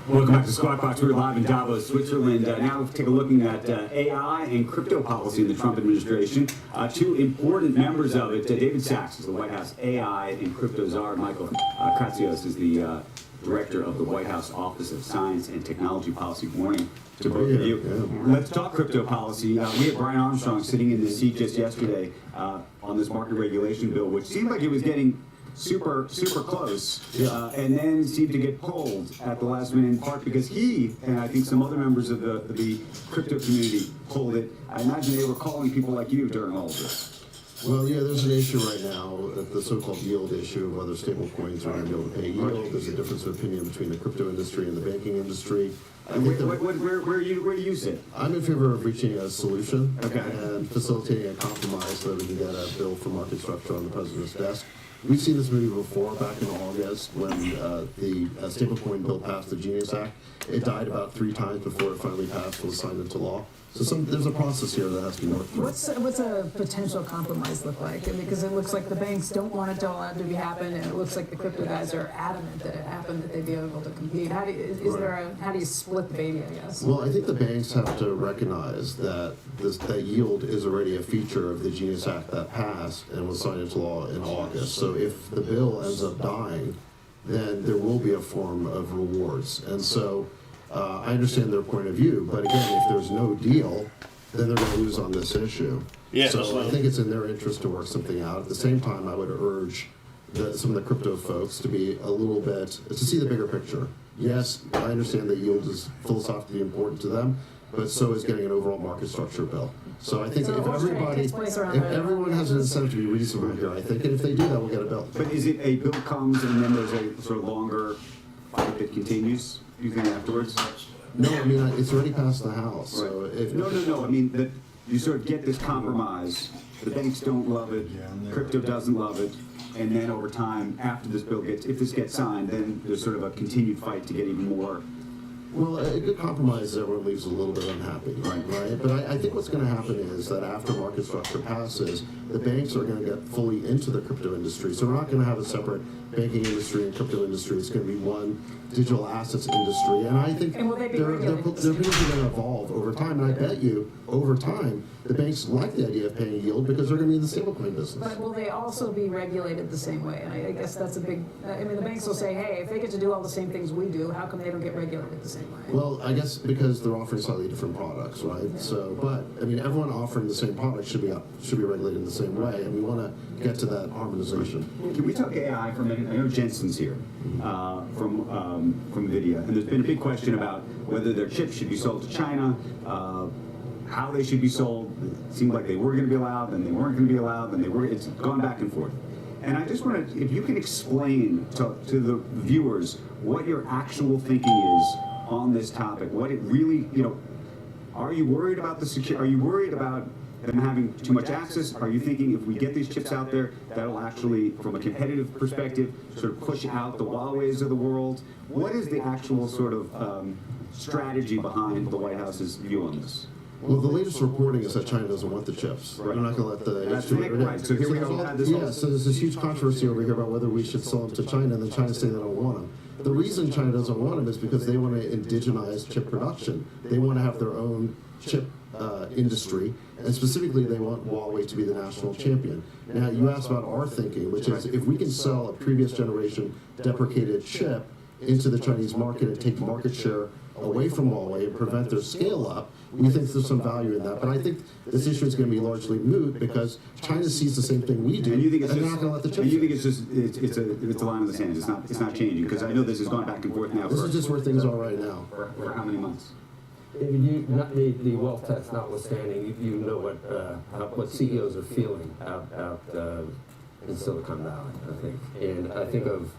Welcome back to Squawk Box. We're live in Davos, Switzerland. Now we're taking a look at AI and crypto policy in the Trump administration. Two important members of it. David Sachs is the White House AI and crypto czar. Michael Kratsios is the director of the White House Office of Science and Technology Policy. Good morning to both of you. Yeah. Let's talk crypto policy. We had Brian Armstrong sitting in the seat just yesterday on this market regulation bill, which seemed like it was getting super close, and then seemed to get pulled at the last minute, in part because he and I think some other members of the crypto community pulled it. I imagine they were calling people like you during all of this. Well, yeah, there's an issue right now, the so-called yield issue of whether stable coins are going to be able to pay yield. There's a difference of opinion between the crypto industry and the banking industry. Where do you sit? I'm in favor of reaching a solution okay, and facilitating a compromise so that we can get a bill for market structure on the president's desk. We've seen this movie before, back in August, when the stablecoin bill passed the Genius Act. It died about 3 times before it finally passed and was signed into law. So there's a process here that has to be worked through. What's a potential compromise look like? Because it looks like the banks don't want it to allow it to happen, and it looks like the crypto guys are adamant that it happened, that they'd be able to compete. How do you split the baby, I guess? Well, I think the banks have to recognize that that yield is already a feature of the Genius Act that passed and was signed into law in August. So if the bill ends up dying, then there will be a form of rewards. And so I understand their point of view, but again, if there's no deal, then they're going to lose on this issue. Yeah, so I think it's in their interest to work something out. At the same time, I would urge some of the crypto folks to be a little bit, to see the bigger picture. Yes, I understand that yield is philosophically important to them, but so is getting an overall market structure bill. So I think if everyone has an incentive to be reasonable here, I think, and if they do that, we'll get a bill. But is it a bill comes and then there's a sort of longer fight that continues? You think afterwards? No, I mean, it's already passed the House. Right. So if no. I mean, that you sort of get this compromise. The banks don't love it. Crypto doesn't love it. And then over time, after this bill if this gets signed, then there's sort of a continued fight to get even more. Well, a good compromise, everyone leaves a little bit unhappy, right? But I think what's going to happen is that after market structure passes, the banks are going to get fully into the crypto industry. So we're not going to have a separate banking industry and crypto industry. It's going to be one digital assets industry. And I think they're going to evolve over time. And I bet you, over time, the banks like the idea of paying yield because they're going to be in the stablecoin business. But will they also be regulated the same way? And I guess that's a big, I mean, the banks will say, hey, if they get to do all the same things we do, how come they don't get regulated the same way? Well, I guess because they're offering slightly different products, right? Yeah. So, but, I mean, everyone offering the same product should be regulated in the same way, and we want to get to that harmonization. Can we talk AI for a minute? I know Jensen's here from NVIDIA, and there's been a big question about whether their chips should be sold to China, how they should be sold. It seemed like they were going to be allowed, then they weren't going to be allowed, then they were. It's gone back and forth. And I just want to, if you can explain to the viewers what your actual thinking is on this topic, what it really, are you worried about the security? Are you worried about them having too much access? Are you thinking if we get these chips out there, that'll actually, from a competitive perspective, sort of push out the Huawei's of the world? What is the actual sort of strategy behind the White House's view on this? Well, the latest reporting is that China doesn't want the chips. Right. They're not going to let the right. So here we go. So there's this huge controversy over here about whether we should sell them to China, and then China saying they don't want them. The reason China doesn't want them is because they want to indigenize chip production. They want to have their own chip industry, and specifically they want Huawei to be the national champion. Now, you asked about our thinking, which is if we can sell a previous generation deprecated chip into the Chinese market and take market share away from Huawei and prevent their scale up, we think there's some value in that. But I think this issue is going to be largely moot because China sees the same thing we do, and you think it's they're not going to let the chips. And you think it's just it's a line in the sand. It's not changing because I know this has gone back and forth now. This is just where things are right now. For how many months? David, the wealth tax notwithstanding, you know what CEOs are feeling out in Silicon Valley, I think. And I think of,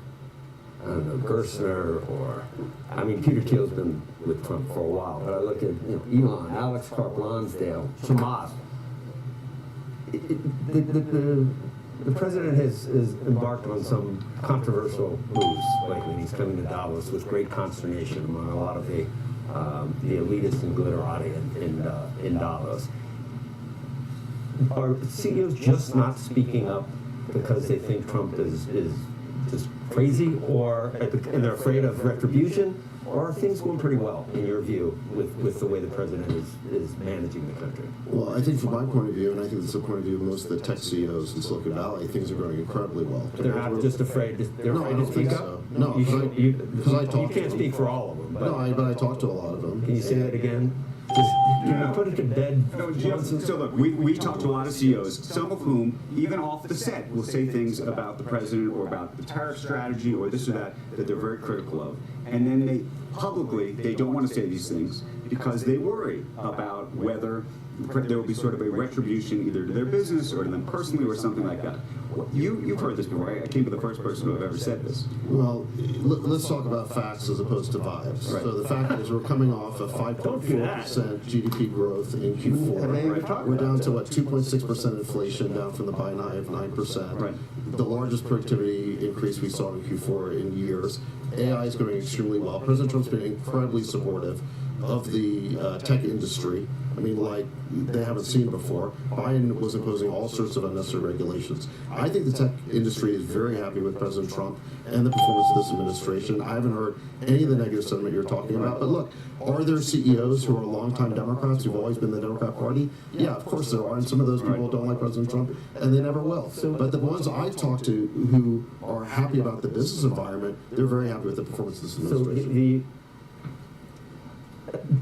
I don't know, Gerstner Peter Thiel's been with Trump for a while, but I look at Elon, Alex Karp-Lonsdale, Chamath. The president has embarked on some controversial moves lately. He's coming to Davos with great consternation among a lot of the elitists and glitterati in Davos. Are CEOs just not speaking up because they think Trump is just crazy, and they're afraid of retribution, Or are things going pretty well, in your view, with the way the president is managing the country? Well, I think from my point of view, and I think it's the point of view of most of the tech CEOs in Silicon Valley, things are going incredibly well. They're not just afraid to, No, I don't think so. No, because I talked you to can't them. speak for all of them. But But I talked to a lot of them. can you say that again? Just, can you put it to bed? No, Jim, so look, we talked to a lot of CEOs, some of whom, even off the set, will say things about the president or about the tariff strategy or this or that they're very critical of. And then they don't want to say these things because they worry about whether there will be sort of a retribution either to their business or to them personally or something like that. You've heard this before. I can't be the first person who have ever said this. Well, let's talk about facts as opposed to vibes. Right. So the fact is we're coming off a 5.4% GDP growth in Q4. We're down to, 2.6% inflation, down from the buy high of 9%. Right. The largest productivity increase we saw in Q4 in years. AI is going extremely well. President Trump's been incredibly supportive of the tech industry. I mean, like they haven't seen before. Biden was imposing all sorts of unnecessary regulations. I think the tech industry is very happy with President Trump and the performance of this administration. I haven't heard any of the negative sentiment you're talking about. But look, are there CEOs who are longtime Democrats who've always been the Democrat Party? Yeah, of course there are. And some of those people don't like President Trump, and they never will. But the ones I've talked to who are happy about the business environment, they're very happy with the performance of this administration.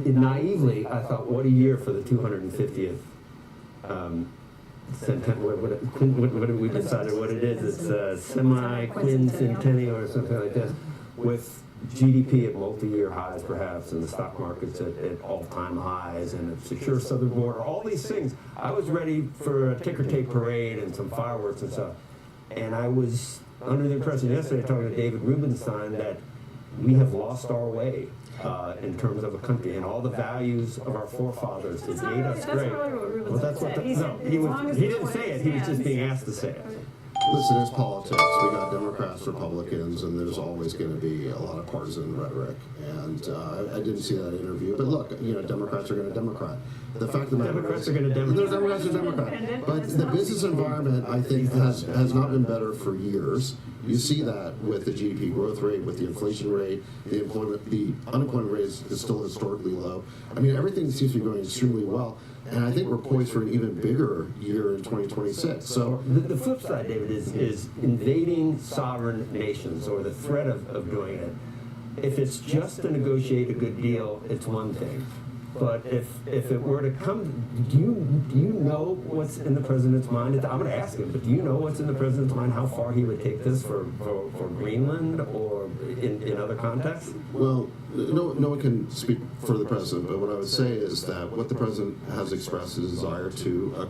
Naively, I thought, what a year for the 250th centennial. What have we decided what it is? It's semi-quincentennial or something like this, with GDP at multi-year highs, perhaps, and the stock markets at all-time highs, and a secure southern border. All these things. I was ready for a ticker tape parade and some fireworks and stuff, and I was under the impression yesterday, talking to David Rubenstein, that we have lost our way. In terms of a country and all the values of our forefathers that made us great. Well, that's what he didn't say it. He was just being asked to say it. Listen, it's politics. We got Democrats, Republicans, and there's always going to be a lot of partisan rhetoric. And I didn't see that interview. But look, Democrats are going to Democrat. The fact of the matter Democrats are going to Democrat. Democrats are Democrat. But the business environment, I think, has not been better for years. You see that with the GDP growth rate, with the inflation rate, the unemployment rate is still historically low. I mean, everything seems to be going extremely well. And I think we're poised for an even bigger year in 2026. So the flip side, David, is invading sovereign nations, or the threat of doing it. If it's just to negotiate a good deal, it's one thing. But if it were to come, do you know what's in the president's mind? I'm going to ask him, but do you know what's in the president's mind? How far he would take this for Greenland or in other contexts? Well, no one can speak for the president, but what I would say is that what the president has expressed is a desire to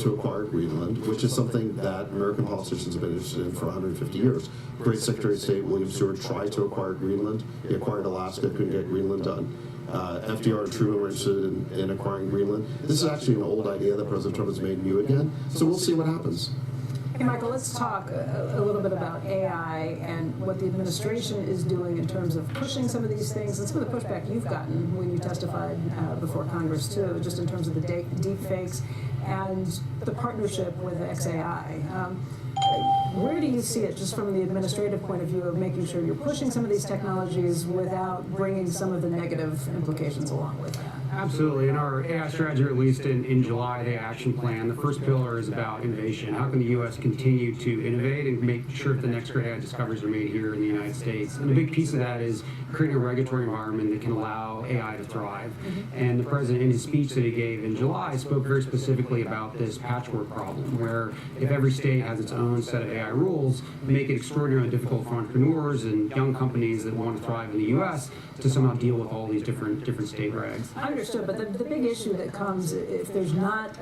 acquire Greenland, which is something that American politicians have been interested in for 150 years. Great Secretary of State William Stewart tried to acquire Greenland. He acquired Alaska, couldn't get Greenland done. FDR and Truman were interested in acquiring Greenland. This is actually an old idea that President Trump has made new again, so we'll see what happens. Hey, Michael, let's talk a little bit about AI and what the administration is doing in terms of pushing some of these things and some of the pushback you've gotten when you testified before Congress, too, just in terms of the deep fakes and the partnership with XAI. Where do you see it, just from the administrative point of view, of making sure you're pushing some of these technologies without bringing some of the negative implications along with that? Absolutely. In our AI strategy, released in July, the action plan, the first pillar is about innovation. How can the U.S. continue to innovate and make sure that the next great AI discoveries are made here in the United States? And a big piece of that is creating a regulatory environment that can allow AI to thrive. And the president, in his speech that he gave in July, spoke very specifically about this patchwork problem, where if every state has its own set of AI rules, make it extraordinarily difficult for entrepreneurs and young companies that want to thrive in the U.S. to somehow deal with all these different state regs. Understood, but the big issue that comes if there's not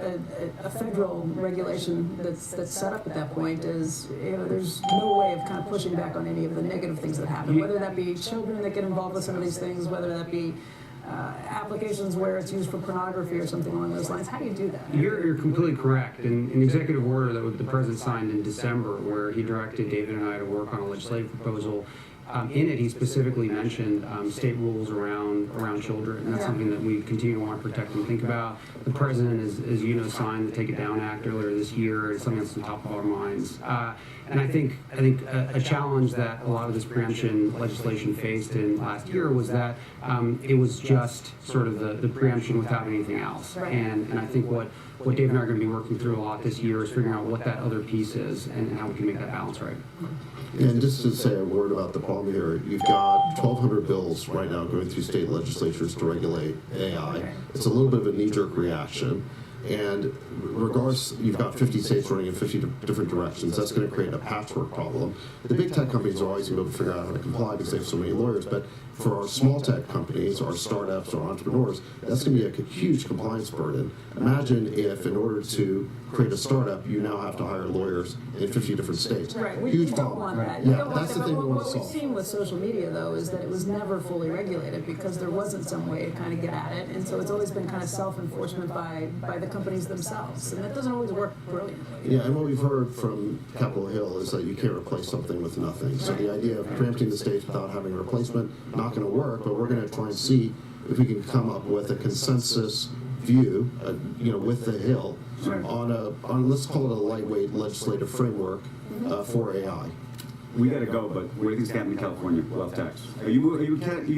a federal regulation that's set up at that point is there's no way of kind of pushing back on any of the negative things that happen, whether that be children that get involved with some of these things, whether that be applications where it's used for pornography or something along those lines. How do you do that? You're completely correct. In an executive order that the president signed in December, where he directed David and I to work on a legislative proposal in it, he specifically mentioned state rules around children. And that's Yeah. something that we continue to want to protect and think about. The president, as you know, signed the Take It Down Act earlier this year. It's something that's on top of our minds. And I think a challenge that a lot of this preemption legislation faced in last year was that it was just sort of the preemption without anything else. Right. And I think what Dave and I are going to be working through a lot this year is figuring out what that other piece is and how we can make that balance right. And just to say a word about the problem here, you've got 1,200 bills right now going through state legislatures to regulate AI. It's a little bit of a knee-jerk reaction. And regardless, you've got 50 states running in 50 different directions. That's going to create a patchwork problem. The big tech companies are always going to be able to figure out how to comply because they have so many lawyers. But for our small tech companies, our startups, our entrepreneurs, that's going to be a huge compliance burden. Imagine if, in order to create a startup, you now have to hire lawyers in 50 different states. Right, we Huge don't problem. want that. Yeah, don't want that's that. the thing But we want to what we've solve. seen with social media, though, is that it was never fully regulated because there wasn't some way to kind of get at it, and so it's always been kind of self-enforcement by the companies themselves, and that doesn't always work brilliantly. Yeah, and what we've heard from Capitol Hill is that you can't replace something with nothing. So the idea of preempting the states without having a replacement, not going to work, but we're going to try and see if we can come up with a consensus view, with the Hill on let's call it a lightweight legislative framework for AI. We gotta go, but what do you think's happening in California? Well, Texas. Are you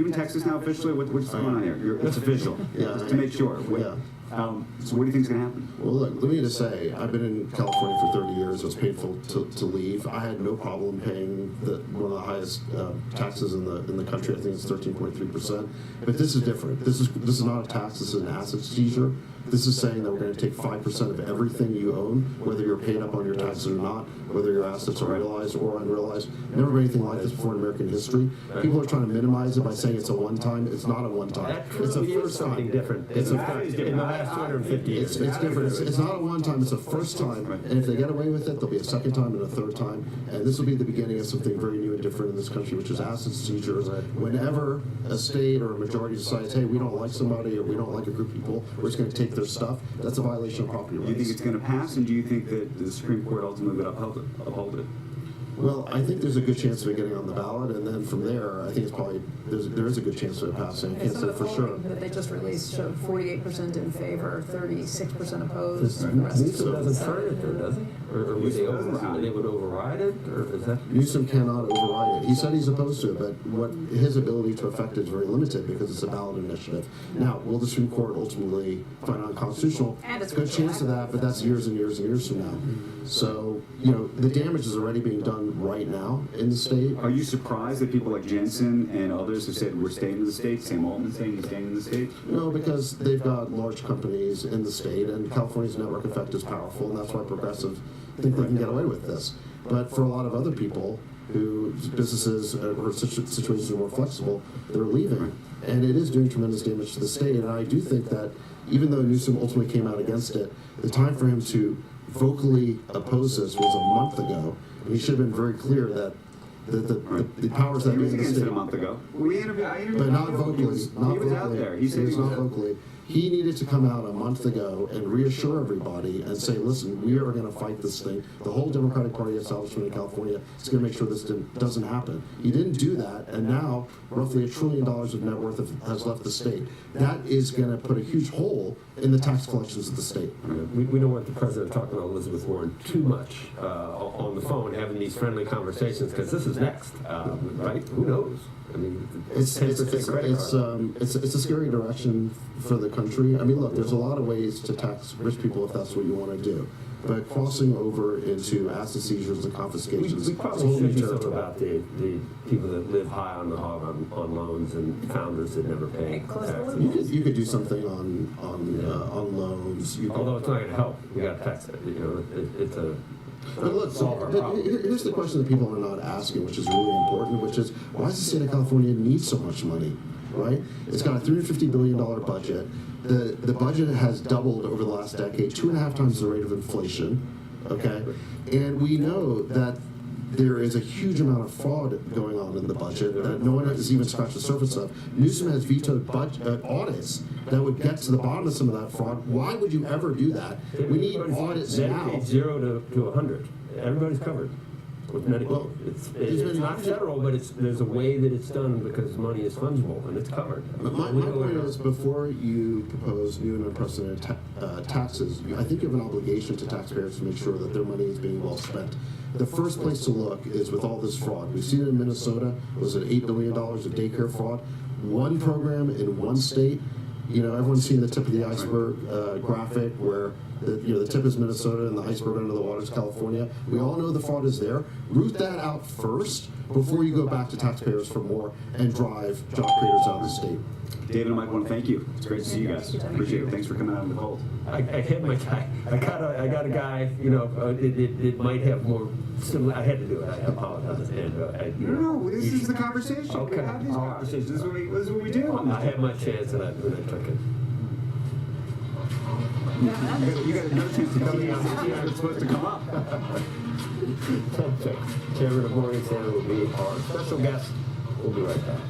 in Texas now officially? What's going on here? It's official. Yeah. Just to make sure. Yeah. So what do you think's gonna happen? Well, look, let me just say, I've been in California for 30 years. It was painful to leave. I had no problem paying one of the highest taxes in the country. I think it's 13.3%. But this is different. This is not a tax. This is an asset seizure. This is saying that we're going to take 5% of everything you own, whether you're paid up on your taxes or not, whether your assets are realized or unrealized. Never been anything like this before in American history. People are trying to minimize it by saying it's a one-time. It's not a one-time. It's a first time. Something different. It's a In the last 250 years. It's different. It's not a one-time. It's a first time. And if they get away with it, there'll be a second time and a third time. And this will be the beginning of something very new and different in this country, which is asset seizures. Whenever a state or a majority decides, hey, we don't like somebody or we don't like a group of people, we're just going to take their stuff. That's a violation of property Do you think rights. it's gonna pass, and do you think that the Supreme Court ultimately would uphold it? Well, I think there's a good chance of it getting on the ballot, and then from there, I think it's probably there is a good chance of it passing. I can't Some say of the for sure. polling that they just released showed 48% in favor, 36% opposed. This and the rest is Newsom doesn't turn it, though, does he? Or would they would override it? Or is that? Newsom cannot override it. He said he's opposed to it, but what his ability to affect it is very limited because it's a ballot initiative. Now, will the Supreme Court ultimately find it unconstitutional? And it's Good chance of that, but that's years and years and years from now. So, the damage is already being done right now in the state. Are you surprised that people like Jensen and others have said we're staying in the state? Sam Altman saying he's staying in the state? No, because they've got large companies in the state, and California's network effect is powerful, and that's why progressives think they can get away with this. But for a lot of other people whose businesses or situations are more flexible, they're leaving. And it is doing tremendous damage to the state. And I do think that even though Newsom ultimately came out against it, the time for him to vocally oppose this was a month ago. And he should have been very clear that the powers that He be was in the against it state, a month ago. I interviewed but not him. vocally. He was out there. He said It was he was not vocally. He needed to come out a month ago and reassure everybody and say, listen, we are going to fight this thing. The whole Democratic Party establishment in California is going to make sure this doesn't happen. He didn't do that, and now roughly $1 trillion of net worth has left the state. That is going to put a huge hole in the tax collections of the state. We don't want the president talking to Elizabeth Warren too much on the phone, having these friendly conversations, because this is next, right? Who knows? I mean, It's 10% credit card. a scary direction for the country. I mean, look, there's a lot of ways to tax rich people if that's what you want to do. But crossing over into asset seizures and confiscations, We probably totally should do something territory. about the people that live high on the hog on loans and founders that never pay Close the taxes. loop. You could do something on loans. You could, Although it's not going to help, we got to tax it. It's a but look, solve our problem. here's the question that people are not asking, which is really important, which is why does the state of California need so much money? Right? It's got a $350 billion budget. The budget has doubled over the last decade, 2.5 times the rate of inflation. Okay, and we know that there is a huge amount of fraud going on in the budget that no one has even scratched the surface of. Newsom has vetoed audits that would get to the bottom of some of that fraud. Why would you ever do that? We need audits now. Medicaid 0 to 100. Everybody's covered. with Medicaid. Well, It's not federal, but there's a way that it's done because money is fungible and it's covered. My point is, before you propose new and unprecedented taxes, I think you have an obligation to taxpayers to make sure that their money is being well spent. The first place to look is with all this fraud. We've seen it in Minnesota. Was it $8 billion of daycare fraud? One program in one state. You know, everyone's seen the tip of the iceberg graphic where the tip is Minnesota and the iceberg under the water is California. We all know the fraud is there. Root that out first before you go back to taxpayers for more and drive job creators out of the state. David and Mike, I want to thank you. It's great to see you guys. Appreciate it. Thanks for coming out in the cold. I had my guy. I got a guy. You know, it might have more. I had to do it. I apologize. And No, this is the conversation. Okay. We have these conversations. This is what we do. I had my chance and I took it. You got another chance to come in. It's supposed to come up. Chairman of Morgan Stanley will be our special guest. We'll be right back.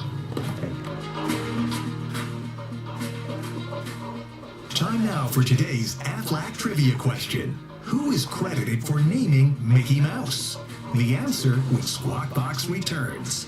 Time now for today's Aflac trivia question. Who is credited for naming Mickey Mouse? The answer when Squawk Box returns.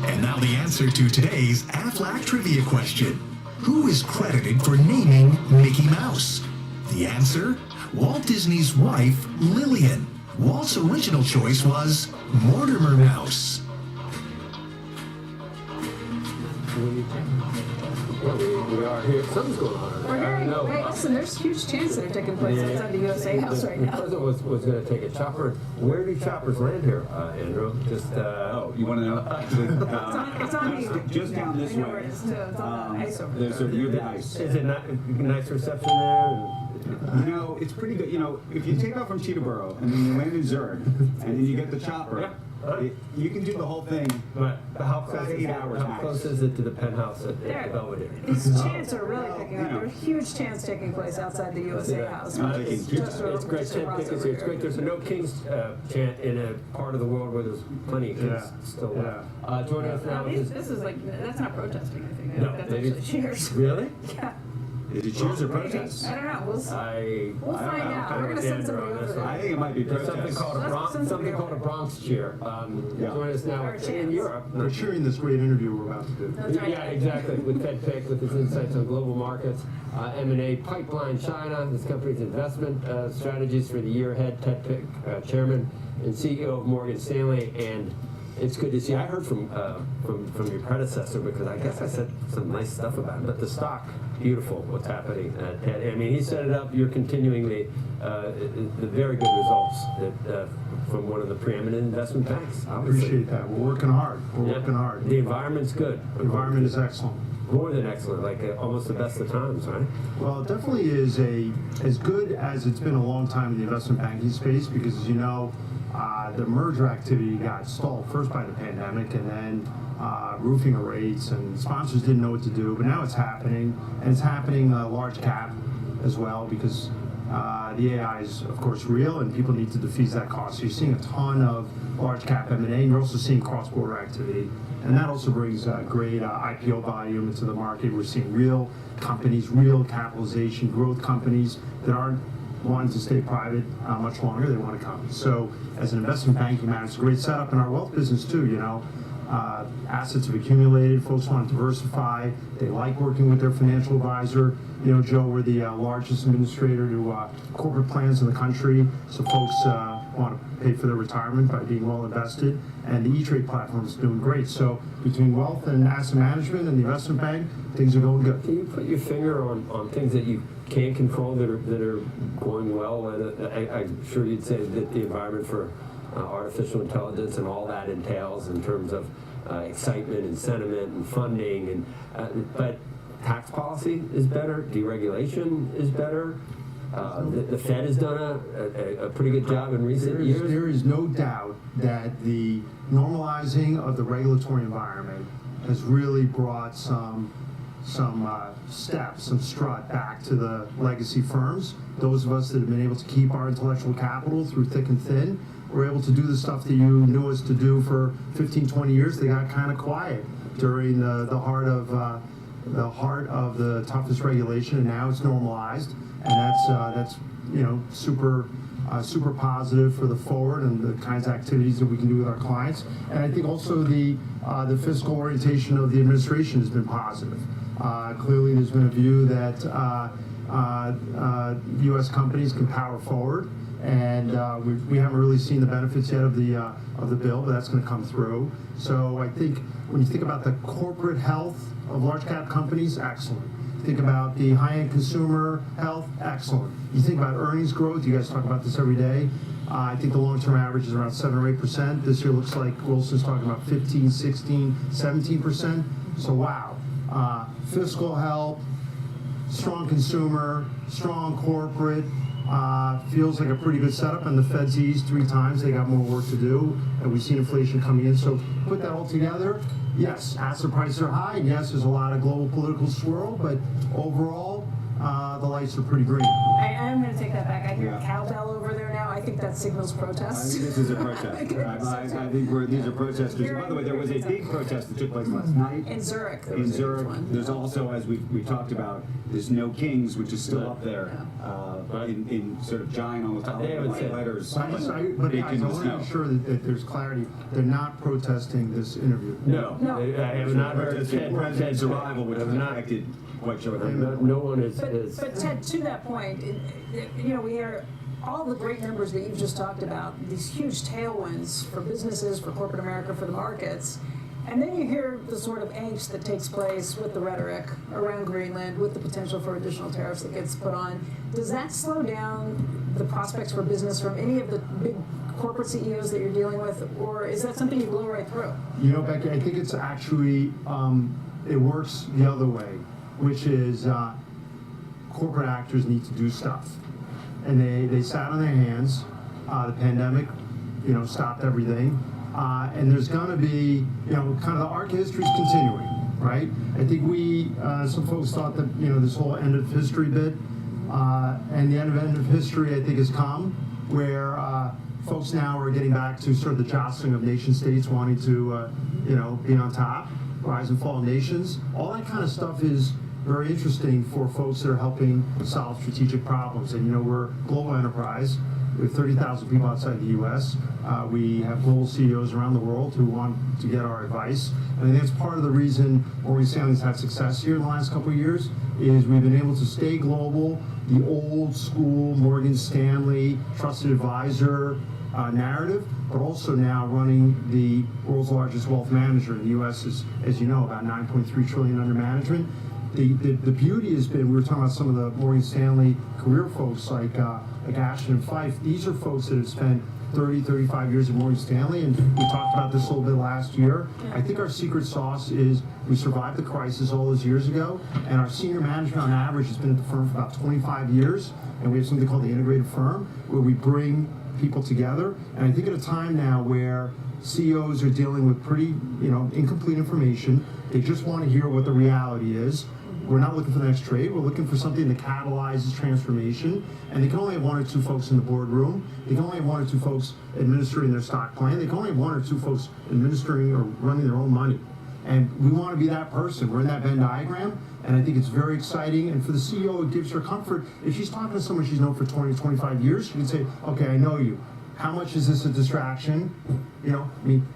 And now the answer to today's Aflac trivia question. Who is credited for naming Mickey Mouse? The answer, Walt Disney's wife, Lillian. Walt's original choice was Mortimer Mouse. We are here. Something's going on. We're hearing, wait, listen, there's huge chances that are taking place outside the USA House right The now. president was going to take a chopper. Where do choppers land here, Andrew? Just Oh, you want to know? It's on me. Just down this I know where way. it is. It's on the ice over There's there. a near the ice. is it not nice reception there? You know, it's pretty good. You know, if you take off from Cheetahboro and then you land in Zurich and then you get the chopper, you can do the whole thing. But how close, About 8 hours how max. close is it to the penthouse at There. Belvedere? These chants are really picking up. There's a huge chants taking place outside the USA House. I'm taking It's huge- just It's great. just Chant across Pickens over here. It's here. great. There's a no Kings chant in a part of the world where there's plenty of kids still left. Joining us now is This is like, that's not protesting, I think. No, That's maybe- actually cheers. really. Yeah. Is it cheers or protests? I don't know. We'll I find don't know. out. I'm We're gonna kind send of somebody on over this there. one. I think it might be There's protests. something called a Bronx cheer. Yeah. Join us now Or a in chance. Europe. We're cheering this great interview we're about to do. That's right. Yeah, exactly. With Ted Pick, with his insights on global markets, M&A pipeline China, this company's investment strategies for the year ahead. Ted Pick, Chairman and CEO of Morgan Stanley, and it's good to see. I heard from your predecessor, because I guess I said some nice stuff about it. But the stock, beautiful. What's happening? Ted, I mean, he set it up. You're continuing the very good results that from one of the preeminent investment banks. Obviously. Appreciate that. We're working hard. We're Yeah. working hard. The environment's good. The environment is excellent. More than excellent, like almost the best of times, right? Well, it definitely is as good as it's been a long time in the investment banking space, because as you know, the merger activity got stalled first by the pandemic, and then roofing of rates, and sponsors didn't know what to do. But now it's happening, and it's happening large cap as well, because the AI is of course real, and people need to defease that cost. So you're seeing a ton of large cap M&A, and you're also seeing cross-border activity, and that also brings great IPO volume into the market. We're seeing real companies, real capitalization, growth companies that aren't wanting to stay private much longer. They want to come. So as an investment banking matter, it's a great setup in our wealth business too. You know, assets have accumulated. Folks want to diversify. They like working with their financial advisor. You know, Joe, we're the largest administrator to corporate plans in the country. So folks want to pay for their retirement by being well invested. And the E-Trade platform is doing great. So between wealth and asset management and the investment bank, things are going good. Can you put your finger on things that you can't control that are going well? And I'm sure you'd say that the environment for artificial intelligence and all that entails in terms of excitement and sentiment and funding, and but tax policy is better, deregulation is better. The Fed has done a pretty good job in recent years. There is no doubt that the normalizing of the regulatory environment has really brought some steps, some strut back to the legacy firms. Those of us that have been able to keep our intellectual capital through thick and thin, were able to do the stuff that you knew us to do for 15, 20 years. They got kind of quiet during the heart of the toughest regulation, and now it's normalized, and that's you know super positive for the forward and the kinds of activities that we can do with our clients. And I think also the fiscal orientation of the administration has been positive. Clearly, there's been a view that U.S. companies can power forward, and we haven't really seen the benefits yet of the bill, but that's going to come through. So I think when you think about the corporate health of large cap companies, excellent. Think about the high-end consumer health, excellent. You think about earnings growth, you guys talk about this every day. I think the long-term average is around 7 or 8%. This year looks like Wilson's talking about 15, 16, 17%. So wow. Fiscal health, strong consumer, strong corporate, feels like a pretty good setup, and the Fed's eased 3 times. They got more work to do, and we've seen inflation coming in. So put that all together, yes, asset prices are high, and yes, there's a lot of global political swirl, but overall, the lights are pretty green. I'm going to take that back. I hear Yeah. cowbell over there now. I think that signals I protest. think this is a protest. I think these are protesters. By the way, there was a big protest that took place last night In Zurich. there in was a huge Zurich. one. There's also, as we talked about, this No Kings, which is still up there in sort of giant, almost They haven't said- letters. But guys, I want to make sure that there's clarity. They're not protesting this interview. No, No. I have not heard Protesting the president's arrival, which was not acted quite sure. No one is. But Ted, to that point, you know, we hear all the great numbers that you've just talked about, these huge tailwinds for businesses, for corporate America, for the markets. And then you hear the sort of angst that takes place with the rhetoric around Greenland, with the potential for additional tariffs that gets put on. Does that slow down the prospects for business from any of the big corporate CEOs that you're dealing with, or is that something you blow right through? You know, Becky, I think it's actually, it works the other way, which is corporate actors need to do stuff. And they sat on their hands. The pandemic, you know, stopped everything. And there's going to be, you know, kind of the arc of history is continuing, right? I think some folks thought that, you know, this whole end of history bit, and the end of history, I think, has come, where folks now are getting back to sort of the jostling of nation states wanting to, you know, be on top, rise and fall of nations. All that kind of stuff is very interesting for folks that are helping solve strategic problems. And we're a global enterprise. We have 30,000 people outside the U.S. We have global CEOs around the world who want to get our advice. And I think that's part of the reason Morgan Stanley's had success here in the last couple of years is we've been able to stay global. The old school Morgan Stanley trusted advisor narrative, but also now running the world's largest wealth manager in the U.S. is, as you know, about $9.3 trillion under management. The beauty has been, we were talking about some of the Morgan Stanley career folks like Ashton and Fife. These are folks that have spent 30, 35 years at Morgan Stanley, and we talked about this a little bit last year. I think our secret sauce is we survived the crisis all those years ago, and our senior management on average has been at the firm for about 25 years, and we have something called the integrated firm, where we bring people together. And I think at a time now where CEOs are dealing with pretty, incomplete information, they just want to hear what the reality is. We're not looking for the next trade. We're looking for something that catalyzes transformation. And they can only have one or two folks in the boardroom. They can only have one or two folks administering their stock plan. They can only have one or two folks administering or running their own money. And we want to be that person. We're in that Venn diagram. And I think it's very exciting. And for the CEO, it gives her comfort. If she's talking to someone she's known for 20, 25 years, she can say, okay, I know you. How much is this a distraction?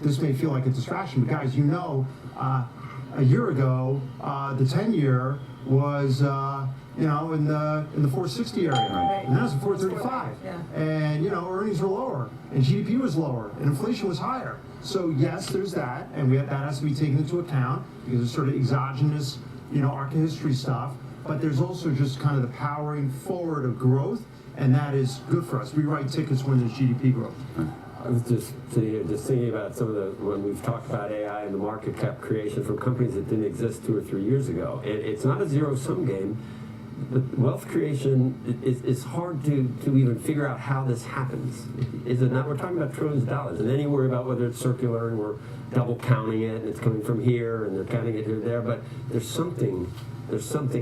This may feel like a distraction, but guys, a year ago, the 10-year was, in the 460 area, Right. and now it's at 435. Yeah. And earnings were lower, and GDP was lower, and inflation was higher. So yes, there's that, and that has to be taken into account because it's sort of exogenous, arc history stuff. But there's also just kind of the powering forward of growth, and that is good for us. We write tickets when there's GDP growth. I was just thinking about some of when we've talked about AI and the market cap creation from companies that didn't exist 2 or 3 years ago. It's not a zero-sum game. But wealth creation is hard to even figure out how this happens. Is it not? We're talking about trillions of dollars, and then you worry about whether it's circular and we're double counting it and it's coming from here and they're counting it here and there. But there's something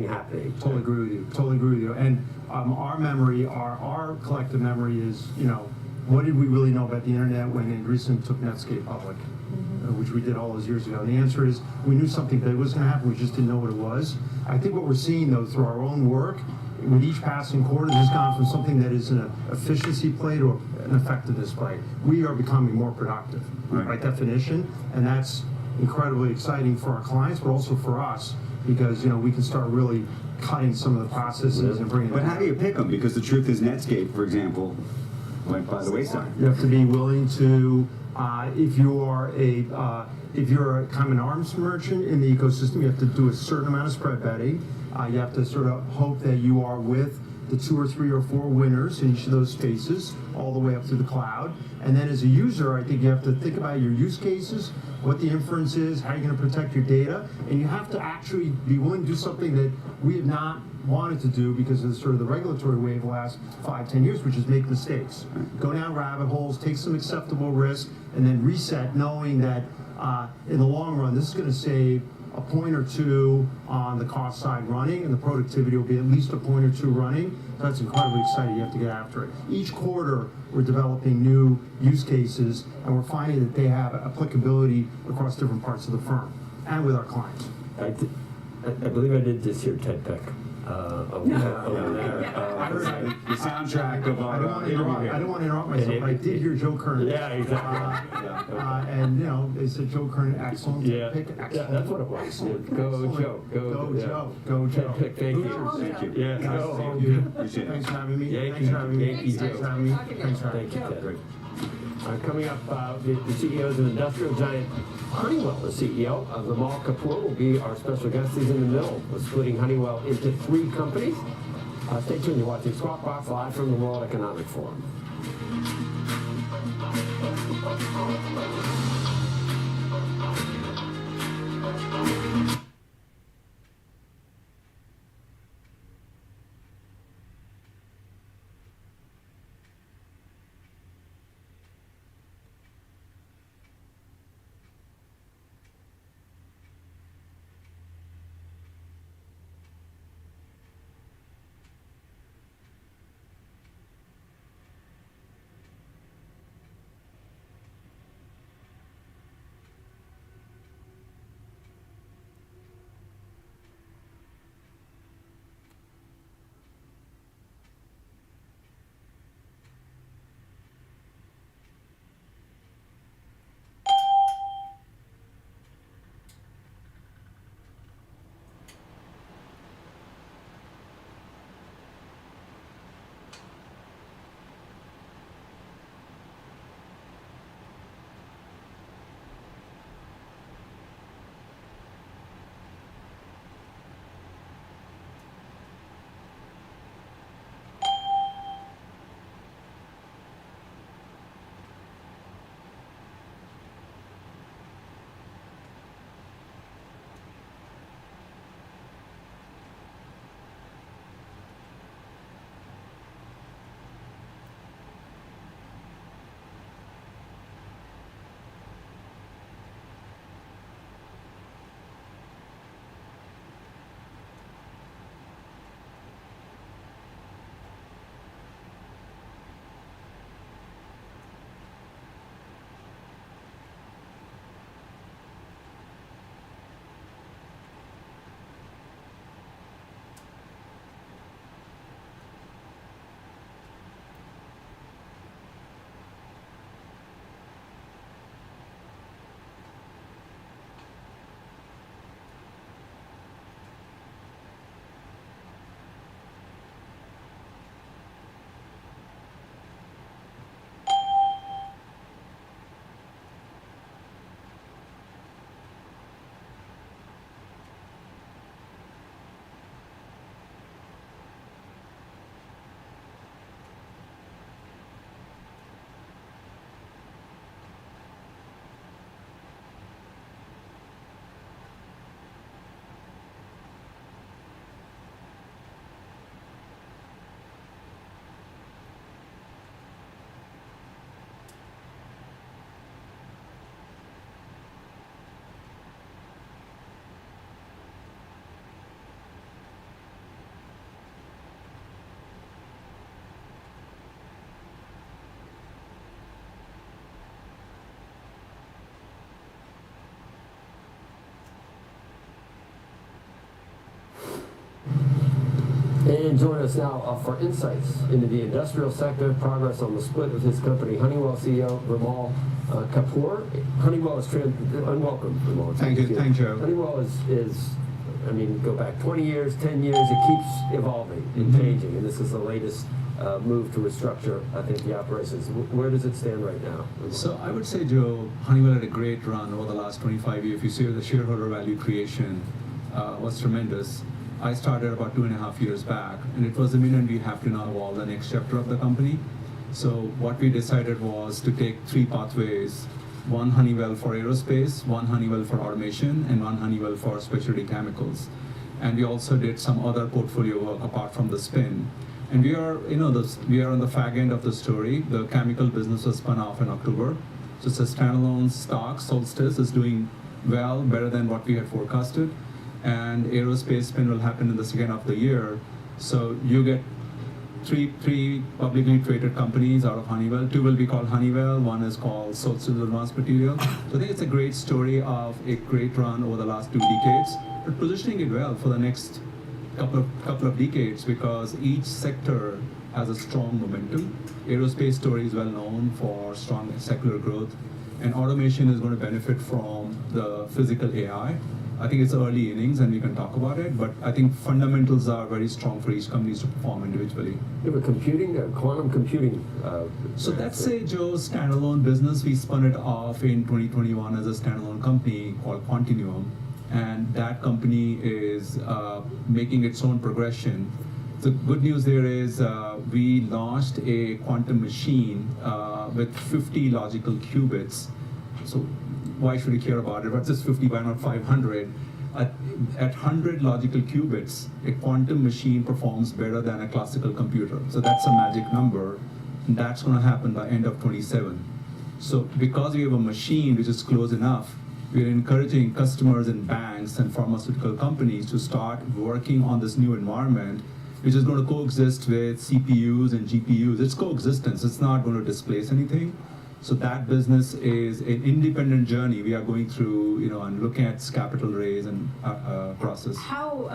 happening. Totally agree with you. And our memory, our collective memory is, what did we really know about the internet when Andreessen took Netscape public, which we did all those years ago? And the answer is we knew something big was going to happen, we just didn't know what it was. I think what we're seeing, though, through our own work, with each passing quarter, has gone from something that is an efficiency play to an effectiveness play. We are becoming more productive, by definition, and that's incredibly exciting for our clients, but also for us, because we can start really cutting some of the processes and bringing. But how do you pick them? Because the truth is, Netscape, for example, went by the wayside. You have to be willing to, if you're a kind of an arms merchant in the ecosystem, you have to do a certain amount of spread betting. You have to sort of hope that you are with the 2 or 3 or 4 winners in each of those spaces, all the way up to the cloud. And then as a user, I think you have to think about your use cases, what the inference is, how you're going to protect your data, and you have to actually be willing to do something that we have not wanted to do because of sort of the regulatory wave the last 5-10 years, which is make mistakes. Go down rabbit holes, take some acceptable risk, and then reset, knowing that in the long run, this is going to save a point or two on the cost side running, and the productivity will be at least a point or two running. So that's incredibly exciting. You have to get after it. Each quarter, we're developing new use cases, and we're finding that they have applicability across different parts of the firm and with our clients. I believe I did just hear TED Tech over there. The soundtrack of our I don't want to interrupt myself, but I did hear Joe Kern. Yeah, exactly. And they said Joe Kern, excellent. Yeah, Pick, excellent. yeah, that's what it was. Excellent. Go Excellent. Joe. Go Joe. TED Tech, thank you. Thank you. Yeah, Guys, go. thank you. Appreciate it. Thanks for having me. Yankee- Thanks for having me. Yankee Thanks for Joe. having me. Thanks for having me. Thank you, Ted. Great. Coming up, the CEOs of industrial giant Honeywell, the CEO of Vimal Kapoor, will be our special guest. He's in the middle of splitting Honeywell into 3 companies. Stay tuned. You're watching Squawk Box live from the World Economic Forum. And join us now for insights into the industrial sector, progress on the split of his company, Honeywell CEO Ramal Kapoor. Honeywell is unwelcome. Ramal. Thank you, Honeywell is, I mean, go back 20 years, 10 years, it keeps evolving and changing, and this is the latest move to restructure, I think, the operations. Where does it stand right now? So I would say, Joe, Honeywell had a great run over the last 25 years. If you see the shareholder value creation was tremendous. I started about 2.5 years back, and it was imminent we have to now evolve the next chapter of the company. So what we decided was to take 3 pathways: one Honeywell for aerospace, one Honeywell for automation, and one Honeywell for specialty chemicals. And we also did some other portfolio work apart from the spin. And we are, we are on the fag end of the story. The chemical business was spun off in October. So it's a standalone stock. Solstice is doing well, better than what we had forecasted. And aerospace spin will happen in the second half of the year. So you get three publicly traded companies out of Honeywell. 2 will be called Honeywell, 1 is called Solstice Advanced Materials. So I think it's a great story of a great run over the last 2 decades, but positioning it well for the next couple of decades, because each sector has a strong momentum. Aerospace story is well known for strong secular growth, and automation is going to benefit from the physical AI. I think it's early innings and we can talk about it, but I think fundamentals are very strong for each company to perform individually. You have a quantum computing. So that's a Joe's standalone business. We spun it off in 2021 as a standalone company called Quantinuum, and that company is making its own progression. The good news there is we launched a quantum machine with 50 logical qubits. So why should we care about it? But just 50, why not 500? At 100 logical qubits, a quantum machine performs better than a classical computer. So that's a magic number, and that's going to happen by end of 27. So because we have a machine which is close enough, we're encouraging customers and banks and pharmaceutical companies to start working on this new environment, which is going to coexist with CPUs and GPUs. It's coexistence. It's not going to displace anything. So that business is an independent journey we are going through, and looking at capital raise and process. How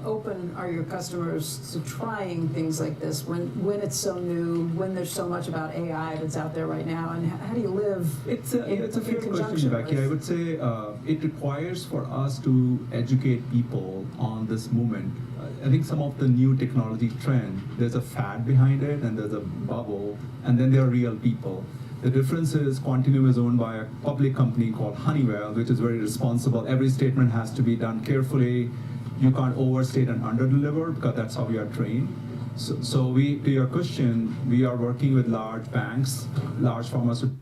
open are your customers to trying things like this when it's so new, when there's so much about AI that's out there right now, and how do you live It's a fair question, Becky. I would say it requires for us to educate people on this movement. I think some of the new technology trend, there's a fad behind it, and there's a bubble, and then there are real people. The difference is Quantinuum is owned by a public company called Honeywell, which is very responsible. Every statement has to be done carefully. You can't overstate and underdeliver, because that's how we are trained. So we, to your question, we are working with large banks, large pharmaceutical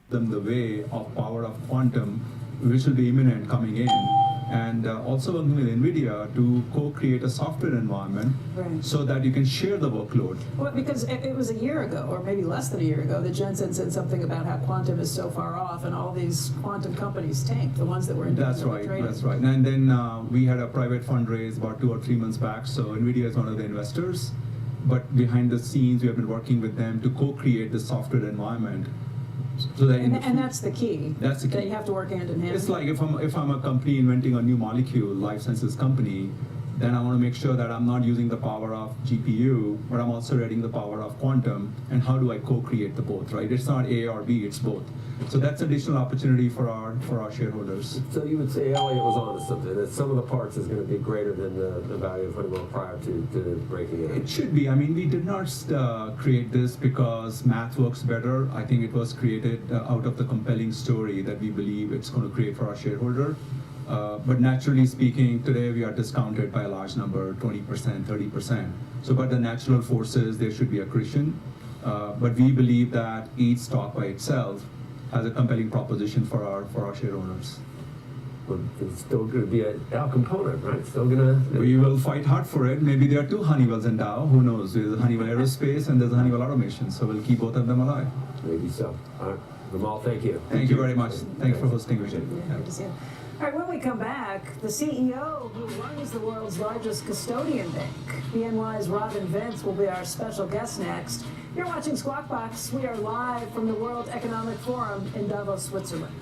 them the way of power of quantum, which will be imminent coming in. And also working with NVIDIA to co-create a software environment, Right. so that you can share the workload. Well, because it was a year ago, or maybe less than a year ago, that Jensen said something about how quantum is so far off, and all these quantum companies tanked, the ones that were That's independently right, traded. that's right. And then we had a private fundraise about 2 or 3 months back, so NVIDIA is one of the investors. But behind the scenes, we have been working with them to co-create the software environment. So that And that's the key. That's the key. That you have to work hand in hand. It's like if I'm a company inventing a new molecule, life sciences company, then I want to make sure that I'm not using the power of GPU, but I'm also adding the power of quantum. And how do I co-create the both, right? It's not A or B, it's both. So that's additional opportunity for our shareholders. So you would say Elliott was onto something, that some of the parts is going to be greater than the value of Honeywell prior to breaking it. It should be. I mean, we did not create this because math works better. I think it was created out of the compelling story that we believe it's going to create for our shareholder. But naturally speaking, today we are discounted by a large number, 20%, 30%. So by the natural forces, there should be accretion. But we believe that each stock by itself has a compelling proposition for our shareholders. But it's still going to be a Dow component, right? Still going to. We will fight hard for it. Maybe there are 2 Honeywells in Dow. Who knows? There's a Honeywell Aerospace and there's a Honeywell Automation. So we'll keep both of them alive. Maybe so. All right. Ramal, thank you. Thank you very much. Thanks for hosting me. Yeah, good to see you. All right, when we come back, the CEO who runs the world's largest custodian bank, BNY's Robin Vince, will be our special guest next. You're watching Squawk Box. We are live from the World Economic Forum in Davos, Switzerland.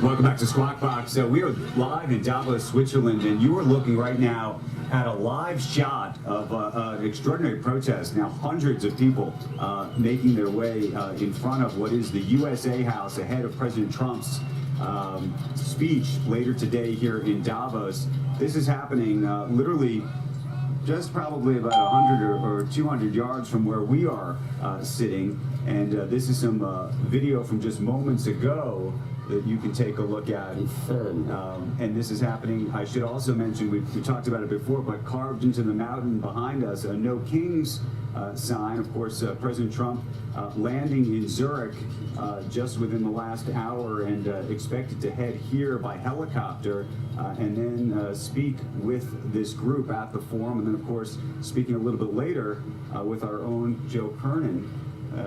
Welcome back to Squawk Box. We are live in Davos, Switzerland, and you are looking right now at a live shot of an extraordinary protest. Now, hundreds of people making their way in front of what is the USA House ahead of President Trump's speech later today here in Davos. This is happening literally just probably about 100 or 200 yards from where we are sitting. And this is some video from just moments ago that you can take a look at. And this is happening, I should also mention, we talked about it before, but carved into the mountain behind us, a No Kings sign. Of course, President Trump landing in Zurich just within the last hour and expected to head here by helicopter and then speak with this group at the forum. And then, of course, speaking a little bit later with our own Joe Kernan.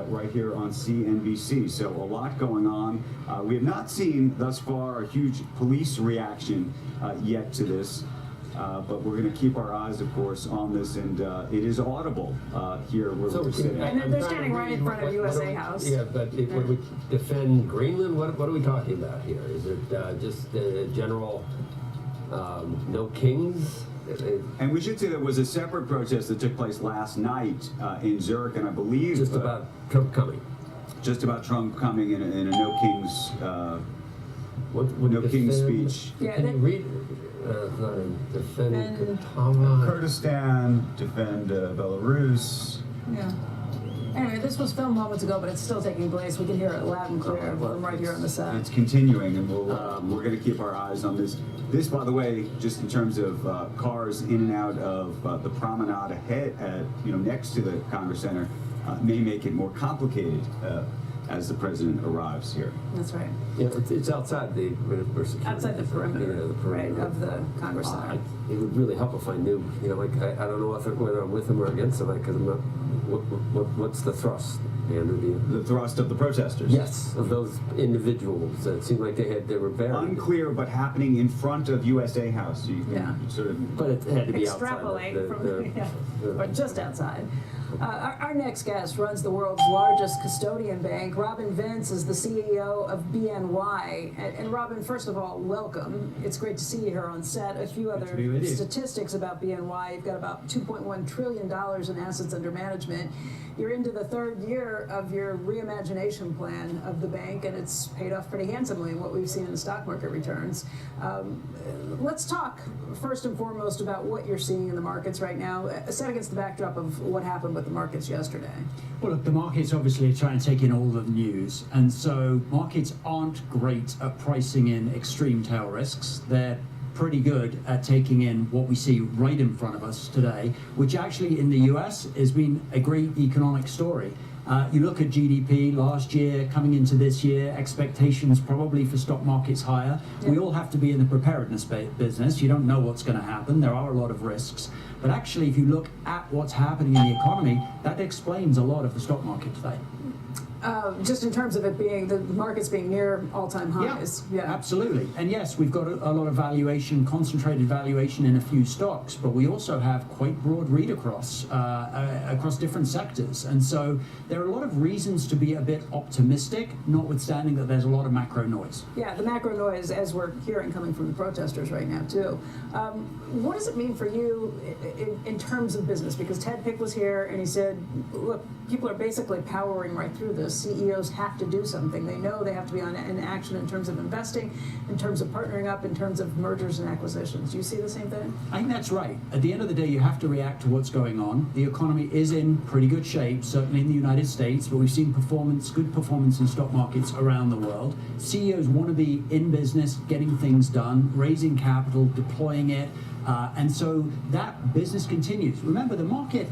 Right here on CNBC. So a lot going on. We have not seen thus far a huge police reaction yet to this, but we're going to keep our eyes, of course, on this, and it is audible here where we're sitting. And they're standing right in front of USA House. Yeah, but when we defend Greenland, what are we talking about here? Is it just general no kings? And we should say there was a separate protest that took place last night in Zurich, and I believe just about Trump coming. Just about Trump coming in a No Kings, No Kings speech. Yeah, Can you read? Not in defend Qatar. Kurdistan, defend Belarus. Yeah. Anyway, this was filmed moments ago, but it's still taking place. We can hear it loud and clear from right here on the set. It's continuing, and we're going to keep our eyes on this. This, by the way, just in terms of cars in and out of the promenade ahead, next to the Congress Center, may make it more complicated as the president arrives here. That's right. Yeah, it's outside the Outside the perimeter, the perimeter. right, of the Congress Center. It would really help if I knew. I don't know whether I'm with him or against him, because I'm not. What's the thrust? And The thrust of the protesters. yes, of those individuals, it seemed like they were very Unclear, but happening in front of USA House. So you can Yeah. sort of. But it had to be Extrapolate outside from, yeah, or just outside. Our next guest runs the world's largest custodian bank. Robin Vince is the CEO of BNY. And Robin, first of all, welcome. It's great to see you here on set. A few other to be with you. statistics about BNY. You've got about $2.1 trillion in assets under management. You're into the third year of your reimagination plan of the bank, and it's paid off pretty handsomely in what we've seen in the stock market returns. Let's talk first and foremost about what you're seeing in the markets right now, set against the backdrop of what happened with the markets yesterday. Well, look, the markets obviously try and take in all the news, and so markets aren't great at pricing in extreme tail risks. They're pretty good at taking in what we see right in front of us today, which actually in the US has been a great economic story. You look at GDP last year, coming into this year, expectations probably for stock markets higher. Yeah. We all have to be in the preparedness business. You don't know what's going to happen. There are a lot of risks. But actually, if you look at what's happening in the economy, that explains a lot of the stock market today. Just in terms of it being, the markets being near all-time highs. Yeah, absolutely. And yes, we've got a lot of valuation, concentrated valuation in a few stocks, but we also have quite broad read across different sectors. And so there are a lot of reasons to be a bit optimistic, notwithstanding that there's a lot of macro noise. Yeah, the macro noise, as we're hearing coming from the protesters right now, too. What does it mean for you in terms of business? Because Ted Pick was here and he said, look, people are basically powering right through this. CEOs have to do something. They know they have to be in action in terms of investing, in terms of partnering up, in terms of mergers and acquisitions. Do you see the same thing? I think that's right. At the end of the day, you have to react to what's going on. The economy is in pretty good shape, certainly in the United States, but we've seen good performance in stock markets around the world. CEOs want to be in business, getting things done, raising capital, deploying it, and so that business continues. Remember, the market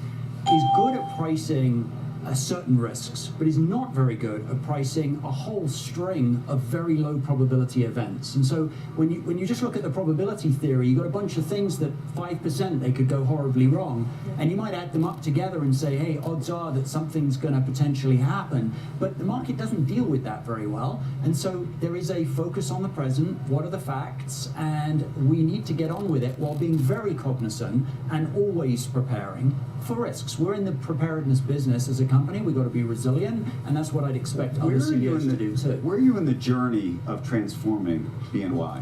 is good at pricing certain risks, but is not very good at pricing a whole string of very low probability events. And so when you just look at the probability theory, you've got a bunch of things that 5% they could go horribly wrong, and you might add them up together and say, hey, odds are that something's going to potentially happen. But the market doesn't deal with that very well, and so there is a focus on the present, what are the facts, and we need to get on with it while being very cognizant and always preparing for risks. We're in the preparedness business as a company. We've got to be resilient, and that's what I'd expect other CEOs to do too. Where are you in the journey of transforming BNY?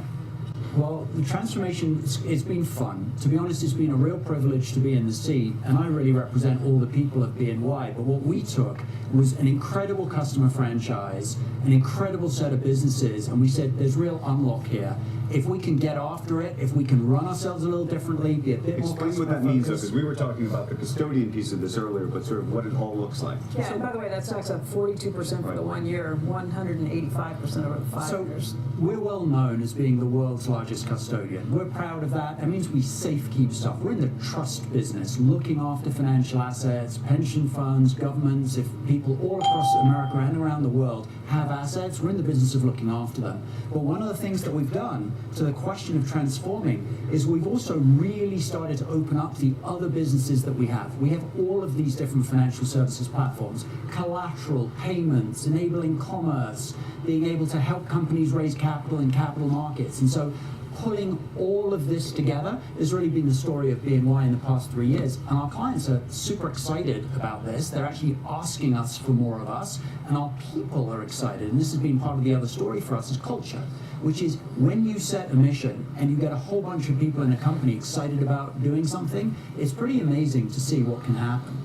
Well, the transformation, it's been fun. To be honest, it's been a real privilege to be in the seat, and I really represent all the people of BNY. But what we took was an incredible customer franchise, an incredible set of businesses, and we said there's real unlock here. If we can get after it, if we can run ourselves a little differently, be a bit more Explain what that means, though, because we were talking about the custodian piece of this earlier, but sort of what it all looks like. Yeah, and by the way, that stock's up 42% for the 1 year, 185% over the 5 years. We're well known as being the world's largest custodian. We're proud of that. That means we safekeep stuff. We're in the trust business, looking after financial assets, pension funds, governments. If people all across America and around the world have assets, we're in the business of looking after them. But one of the things that we've done to the question of transforming is we've also really started to open up the other businesses that we have. We have all of these different financial services platforms, collateral, payments, enabling commerce, being able to help companies raise capital in capital markets. And so pulling all of this together has really been the story of BNY in the past 3 years. And our clients are super excited about this. They're actually asking us for more of us, and our people are excited. And this has been part of the other story for us is culture, which is when you set a mission and you get a whole bunch of people in a company excited about doing something, it's pretty amazing to see what can happen.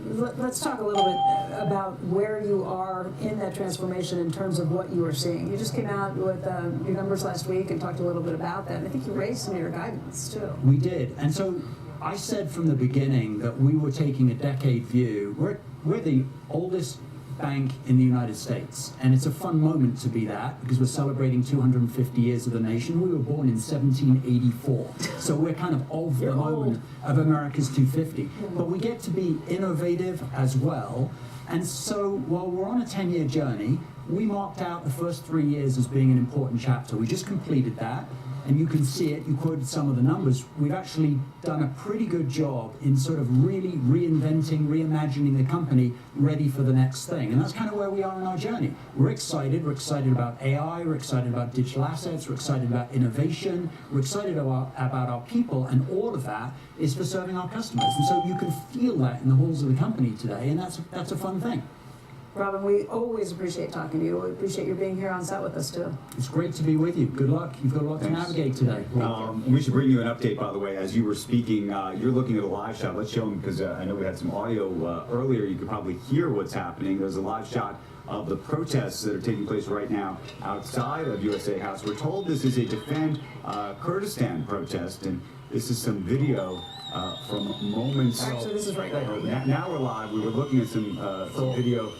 Let's talk a little bit about where you are in that transformation in terms of what you are seeing. You just came out with your numbers last week and talked a little bit about that. And I think you raised some of your guidance too. We did. And so I said from the beginning that we were taking a decade view. We're the oldest bank in the United States, and it's a fun moment to be that because we're celebrating 250 years of the nation. We were born in 1784, so we're kind of the moment of America's 250. But we get to be innovative as well, and so while we're on a 10-year journey, we marked out the first 3 years as being an important chapter. We just completed that. and you can see it, you quoted some of the numbers, we've actually done a pretty good job in sort of really reinventing, reimagining the company ready for the next thing. And that's kind of where we are in our journey. We're excited about AI, we're excited about digital assets, we're excited about innovation, we're excited about our people, and all of that is for serving our customers. And so you can feel that in the halls of the company today, and that's a fun thing. Robin, we always appreciate talking to you. We appreciate you being here on set with us too. It's great to be with you. Good luck. You've got a lot to Thanks. navigate today. We should bring you an update, by the way, as you were speaking. You're looking at a live shot. Let's show them, because I know we had some audio earlier. You could probably hear what's happening. There's a live shot of the protests that are taking place right now outside of USA House. We're told this is a Defend Kurdistan protest, and this is some video from moments. Actually, this is right now. Now we're live. We were looking at some video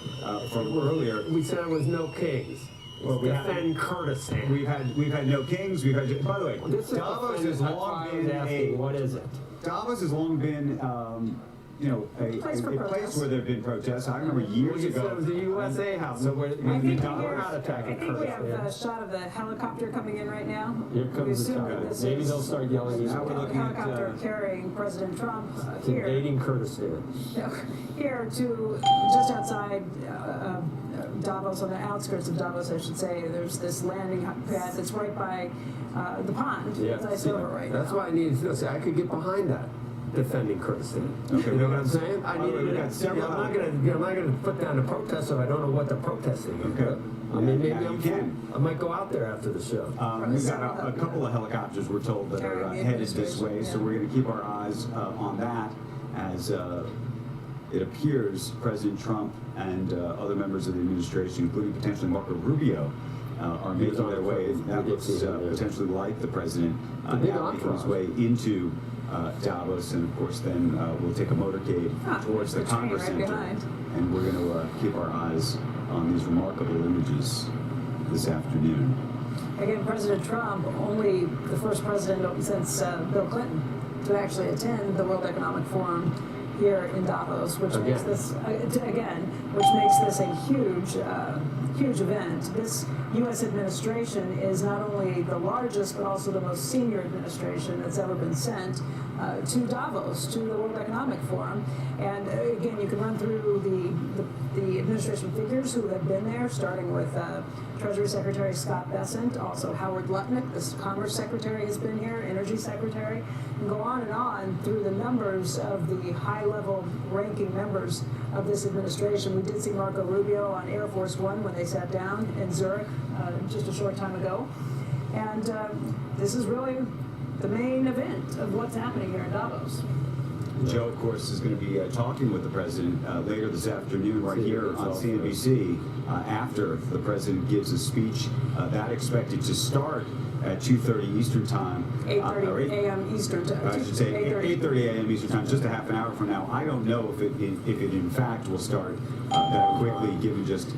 from earlier. We said it was no kings. Well, we Defend Kurdistan. We've had no kings. We've had. By the way, This is Davos has long been what is it? Davos has long been, a Place for place protests. where there have been protests. I remember years You said ago. it was the USA House. So I think we not attacking I think we have Kurdistan. a shot of the helicopter coming in right now. Here We comes the assume that time. this Maybe is they'll start yelling. Now we're a looking at, helicopter carrying President Trump It's here. invading Kurdistan. Here to just outside Davos, on the outskirts of Davos, I should say. There's this landing pad that's right by the pond. As I see over right That's now. why I needed to say I could get behind that. Defending Kurdistan. Okay, You know we what I'm got- saying? I by the way, needed we it. got several- I'm not gonna put down a protest if I don't know what they're protesting. Okay. I mean, maybe Yeah, you I'm can. I might go out there after the show. We've got a couple of helicopters, we're told, that are Carrying the headed this way, administration, so yeah. we're going to keep our eyes on that as it appears President Trump and other members of the administration, including potentially Marco Rubio, are He was making on their the way. phone. That We did looks see him, yeah. potentially like the president A big now making his entourage. way into Davos, and of course then we'll take a motorcade towards the the train Congress right Center, behind. and we're going to keep our eyes on these remarkable images this afternoon. Again, President Trump, only the first president since Bill Clinton to actually attend the World Economic Forum here in Davos, which makes this a huge event. This U.S. administration is not only the largest but also the most senior administration that's ever been sent to Davos, to the World Economic Forum. And again, you can run through the administration figures who have been there, starting with Treasury Secretary Scott Bessent, also Howard Lutnick, the Commerce Secretary, has been here, Energy Secretary, and go on through the numbers of the high-level ranking members of this administration. We did see Marco Rubio on Air Force One when they sat down in Zurich just a short time ago. And this is really the main event of what's happening here in Davos. Joe, of course, is going to be talking with the president later this afternoon right here on CNBC after the president gives a speech. That expected to start at 2:30 Eastern Time. 8:30 a.m. Eastern Time. I should say 8:30 a.m. Eastern Time, just a half an hour from now. I don't know if it in fact will start that quickly, given just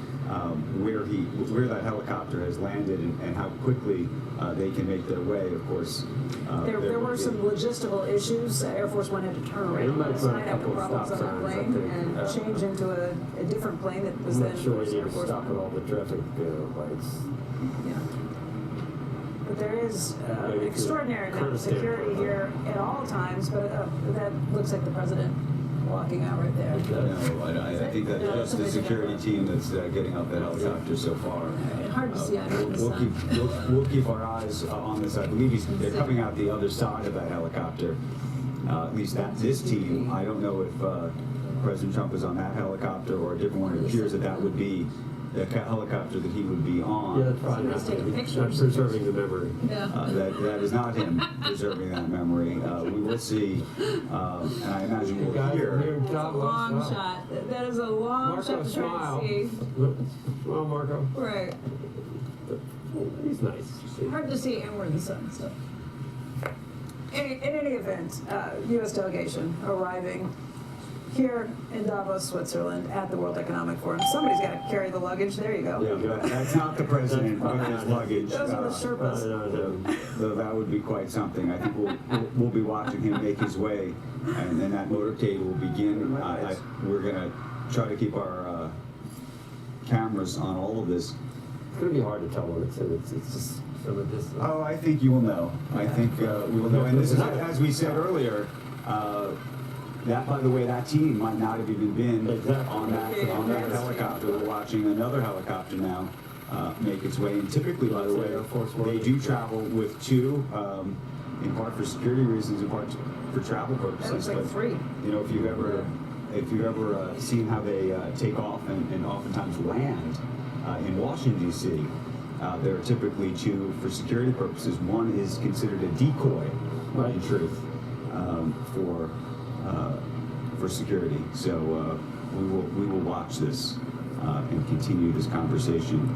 where that helicopter has landed and how quickly they can make their way. Of course, There were some logistical issues. Air Force One had to turn They around might last run a night after couple of problems on stop the signs, I plane think. and change into a different plane that was I'm then not sure we Air need to Force stop One. at all the traffic lights. Yeah. But there is Maybe extraordinary amount of Kurdistan security for here at all times, but that looks like the president walking out right there. No, I think that's just the security team that's getting out that helicopter so far. Hard to see out here in the sun. We'll keep our eyes on this. I believe they're coming out the other side of that helicopter. At least that's this team. I don't know if President Trump is on that helicopter or a different one. It appears that would be the helicopter that he would be on. Yeah, that's probably not Somebody's taking him. pictures. Not preserving the memory. Yeah. That is not him preserving that memory. We will see, and I imagine we'll hear. That's a long shot. That is a long Marco, shot to try smile. to see. Smile, Marco. Right. He's nice. Hard to see and where the sun so. In any event, U.S. delegation arriving here in Davos, Switzerland, at the World Economic Forum. Somebody's got to carry the luggage. There you go. Yeah, that's not the president with his luggage. Those are the Sherpas. So that would be quite something. I think we'll be watching him make his way, and then that motorcade will begin. We're going to try to keep our cameras on all of this going to be hard to tell when it's in. It's just some of this. Oh, I think you will know. I think we will know. And this is, as we said earlier, that, by the way, that team might not have even been on that helicopter. We're watching another helicopter now make its way. And typically, by the way, they do travel with two, in part for security reasons, in part for travel purposes. That looks like three. You know, if you've ever seen how they take off and oftentimes land in Washington, D.C., there are typically two for security purposes. One is considered a decoy, in truth, for security. So we will watch this and continue this conversation.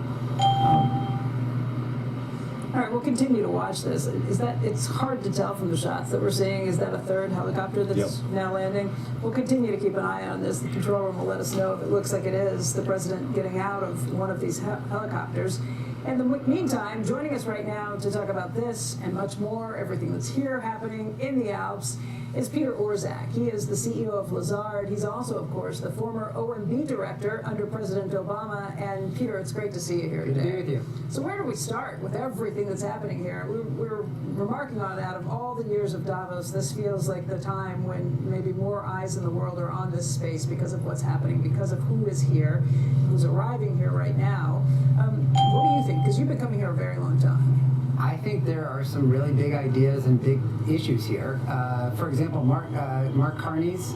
All right, we'll continue to watch this. It's hard to tell from the shots that we're seeing. Is that a third helicopter that's now landing? We'll continue to keep an eye on this. The control room will let us know if it looks like it is the president getting out of one of these helicopters. In the meantime, joining us right now to talk about this and much more, everything that's here happening in the Alps, is Peter Orszag. He is the CEO of Lazard. He's also, of course, the former OMB director under President Obama. And Peter, it's great to see you here today. Good to be with you. So where do we start with everything that's happening here? We're remarking on it. Out of all the years of Davos, this feels like the time when maybe more eyes in the world are on this space because of what's happening, because of who is here, who's arriving here right now. What do you think? Because you've been coming here a very long time. I think there are some really big ideas and big issues here. For example, Mark Carney's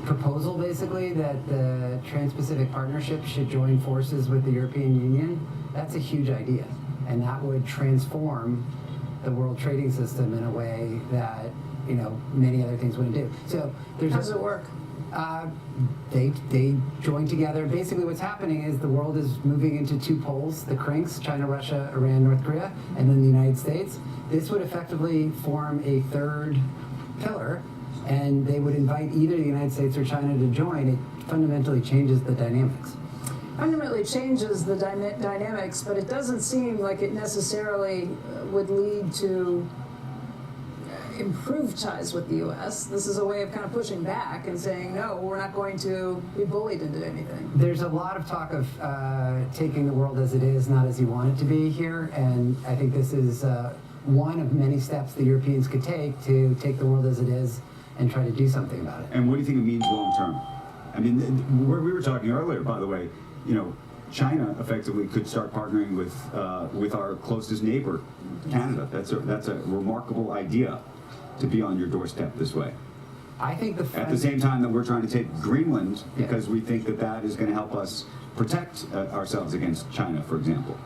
proposal, basically, that the Trans-Pacific Partnership should join forces with the European Union, that's a huge idea. And that would transform the world trading system in a way that, you know, many other things wouldn't do. So there's How does it work? They join together. Basically what's happening is the world is moving into two poles, the CRINCs, China, Russia, Iran, North Korea, and then the United States. This would effectively form a third pillar, and they would invite either the United States or China to join. It fundamentally changes the dynamics. Fundamentally changes the dynamics, but it doesn't seem like it necessarily would lead to improved ties with the U.S. This is a way of kind of pushing back and saying, no, we're not going to be bullied into anything. There's a lot of talk of taking the world as it is, not as you want it to be here, and I think this is one of many steps the Europeans could take to take the world as it is and try to do something about it. And what do you think it means long term? I mean, we were talking earlier, by the way, you know, China effectively could start partnering with our closest neighbor, Canada. That's a remarkable idea to be on your doorstep this way. I think at the same time that we're trying to take Greenland because we think that is going to help us protect ourselves against China, for example.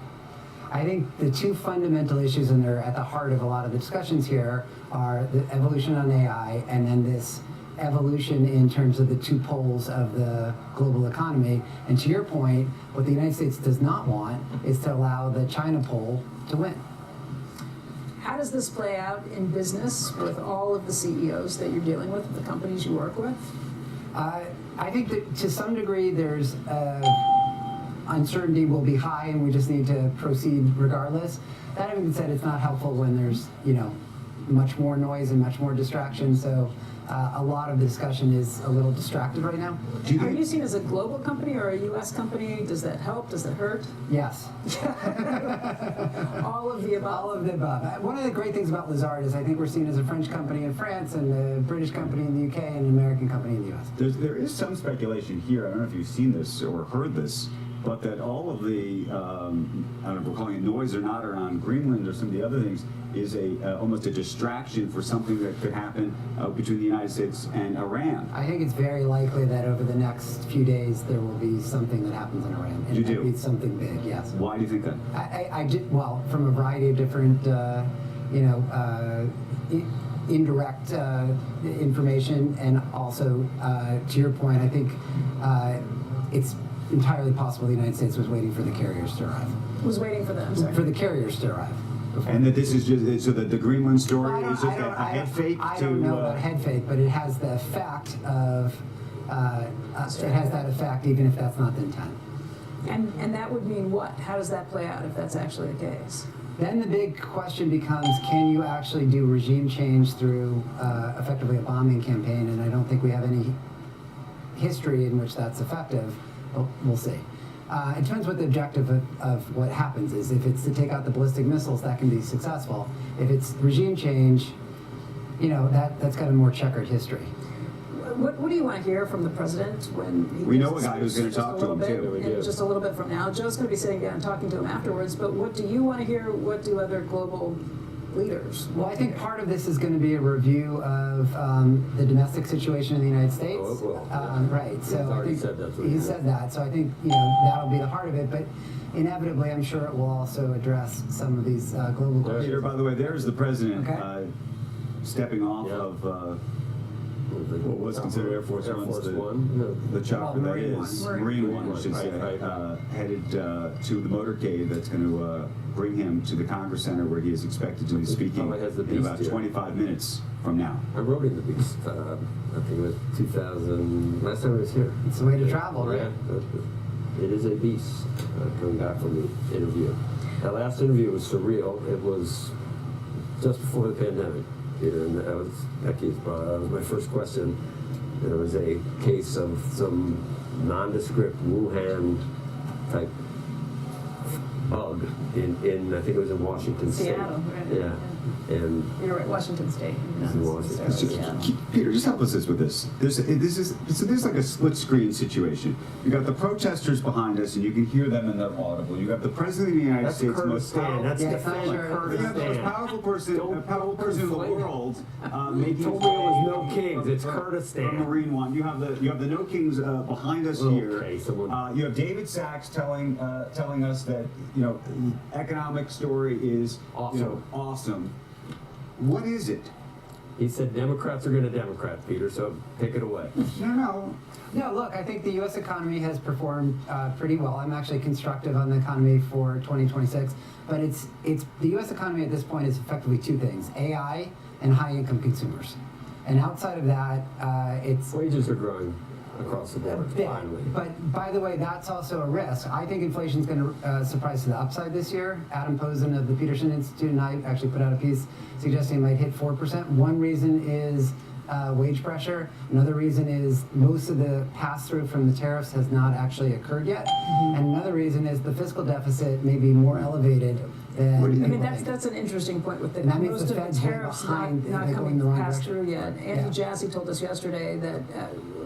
I think the two fundamental issues, and they're at the heart of a lot of the discussions here, are the evolution on AI and then this evolution in terms of the two poles of the global economy. And to your point, what the United States does not want is to allow the China pole to win. How does this play out in business with all of the CEOs that you're dealing with, the companies you work with? I think that to some degree there's uncertainty will be high and we just need to proceed regardless. That having been said, it's not helpful when there's, you know, much more noise and much more distraction, so a lot of the discussion is a little distracted right now. Are you seen as a global company or a U.S. company? Does that help? Does that hurt? Yes. All of the above? All of the above. One of the great things about Lazard is I think we're seen as a French company in France and a British company in the UK and an American company in the U.S. There is some speculation here, I don't know if you've seen this or heard this, but that all of the, I don't know if we're calling it noise or not, around Greenland or some of the other things, is almost a distraction for something that could happen between the United States and Iran. I think it's very likely that over the next few days there will be something that happens in Iran. And you do? It's something big, yes. Why do you think that? I did, well, from a variety of different, indirect information, and also, to your point, I think it's entirely possible the United States was waiting for the carriers to arrive. Was waiting for them, sorry. For the carriers to arrive. And that this is just, so that the Greenland story is just a head fake I don't know about head fake, but it has the effect of, it has that effect even if that's not the intent. And that would mean what? How does that play out if that's actually the case? Then the big question becomes, can you actually do regime change through effectively a bombing campaign? And I don't think we have any history in which that's effective, but we'll see. It depends what the objective of what happens is. If it's to take out the ballistic missiles, that can be successful. If it's regime change, that's got a more checkered history. What do you want to hear from the president when he We gives know a his guy who's speech going to talk to him, just a little too. bit, and just a little bit from now. Joe's going to be sitting down and talking to him afterwards, but what do you want to hear? What do other global leaders? Well, I think part of this is going to be a review of the domestic situation in the United States. Oh, it will. Right. So I already think said that's what he he said did. that. So I think that'll be the heart of it. But inevitably, I'm sure it will also address some of these global questions. Peter, by the way, there's the president Okay. stepping off Yeah. of what was considered Air Force Air One's Force the, One. the chopper that Marine is One. Marine One, I Marine should One, say, right. headed to the motorcade that's going to bring him to the Congress Center where he is expected to be speaking Probably has the in beast about here. 25 minutes from now. I rode in the Beast. I think it was 2000. Last time I was here. It's the way to travel, right? Yeah, it is a beast. Coming back from the interview. That last interview was surreal. It was just before the pandemic, Peter, and that was Becky's. That was my first question. There was a case of some nondescript Wuhan type bug in I think it was in Washington State. Seattle, right. Yeah, and You're right, Washington State. It's in Washington So, Yeah. Peter, just help us with this. There's like a split screen situation. You got the protesters behind us, and you can hear them, and they're audible. You got the president of the United that's States, most Kurdistan. powerful. That's Yeah, defending sure. You have the most Kurdistan. powerful person, Don't in the conflate. world, You making. told me it was no kings. from- It's from Kurdistan. Marine One. You have the no kings behind us here. Okay, someone- You have David Sachs telling us that economic story is awesome. What is it? He said Democrats are going to Democrat, Peter, so take it away. No. No, look, I think the U.S. economy has performed pretty well. I'm actually constructive on the economy for 2026, but it's the U.S. economy at this point is effectively two things: AI and high-income consumers. And outside of that, it's Wages are growing across the a board, bit. finally. But by the way, that's also a risk. I think inflation is going to surprise to the upside this year. Adam Posen of the Peterson Institute and I actually put out a piece suggesting it might hit 4%. One reason is wage pressure. Another reason is most of the pass-through from the tariffs has not actually occurred yet. And another reason is the fiscal deficit may be more elevated than What do you I mean, people think. that's an interesting point with the And that means most the of the Fed's way tariffs behind, not they're going coming the wrong passed direction. through yet. Yeah. Andy Jassy told us yesterday that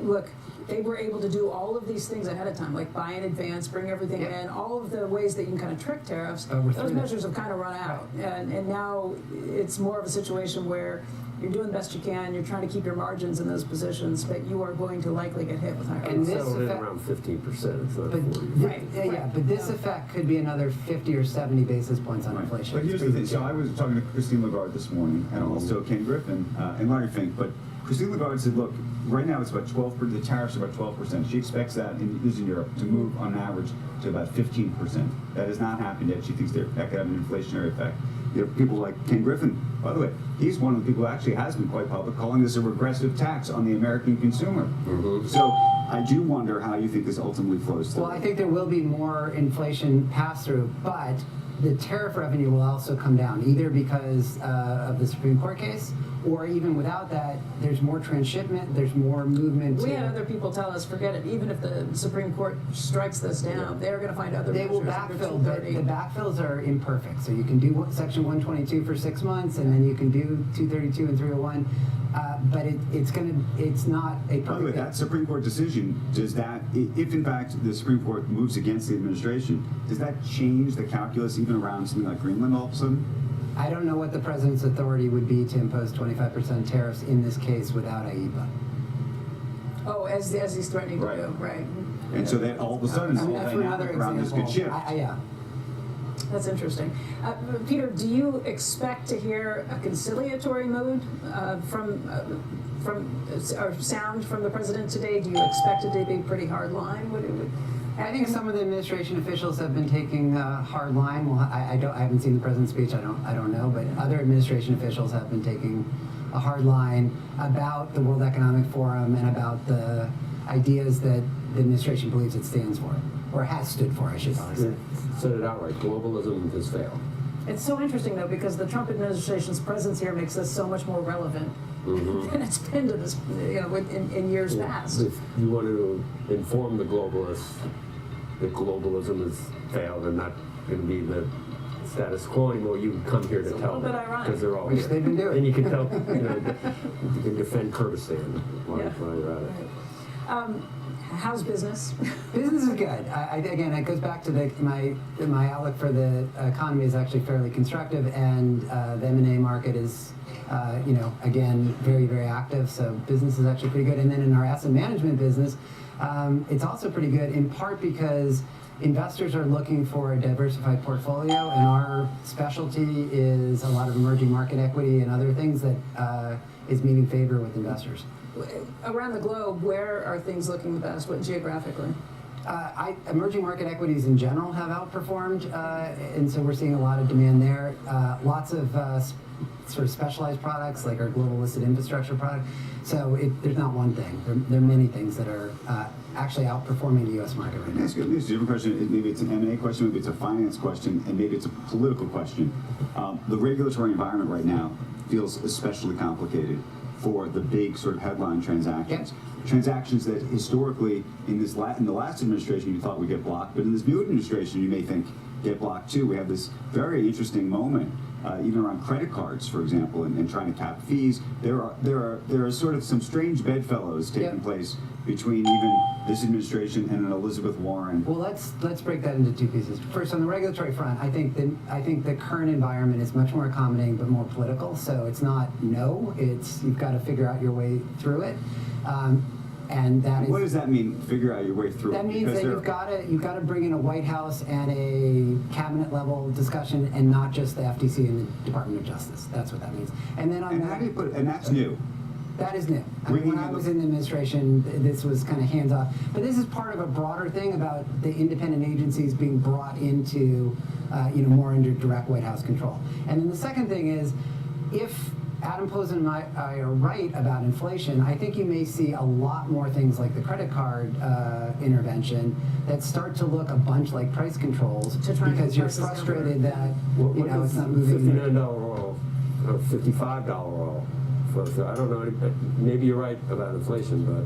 look, they were able to do all of these things ahead of time, like buy in advance, bring everything Yeah. in, all of the ways that you can kind of trick tariffs. We're Those through that. measures have kind of run out, and now it's more of a situation where you're doing the best you can, you're trying to keep your margins in those positions, but you are going to likely get hit with higher And rates. this Settled in effect- around 15%. It's not But 40. Right, right. but this effect could be another 50 or 70 basis points on inflation. But here's the thing. So I was talking to Christine Lagarde this morning, and also Ken Griffin and Larry Fink. But Christine Lagarde said, look, right now it's about 12%. The tariffs are about 12%. She expects that this is in Europe to move on average to about 15%. That has not happened yet. She thinks that could have an inflationary effect. People like Ken Griffin, by the way, he's one of the people who actually has been quite public, calling this a regressive tax on the American consumer. So I do wonder how you think this ultimately flows through. Well, I think there will be more inflation pass-through, but the tariff revenue will also come down, either because of the Supreme Court case, or even without that, there's more transshipment, there's more movement. We had other people tell us, forget it, even if the Supreme Court strikes this down, they're going to find other They will measures under backfill, but 230. the backfills are imperfect. So you can do Section 122 for 6 months, and then you can do 232 and 301. But it's not a By the way, perfect. that Supreme Court decision, does that, if in fact the Supreme Court moves against the administration, does that change the calculus even around something like Greenland all of a sudden? I don't know what the president's authority would be to impose 25% tariffs in this case without AIPA. Oh, as he's threatening to Right. do, right. And so that all of a sudden, the whole That's for another dynamic around this example. could shift. Yeah. That's interesting. Peter, do you expect to hear a conciliatory mood or sound from the president today? Do you expect it to be a pretty hard line? I think some of the administration officials have been taking a hard line. Well, I haven't seen the president's speech. I don't know, but other administration officials have been taking a hard line about the World Economic Forum and about the ideas that the administration believes it stands for, or has stood for, I should probably say. Said it outright. Globalism has failed. It's so interesting, though, because the Trump administration's presence here makes this so much more relevant than it's been to this, in years past. If you want to inform the globalists, that globalism has failed and not going to be the status quo anymore, you can come here to tell little bit them ironic. because they're all Which here. they've been doing. And you can tell, you can defend Kurdistan while Yeah. you're at it. How's business? Business is good. Again, it goes back to my outlook for the economy is actually fairly constructive, and the M&A market is, again, very, very active. So business is actually pretty good. And then in our asset management business, it's also pretty good in part because investors are looking for a diversified portfolio, and our specialty is a lot of emerging market equity and other things that is meeting favor with investors. Around the globe, where are things looking the best? What geographically? Emerging market equities in general have outperformed, and so we're seeing a lot of demand there. Lots of sort of specialized products like our global listed infrastructure product. So there's not one thing. There are many things that are actually outperforming the U.S. market right now. That's good. It's a different question. Maybe it's an M&A question, maybe it's a finance question, and maybe it's a political question. The regulatory environment right now feels especially complicated for the big sort of headline transactions. Yep. Transactions that historically in the last administration you thought would get blocked, but in this new administration you may think get blocked too. We have this very interesting moment, even around credit cards, for example, and trying to cap fees. There are sort of some strange bedfellows taking Yep. place between even this administration and an Elizabeth Warren. Well, let's break that into two pieces. First, on the regulatory front, I think the current environment is much more accommodating but more political. So it's not no. It's you've got to figure out your way through it. And that is. What does that mean? Figure out your way through. That means Because that you've got to bring in a White House and a cabinet level discussion, and not just the FTC and the Department of Justice. That's what that means. And then on And that, how do you put? And that's new. that is new. Bringing When in I the- was in the administration, this was kind of hands off. But this is part of a broader thing about the independent agencies being brought into, more under direct White House control. And then the second thing is, if Adam Posen and I are right about inflation, I think you may see a lot more things like the credit card intervention that start to look a bunch like price controls To try and because keep you're prices frustrated down. that What it's does not moving. $59 oil or $55 oil? So I don't know. Maybe you're right about inflation, but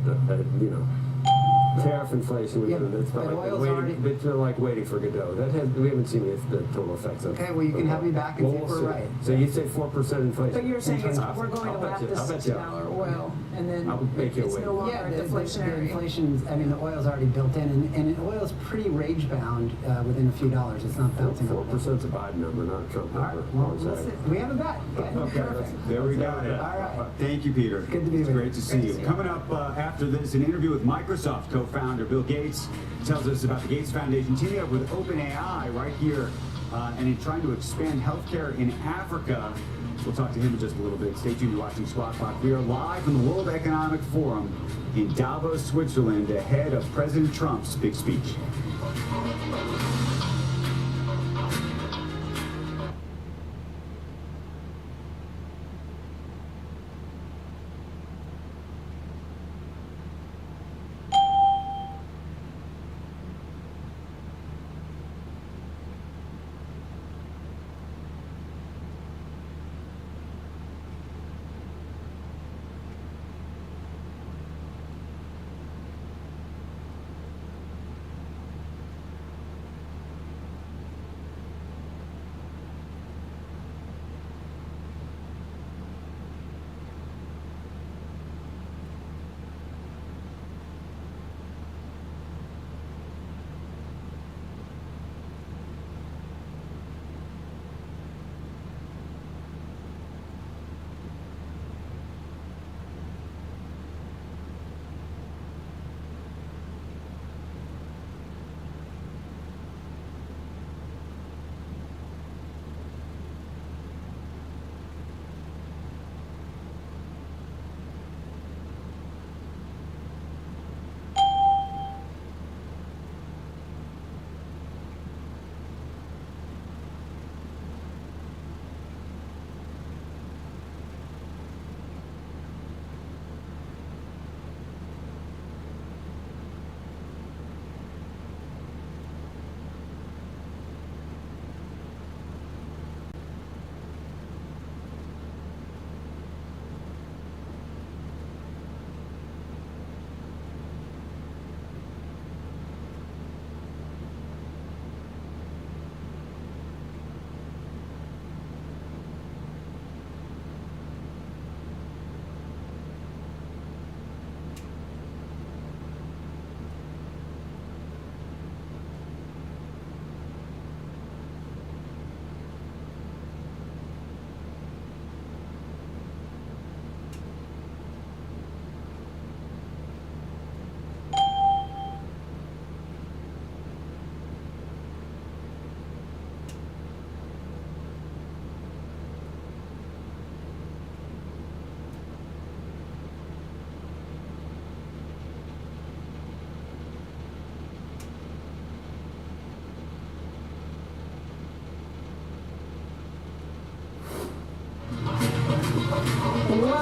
tariff inflation. Yeah, It's but like oil's waiting. already- It's like waiting for Godot. We haven't seen the total effects of. Okay, well, you can have me back and see if we're see. right. So you say 4% inflation. But you're saying we're going I'll to bet lap you- the I'll bet you. $60 oil, and then I'll make you it's wait. no longer Yeah, the deflationary. inflation, the oil's already built in, and oil's pretty range bound within a few dollars. It's not bouncing up. 4%'s a Biden number, not a Trump All right, number. well, Always let's have. see. We have a bet. Okay, perfect. There we got it. All right. Thank you, Peter. Good to be It's with you. great to see Great to you. see you. Coming up after this, an interview with Microsoft co-founder Bill Gates. Tells us about the Gates Foundation teaming up with OpenAI right here and in trying to expand healthcare in Africa. We'll talk to him in just a little bit. Stay tuned. You're watching Squawk Box. We are live from the World Economic Forum in Davos, Switzerland, ahead of President Trump's big speech.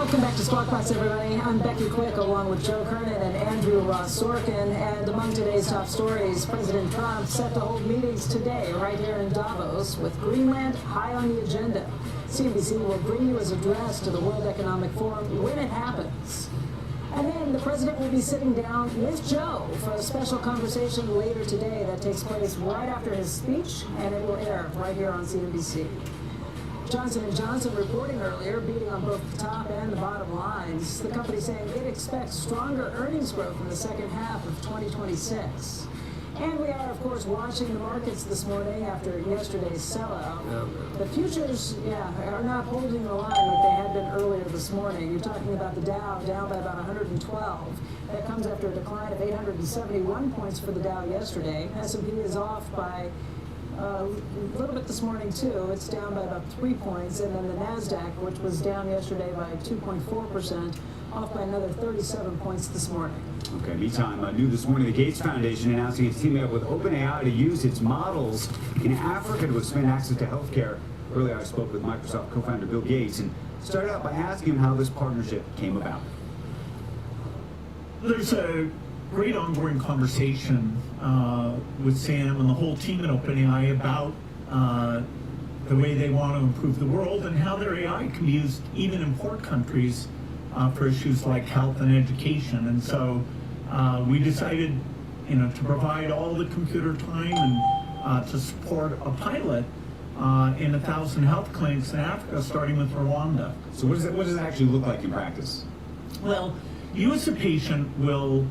Welcome back to Squawk Box, everybody. I'm Becky Quick, along with Joe Kernan and Andrew Ross Sorkin. And among today's top stories, President Trump set to hold meetings today right here in Davos, with Greenland high on the agenda. CNBC will bring you his address to the World Economic Forum when it happens. And then the president will be sitting down with Joe for a special conversation later today that takes place right after his speech, and it will air right here on CNBC. Johnson & Johnson reporting earlier, beating on both the top and the bottom lines. The company saying it expects stronger earnings growth in the second half of 2026. And we are, of course, watching the markets this morning after yesterday's sellout. The futures, are not holding the line like they had been earlier this morning. You're talking about the Dow down by about 112. That comes after a decline of 871 points for the Dow yesterday. S&P is off by a little bit this morning too. It's down by about 3 points, and then the Nasdaq, which was down yesterday by 2.4%, off by another 37 points this morning. Okay, meantime, new this morning, the Gates Foundation announcing it's teaming up with OpenAI to use its models in Africa to expand access to healthcare. Earlier, I spoke with Microsoft co-founder Bill Gates and started out by asking him how this partnership came about. There's a great ongoing conversation with Sam and the whole team at OpenAI about the way they want to improve the world and how their AI can be used even in poor countries for issues like health and education. And so we decided, to provide all the computer time and to support a pilot in 1,000 health clinics in Africa, starting with Rwanda. So what does it actually look like in practice? Well, you as a patient will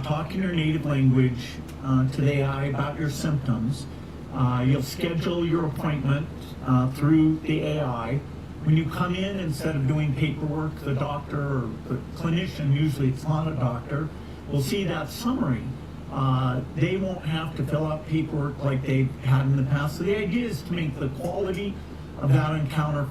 talk in your native language to the AI about your symptoms. You'll schedule your appointment through the AI. When you come in, instead of doing paperwork, the doctor or the clinician, usually it's not a doctor, will see that summary. They won't have to fill out paperwork like they've had in the past. So the idea is to make the quality of that encounter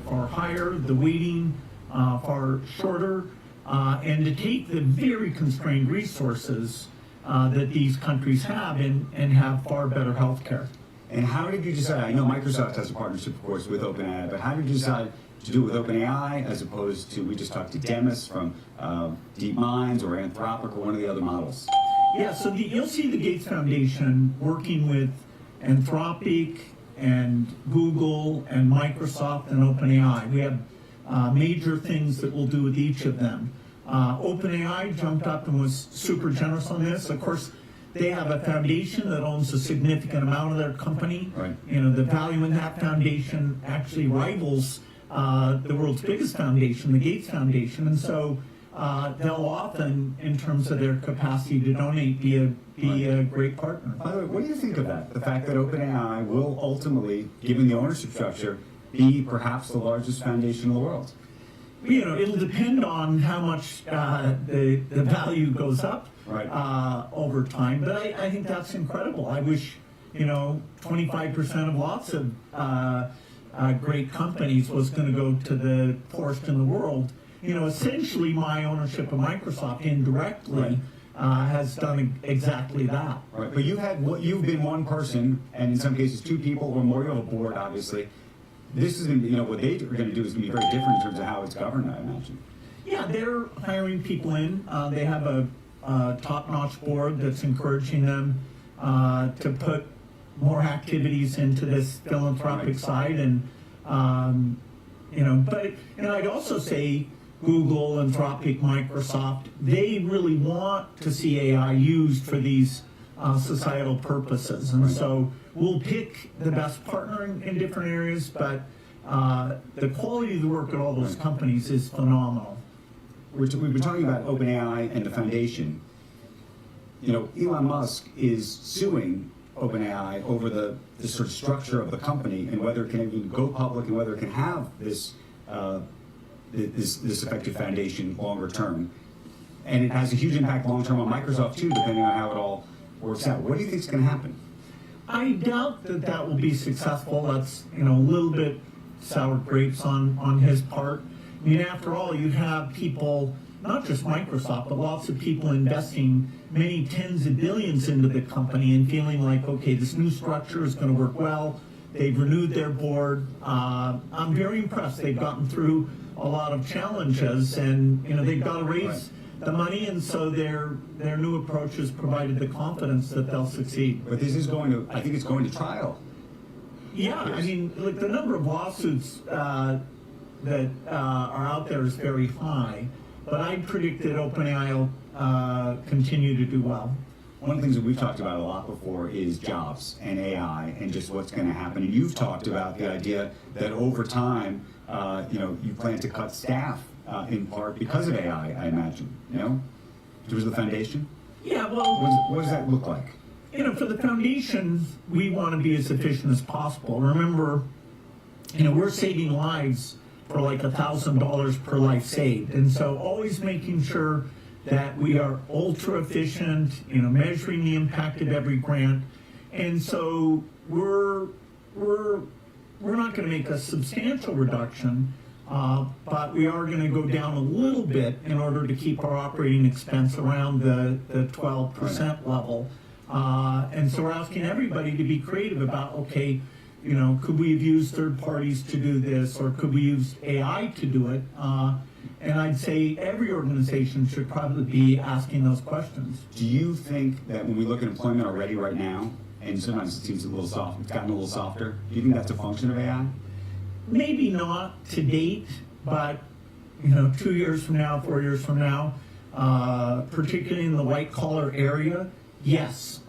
far higher, the waiting far shorter, and to take the very constrained resources that these countries have and have far better health care. And how did you decide? I know Microsoft has a partnership, of course, with OpenAI, but how did you decide to do it with OpenAI as opposed to, we just talked to Demis from DeepMinds or Anthropic or one of the other models? Yeah, so you'll see the Gates Foundation working with Anthropic and Google and Microsoft and OpenAI. We have major things that we'll do with each of them. OpenAI jumped up and was super generous on this. Of course, they have a foundation that owns a significant amount of their company. Right. The value in that foundation actually rivals the world's biggest foundation, the Gates Foundation, and so they'll often, in terms of their capacity to donate, be a great partner. By the way, what do you think of that? The fact that OpenAI will ultimately, given the ownership structure, be perhaps the largest foundation in the world? It'll depend on how much the value goes up over time, but I think that's incredible. I wish 25% of lots of great companies was going to go to the poorest in the world. Essentially my ownership of Microsoft indirectly has done exactly that. Right, but you've been one person, and in some cases 2 people or more. You have a board, obviously. This is going to be, what they are going to do is going to be very different in terms of how it's governed, I imagine. Yeah, they're hiring people in. They have a top-notch board that's encouraging them to put more activities into this philanthropic side, and but I'd also say Google, Anthropic, Microsoft, they really want to see AI used for these societal purposes, and so we'll pick the best partner in different areas, but the quality of the work at all those companies is phenomenal. We've been talking about OpenAI and the foundation. Elon Musk is suing OpenAI over the sort of structure of the company and whether it can even go public and whether it can have this effective foundation longer term. And it has a huge impact long term on Microsoft too, depending on how it all works out. What do you think is going to happen? I doubt that will be successful. That's a little bit sour grapes on his part. I mean, after all, you have people, not just Microsoft, but lots of people investing many tens of billions into the company and feeling like, okay, this new structure is going to work well. They've renewed their board. I'm very impressed. They've gotten through a lot of challenges, and they've got to raise the money, and so their new approach has provided the confidence that they'll succeed. But this is going to, I think it's going to trial. Yeah, I mean, like the number of lawsuits that are out there is very high, but I predict that OpenAI will continue to do well. One of the things that we've talked about a lot before is jobs and AI and just what's going to happen. And you've talked about the idea that over time, you plan to cut staff in part because of AI, I imagine, Through the foundation? Yeah, well... What does that look like? For the foundation, we want to be as efficient as possible. Remember, we're saving lives for like $1,000 per life saved. And so always making sure that we are ultra efficient, measuring the impact of every grant. And so we're not going to make a substantial reduction, but we are going to go down a little bit in order to keep our operating expense around the 12% level. And so we're asking everybody to be creative about, okay, could we have used third parties to do this, or could we use AI to do it? And I'd say every organization should probably be asking those questions. Do you think that when we look at employment already right now, and sometimes it seems a little soft, it's gotten a little softer, do you think that's a function of AI? Maybe not to date, but 2 years from now, 4 years from now, particularly in the white collar area, yes.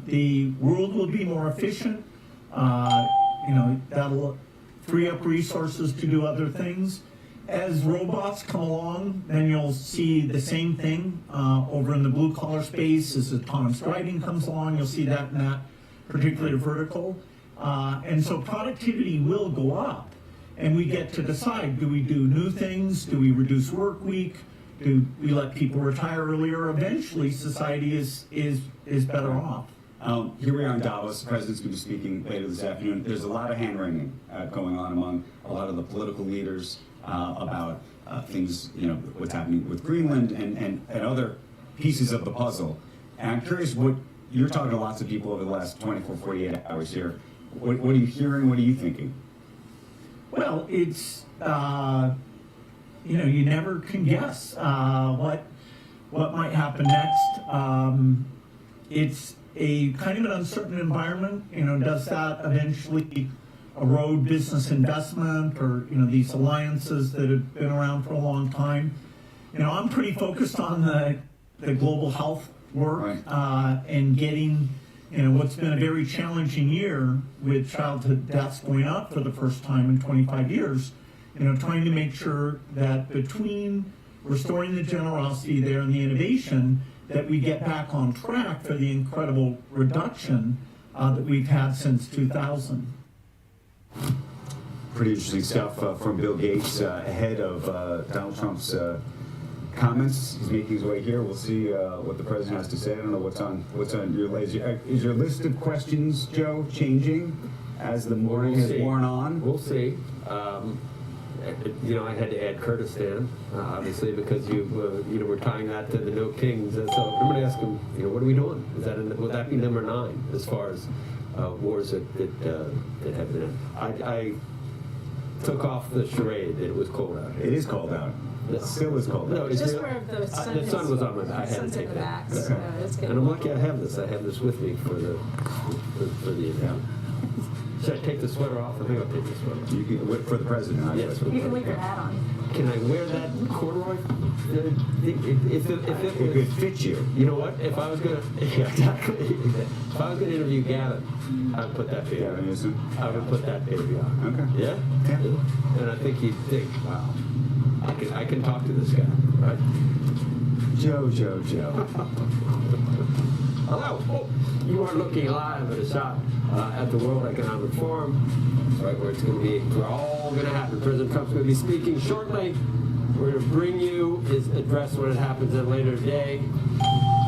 The world will be more efficient. That'll free up resources to do other things. As robots come along, then you'll see the same thing over in the blue collar space. As autonomous driving comes along, you'll see that in that particular vertical. And so productivity will go up, and we get to decide, do we do new things? Do we reduce work week? Do we let people retire earlier? Eventually, society is better off. Here we are in Davos. The president's going to be speaking later this afternoon. There's a lot of hand-wringing going on among a lot of the political leaders about things, what's happening with Greenland and other pieces of the puzzle. And I'm curious you're talking to lots of people over the last 24, 48 hours here. What are you hearing? What are you thinking? Well, it's, you never can guess what might happen next. It's a kind of an uncertain environment. Does that eventually erode business investment, or these alliances that have been around for a long time? I'm pretty focused on the global health work, and getting what's been a very challenging year with childhood deaths going up for the first time in 25 years. Trying to make sure that between restoring the generosity there and the innovation, that we get back on track for the incredible reduction that we've had since 2000. Pretty interesting stuff from Bill Gates ahead of Donald Trump's comments. He's making his way here. We'll see what the president has to say. I don't know what's on your list. Is your list of questions, Joe, changing as the morning has worn on? We'll see. I had to add Kurdistan, obviously, because we're tying that to the no kings. And so I'm going to ask him, what are we doing? Would that be number 9 as far as wars that have been? I took off the charade that it was cold out here. It is cold out. It still is cold out. No, it's Just real, where the sun was on my back. I had to take that. And I'm lucky I have this. I have this with me for the event. Should I take the sweater off? I think I'll take the sweater. You can, for the president. Yes. You can leave your hat on. Can I wear that corduroy? If It could fit you. You know what? If I was gonna, exactly. If I was gonna interview Gavin, I'd put that baby on. I would put that baby on. Okay. Yeah. And I think he'd think, wow, I can talk to this guy, right? Joe. Hello. Oh, you are looking live at a shot at the World Economic Forum. That's right where it's going to be. We're all going to happen. President Trump's going to be speaking shortly. We're going to bring you his address when it happens at a later day.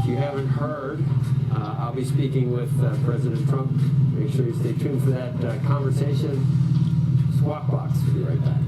If you haven't heard, I'll be speaking with President Trump. Make sure you stay tuned for that conversation. Squawk Box. We'll be right back.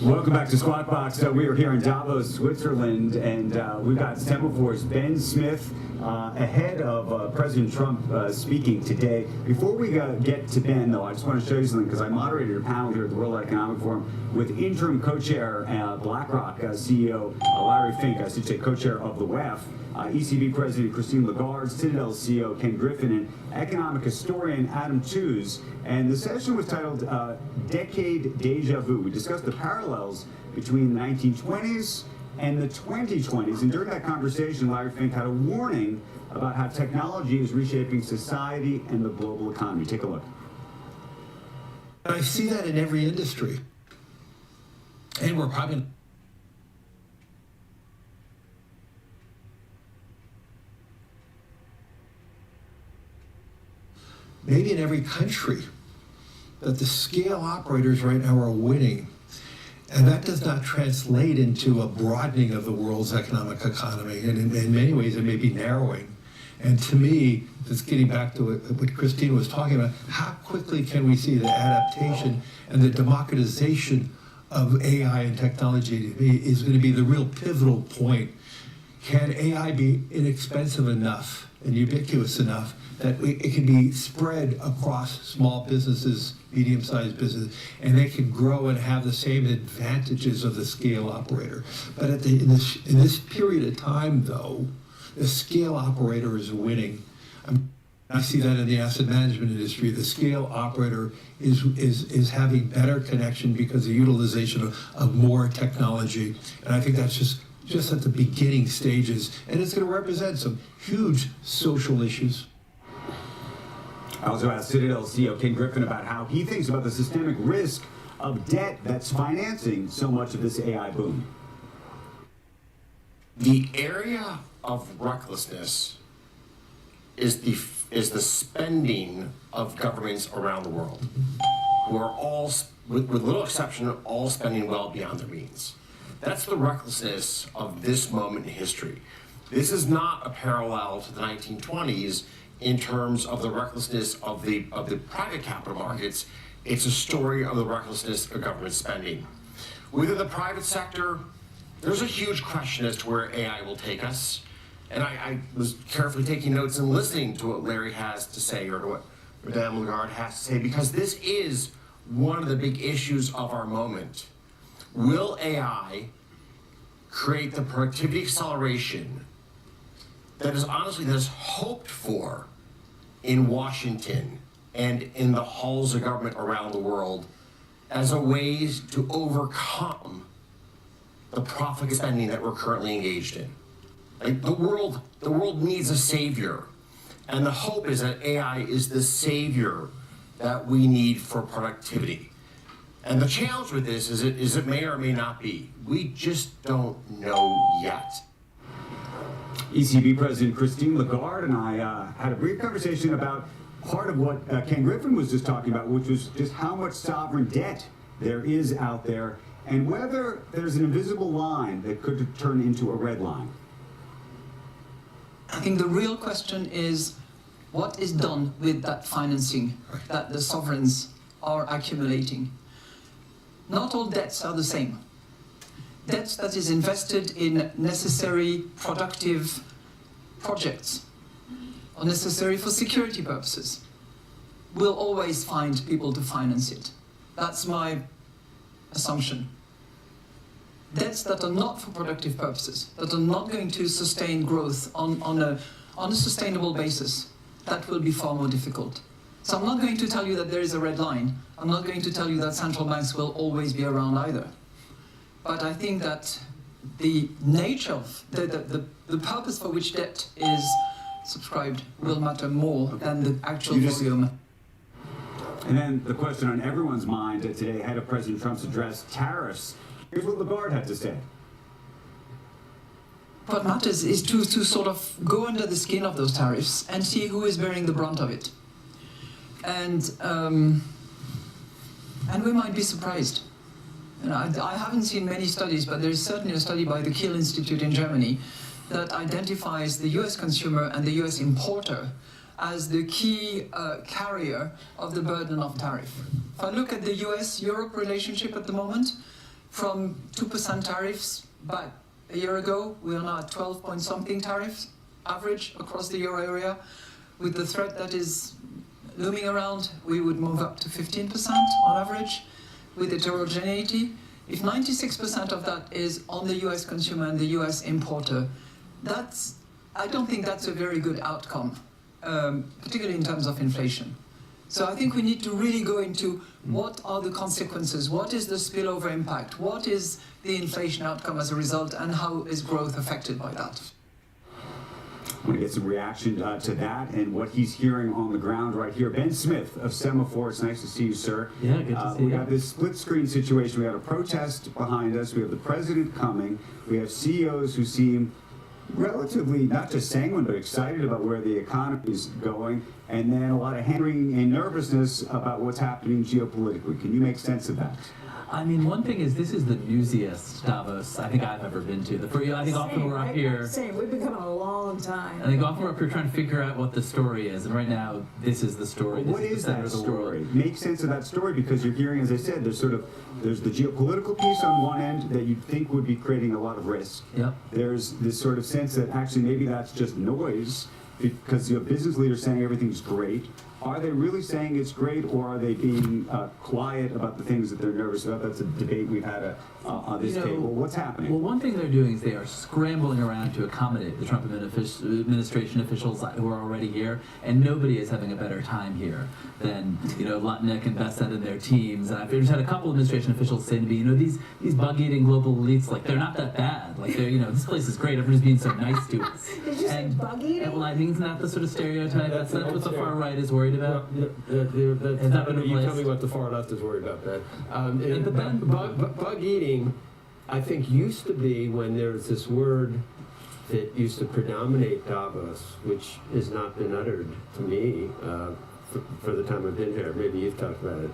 Welcome back to Squawk Box. We are here in Davos, Switzerland, and we've got Semaphores Ben Smith ahead of President Trump speaking today. Before we get to Ben, though, I just want to show you something because I moderated a panel here at the World Economic Forum with interim co-chair BlackRock CEO Larry Fink, I should say co-chair of the WEF, ECB President Christine Lagarde, Citadel CEO Ken Griffin, and economic historian Adam Tooze. And the session was titled Decade Deja Vu. We discussed the parallels between the 1920s and the 2020s. And during that conversation, Larry Fink had a warning about how technology is reshaping society and the global economy. Take a look. I see that in every industry. And we're probably maybe in every country, that the scale operators right now are winning. And that does not translate into a broadening of the world's economic economy. And in many ways, it may be narrowing. And to me, it's getting back to what Christine was talking about. How quickly can we see the adaptation and the democratization of AI and technology is going to be the real pivotal point. Can AI be inexpensive enough and ubiquitous enough that it can be spread across small businesses, medium-sized businesses, and they can grow and have the same advantages of the scale operator. But in this period of time, though, the scale operator is winning. I see that in the asset management industry. The scale operator is having better connection because of utilization of more technology, and I think that's just at the beginning stages, and it's going to represent some huge social issues. I also asked Citadel CEO Ken Griffin about how he thinks about the systemic risk of debt that's financing so much of this AI boom. The area of recklessness is the spending of governments around the world, who are all, with little exception, all spending well beyond their means. That's the recklessness of this moment in history. This is not a parallel to the 1920s in terms of the recklessness of the private capital markets. It's a story of the recklessness of government spending. Within the private sector, there's a huge question as to where AI will take us. And I was carefully taking notes and listening to what Larry has to say, or to what Madame Lagarde has to say, because this is one of the big issues of our moment. Will AI create the productivity acceleration that is hoped for in Washington and in the halls of government around the world as a way to overcome the profligate spending that we're currently engaged in? Like the world needs a savior, and the hope is that AI is the savior that we need for productivity. And the challenge with this is it may or may not be. We just don't know yet. ECB President Christine Lagarde and I had a brief conversation about part of what Ken Griffin was just talking about, which was just how much sovereign debt there is out there, and whether there's an invisible line that could turn into a red line. I think the real question is what is done with that financing that the sovereigns are accumulating. Not all debts are the same. Debt that is invested in necessary productive projects or necessary for security purposes will always find people to finance it. That's my assumption. Debts that are not for productive purposes, that are not going to sustain growth on a sustainable basis, that will be far more difficult. So I'm not going to tell you that there is a red line. I'm not going to tell you that central banks will always be around either. But I think that the nature of the purpose for which debt is subscribed will matter more than the actual volume. And then the question on everyone's mind today, ahead of President Trump's address, tariffs. Here's what Lagarde had to say. What matters is to sort of go under the skin of those tariffs and see who is bearing the brunt of it. And we might be surprised. You know, I haven't seen many studies, but there is certainly a study by the Kiel Institute in Germany that identifies the US consumer and the US importer as the key carrier of the burden of tariff. If I look at the US-Europe relationship at the moment, from 2% tariffs back a year ago. We are now at 12 point something tariffs average across the euro area. With the threat that is looming around, we would move up to 15% on average. With heterogeneity, if 96% of that is on the US consumer and the US importer, I don't think that's a very good outcome, particularly in terms of inflation. So I think we need to really go into what are the consequences, what is the spillover impact, what is the inflation outcome as a result, and how is growth affected by that. I want to get some reaction to that and what he's hearing on the ground right here. Ben Smith of Semaphore, it's nice to see you, sir. Yeah, good to see you. We got this split screen situation. We got a protest behind us. We have the president coming. We have CEOs who seem relatively not just sanguine but excited about where the economy is going, and then a lot of hand-wringing and nervousness about what's happening geopolitically. Can you make sense of that? I mean, one thing is, this is the newsiest Davos I think I've ever been to. I think often we're up here. Same. We've been coming a long time. I think often we're up here trying to figure out what the story is, and right now, this is the story. What is that story? Make sense of that story, because you're hearing, as I said, there's the geopolitical piece on one end that you'd think would be creating a lot of risk. Yep. There's this sort of sense that actually maybe that's just noise, because you have business leaders saying everything's great. Are they really saying it's great, or are they being quiet about the things that they're nervous about? That's a debate we've had on this table. What's happening? Well, one thing they're doing is they are scrambling around to accommodate the Trump administration officials who are already here, and nobody is having a better time here than Lutnick and Bessent and their teams. And I've just had a couple administration officials say to me, these bug-eating global elites, like, they're not that bad. Like, they're this place is great. Everyone's being so nice to us. Did you say bug-eating? Well, I think it's not the sort of stereotype. That's what the far right is worried about. You tell me what the far left is worried about that. Bug eating, I think, used to be, when there was this word that used to predominate Davos, which has not been uttered to me for the time I've been here. Maybe you've talked about it.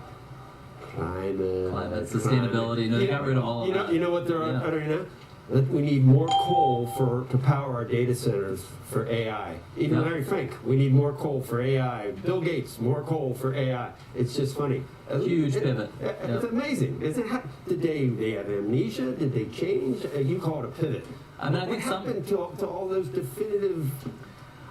Climate, sustainability. No, they got rid of all of that. You know what they're uttering now? That we need more coal to power our data centers for AI. Even Larry Fink, we need more coal for AI. Bill Gates, more coal for AI. It's just funny. Huge pivot. It's amazing. Did they have amnesia? Did they change? You call it a pivot. I mean, what happened to all those definitive?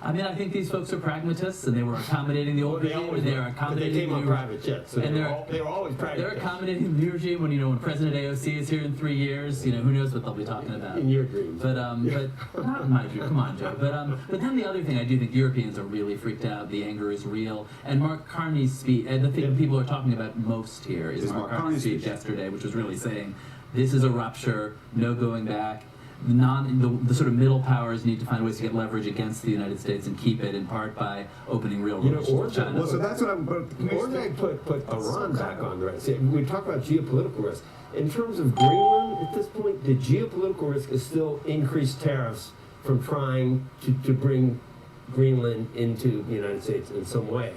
I mean, I think these folks are pragmatists, and they were accommodating the old regime, and they are accommodating they came on private jets, so and they were always private They're jets. accommodating the new regime when President AOC is here in 3 years. Who knows what they'll be talking about? In your dreams. But not in my dream. Come on, Joe. But then the other thing, I do think Europeans are really freaked out. The anger is real. And Mark Carney's speech, and the thing people are talking about most here is Mark Carney's speech yesterday, which was really saying, this is a rupture, no going back. The sort of middle powers need to find ways to get leverage against the United States and keep it, in part by opening real relations with China. Well, so that's what I'm. Or they put Iran back on the right. See, we talk about geopolitical risk. In terms of Greenland, at this point, the geopolitical risk is still increased tariffs from trying to bring Greenland into the United States in some way.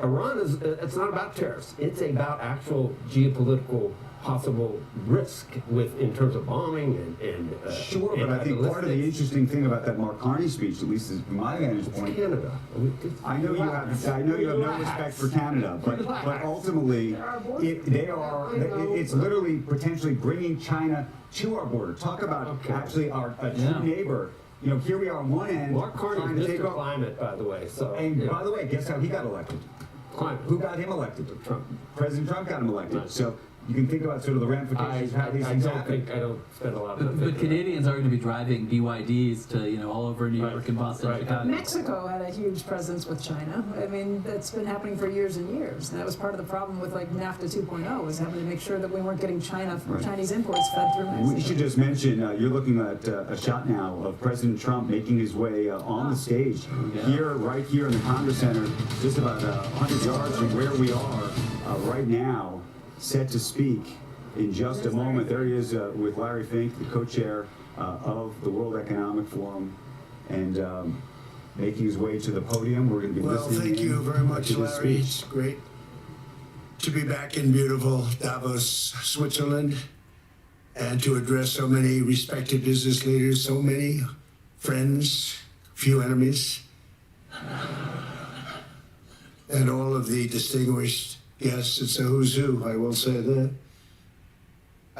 Iran it's not about tariffs. It's about actual geopolitical possible risk in terms of bombing and sure, but I think part of the interesting thing about that Mark Carney speech, at least from my vantage point, Canada. I know you have no respect for Canada, but ultimately, it's literally potentially bringing China to our border. Talk about actually our true neighbor. Here we are on one end. Mark Carney is Mr. Climate, by the way. By the way, guess how he got elected? Climate. Who got him elected? Trump. President Trump got him elected. So you can think about sort of the ramifications of how these things happen. I don't spend a lot of time. But Canadians are going to be driving BYDs to all over New York and Boston, Chicago. Mexico had a huge presence with China. I mean, that's been happening for years and years. And that was part of the problem with NAFTA 2.0, was having to make sure that we weren't getting Chinese imports fed through Mexico. We should just mention, you're looking at a shot now of President Trump making his way on the stage right here in the Congress Center, just about 100 yards from where we are right now, set to speak in just a moment. There he is with Larry Fink, the co-chair of the World Economic Forum, and making his way to the podium. We're going to be listening. Well, thank you very much, Larry. It's great to be back in beautiful Davos, Switzerland, and to address so many respected business leaders, so many friends, few enemies, and all of the distinguished guests. It's a who's who, I will say that.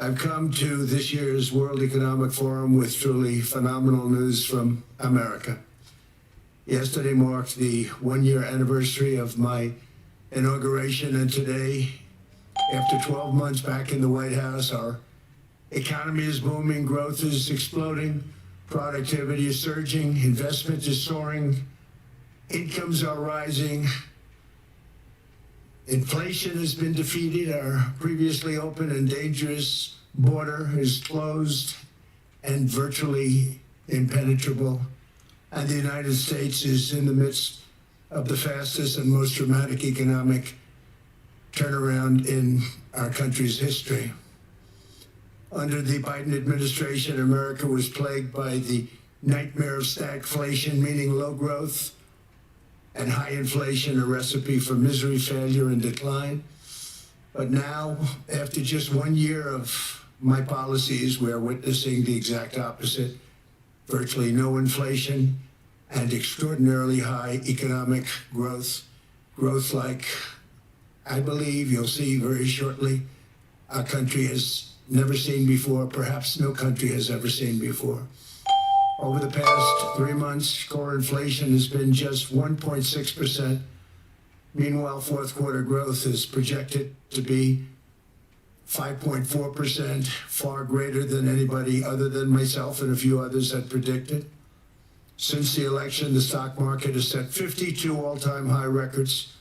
I've come to this year's World Economic Forum with truly phenomenal news from America. Yesterday marked the one-year anniversary of my inauguration, and today, after 12 months back in the White House, our economy is booming, growth is exploding, productivity is surging, investment is soaring, incomes are rising, inflation has been defeated, our previously open and dangerous border is closed and virtually impenetrable, and the United States is in the midst of the fastest and most dramatic economic turnaround in our country's history. Under the Biden administration, America was plagued by the nightmare of stagflation, meaning low growth, and high inflation, a recipe for misery, failure, and decline. But now, after just 1 year of my policies, we are witnessing the exact opposite. Virtually no inflation and extraordinarily high economic growth. Growth like I believe you'll see very shortly our country has never seen before, perhaps no country has ever seen before. Over the past 3 months, core inflation has been just 1.6%. Meanwhile, fourth quarter growth is projected to be 5.4%, far greater than anybody other than myself and a few others had predicted. Since the election, the stock market has set 52 all-time high records.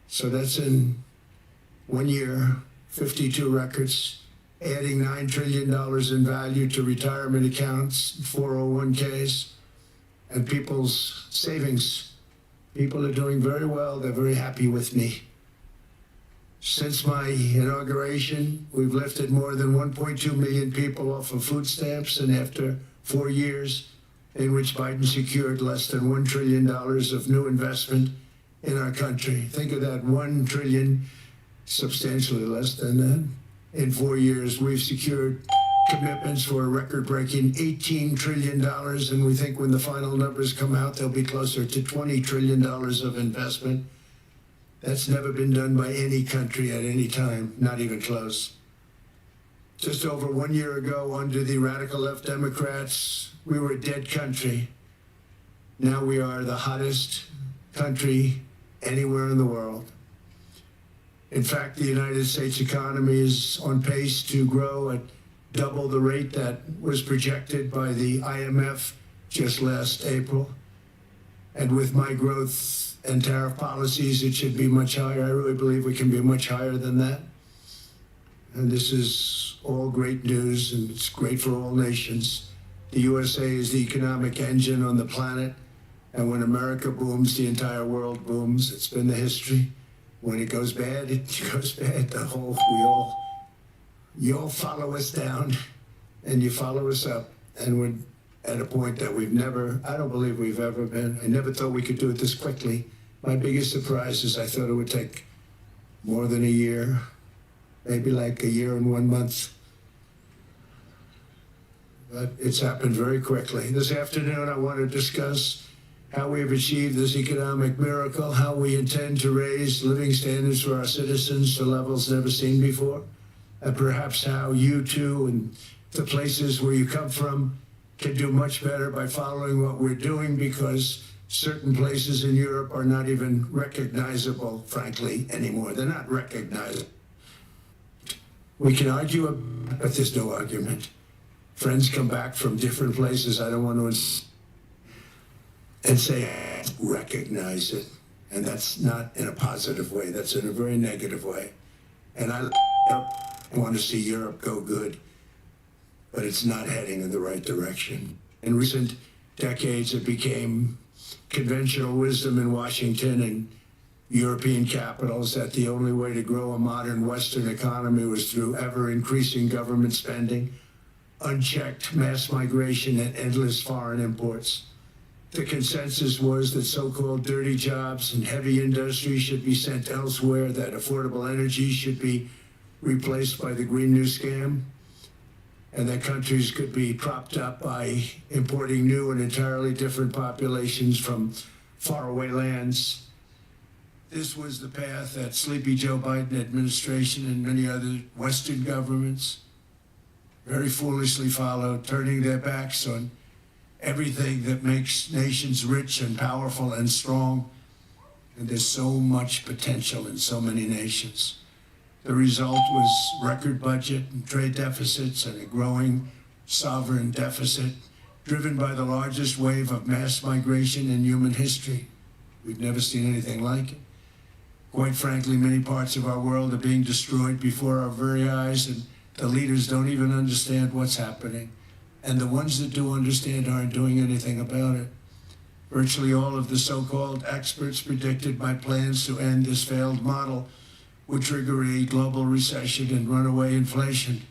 So that's in 1 year, 52 records, adding $9 trillion in value to retirement accounts, 401ks, and people's savings. People are doing very well. They're very happy with me. Since my inauguration, we've lifted more than 1.2 million people off of food stamps, and after 4 years in which Biden secured less than $1 trillion of new investment in our country. Think of that, 1 trillion, substantially less than that. In 4 years, we've secured commitments for a record-breaking $18 trillion, and we think when the final numbers come out, they'll be closer to $20 trillion of investment. That's never been done by any country at any time, not even close. Just over 1 year ago, under the radical left Democrats, we were a dead country. Now we are the hottest country anywhere in the world. In fact, the United States economy is on pace to grow at double the rate that was projected by the IMF just last April. And with my growth and tariff policies, it should be much higher. I really believe we can be much higher than that. And this is all great news, and it's great for all nations. The USA is the economic engine on the planet, and when America booms, the entire world booms. It's been the history. When it goes bad, it goes bad. You all follow us down, and you follow us up, and we're at a point that I don't believe we've ever been. I never thought we could do it this quickly. My biggest surprise is I thought it would take more than a year, maybe like a year and 1 month. But it's happened very quickly. This afternoon, I want to discuss how we have achieved this economic miracle, how we intend to raise living standards for our citizens to levels never seen before, and perhaps how you too and the places where you come from can do much better by following what we're doing, because certain places in Europe are not even recognizable, frankly, anymore. They're not recognizable. We can argue, but there's no argument. Friends come back from different places. I don't want to and say, recognize it. And that's not in a positive way. That's in a very negative way. And I want to see Europe go good, but it's not heading in the right direction. In recent decades, it became conventional wisdom in Washington and European capitals that the only way to grow a modern Western economy was through ever-increasing government spending, unchecked mass migration, and endless foreign imports. The consensus was that so-called dirty jobs and heavy industry should be sent elsewhere, that affordable energy should be replaced by the Green New Scam, and that countries could be propped up by importing new and entirely different populations from faraway lands. This was the path that Sleepy Joe Biden administration and many other Western governments very foolishly follow, turning their backs on everything that makes nations rich and powerful and strong. And there's so much potential in so many nations. The result was record budget and trade deficits and a growing sovereign deficit driven by the largest wave of mass migration in human history. We've never seen anything like it. Quite frankly, many parts of our world are being destroyed before our very eyes, and the leaders don't even understand what's happening. And the ones that do understand aren't doing anything about it. Virtually all of the so-called experts predicted my plans to end this failed model would trigger a global recession and runaway inflation.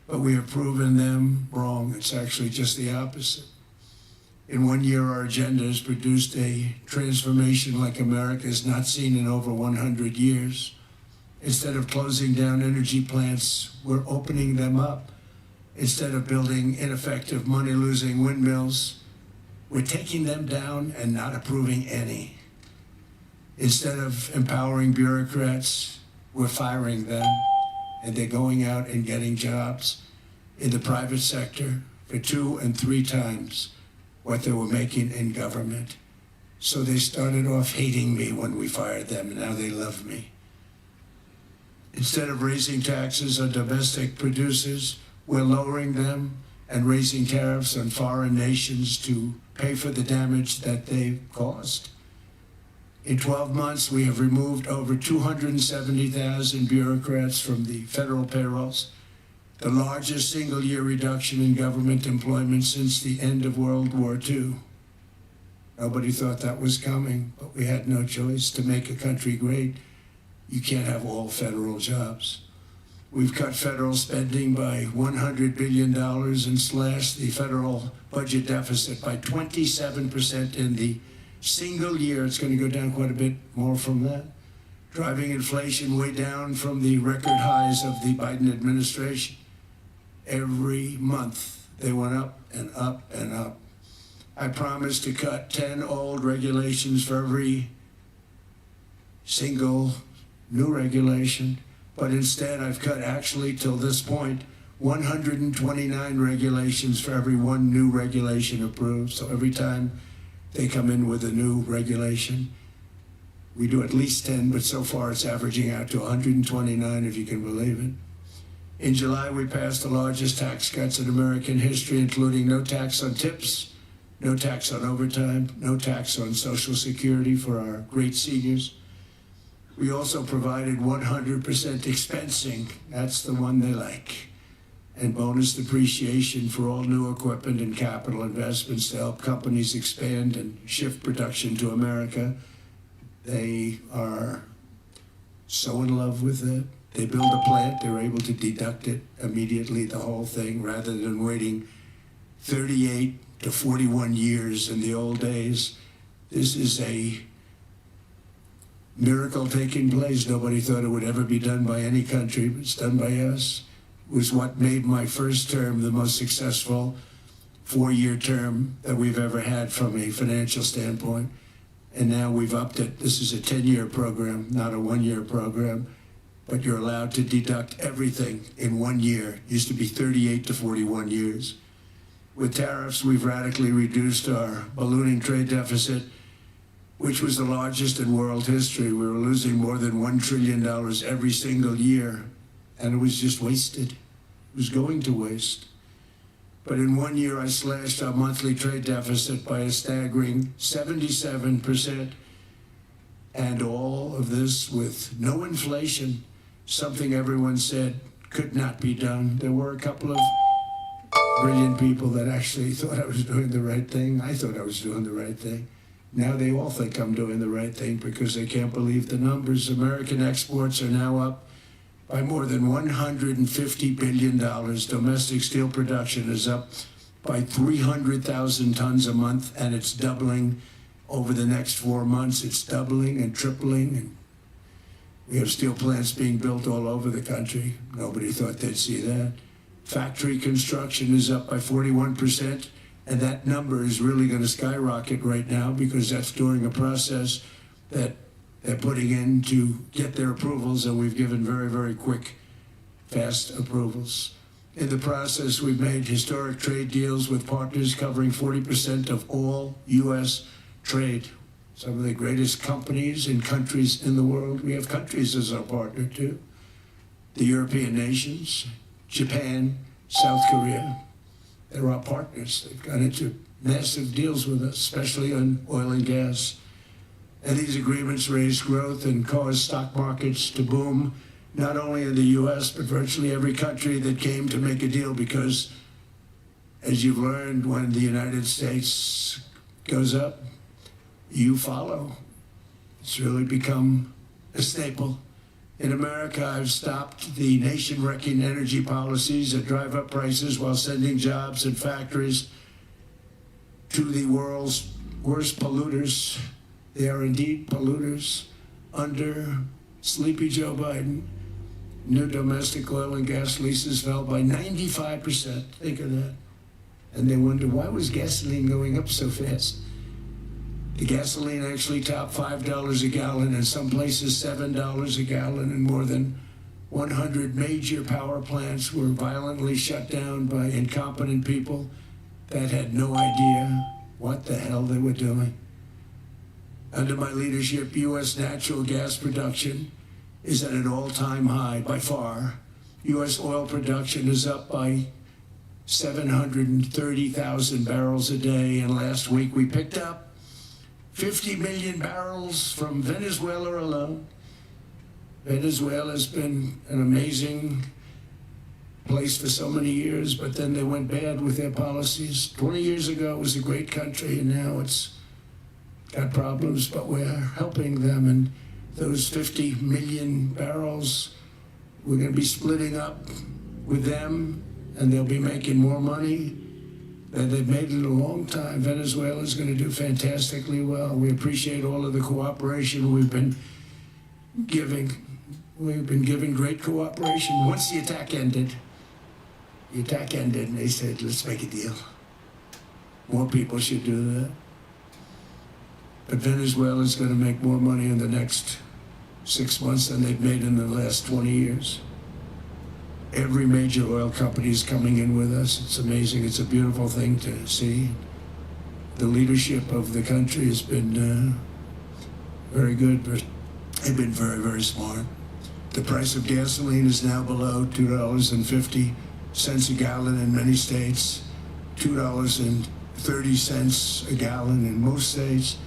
But we have proven them wrong. It's actually just the opposite. In 1 year, our agenda has produced a transformation like America has not seen in over 100 years. Instead of closing down energy plants, we're opening them up. Instead of building ineffective, money-losing windmills, we're taking them down and not approving any. Instead of empowering bureaucrats, we're firing them, and they're going out and getting jobs in the private sector for 2 and 3 times what they were making in government. So they started off hating me when we fired them, and now they love me. Instead of raising taxes on domestic producers, we're lowering them and raising tariffs on foreign nations to pay for the damage that they've caused. In 12 months, we have removed over 270,000 bureaucrats from the federal payrolls, the largest single-year reduction in government employment since the end of World War II. Nobody thought that was coming, but we had no choice. To make a country great, you can't have all federal jobs. We've cut federal spending by $100 billion and slashed the federal budget deficit by 27% in the single year. It's going to go down quite a bit more from that, driving inflation way down from the record highs of the Biden administration. Every month, they went up and up and up. I promised to cut 10 old regulations for every single new regulation, but instead I've cut, actually till this point, 129 regulations for every 1 new regulation approved. So every time they come in with a new regulation, we do at least 10, but so far it's averaging out to 129, if you can believe it. In July, we passed the largest tax cuts in American history, including no tax on tips, no tax on overtime, no tax on Social Security for our great seniors. We also provided 100% expensing, that's the one they like, and bonus depreciation for all new equipment and capital investments to help companies expand and shift production to America. They are so in love with it. They build a plant, they're able to deduct it immediately, the whole thing, rather than waiting 38 to 41 years in the old days. This is a miracle taking place. Nobody thought it would ever be done by any country, but it's done by us. It was what made my first term the most successful 4-year term that we've ever had from a financial standpoint. And now we've upped it. This is a 10-year program, not a 1-year program. But you're allowed to deduct everything in 1 year. It used to be 38 to 41 years. With tariffs, we've radically reduced our ballooning trade deficit, which was the largest in world history. We were losing more than $1 trillion every single year, and it was just wasted. It was going to waste. But in 1 year, I slashed our monthly trade deficit by a staggering 77%, and all of this with no inflation, something everyone said could not be done. There were a couple of brilliant people that actually thought I was doing the right thing. I thought I was doing the right thing. Now they all think I'm doing the right thing because they can't believe the numbers. American exports are now up by more than $150 billion. Domestic steel production is up by 300,000 tons a month, and it's doubling over the next 4 months. It's doubling and tripling, and we have steel plants being built all over the country. Nobody thought they'd see that. Factory construction is up by 41%, and that number is really going to skyrocket right now because that's during a process that they're putting in to get their approvals, and we've given very, very quick, fast approvals. In the process, we've made historic trade deals with partners covering 40% of all U.S. trade. Some of the greatest companies and countries in the world. We have countries as our partner too. The European nations, Japan, South Korea. They're our partners. They've got into massive deals with us, especially on oil and gas. And these agreements raise growth and cause stock markets to boom, not only in the U.S., but virtually every country that came to make a deal, because as you've learned, when the United States goes up, you follow. It's really become a staple. In America, I've stopped the nation-wrecking energy policies that drive up prices while sending jobs and factories to the world's worst polluters. They are indeed polluters. Under sleepy Joe Biden, new domestic oil and gas leases fell by 95%. Think of that. And they wonder, why was gasoline going up so fast? The gasoline actually topped $5 a gallon, in some places $7 a gallon, and more than 100 major power plants were violently shut down by incompetent people that had no idea what the hell they were doing. Under my leadership, U.S. natural gas production is at an all-time high by far. U.S. oil production is up by 730,000 barrels a day, and last week we picked up 50 million barrels from Venezuela alone. Venezuela's been an amazing place for so many years, but then they went bad with their policies. 20 years ago, it was a great country, and now it's got problems, but we're helping them. And those 50 million barrels, we're going to be splitting up with them, and they'll be making more money than they've made in a long time. Venezuela is going to do fantastically well. We appreciate all of the cooperation we've been giving. We've been giving great cooperation. Once the attack ended, and they said, let's make a deal. More people should do that. But Venezuela is going to make more money in the next 6 months than they've made in the last 20 years. Every major oil company is coming in with us. It's amazing. It's a beautiful thing to see. The leadership of the country has been very good, but they've been very, very smart. The price of gasoline is now below $2.50 a gallon in many states, $2.30 a gallon in most states,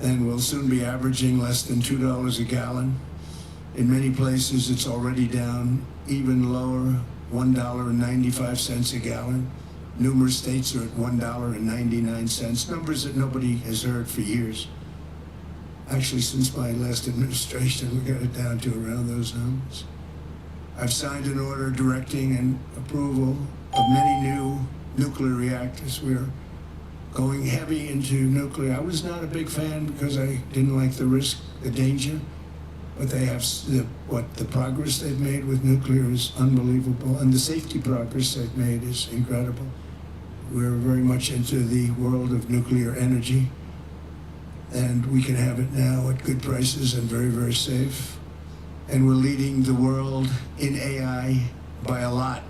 and will soon be averaging less than $2 a gallon. In many places, it's already down even lower, $1.95 a gallon. Numerous states are at $1.99, numbers that nobody has heard for years. Actually, since my last administration, we got it down to around those numbers. I've signed an order directing and approval of many new nuclear reactors. We're going heavy into nuclear. I was not a big fan because I didn't like the risk, the danger. But they have the progress they've made with nuclear is unbelievable, and the safety progress they've made is incredible. We're very much into the world of nuclear energy, and we can have it now at good prices and very, very safe. And we're leading the world in AI by a lot.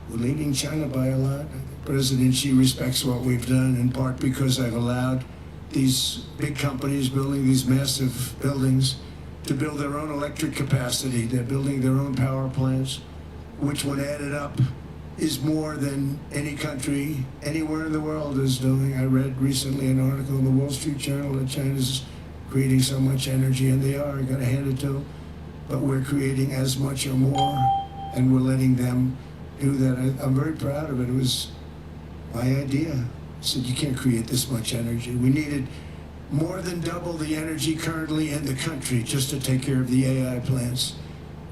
We're leading China by a lot. President Xi respects what we've done, in part because I've allowed these big companies building these massive buildings to build their own electric capacity. They're building their own power plants, which when added up is more than any country anywhere in the world is doing. I read recently an article in the Wall Street Journal that China's creating so much energy, and they are, I gotta hand it to them, but we're creating as much or more, and we're letting them do that. I'm very proud of it. It was my idea. I said, you can't create this much energy. We needed more than double the energy currently in the country just to take care of the AI plants.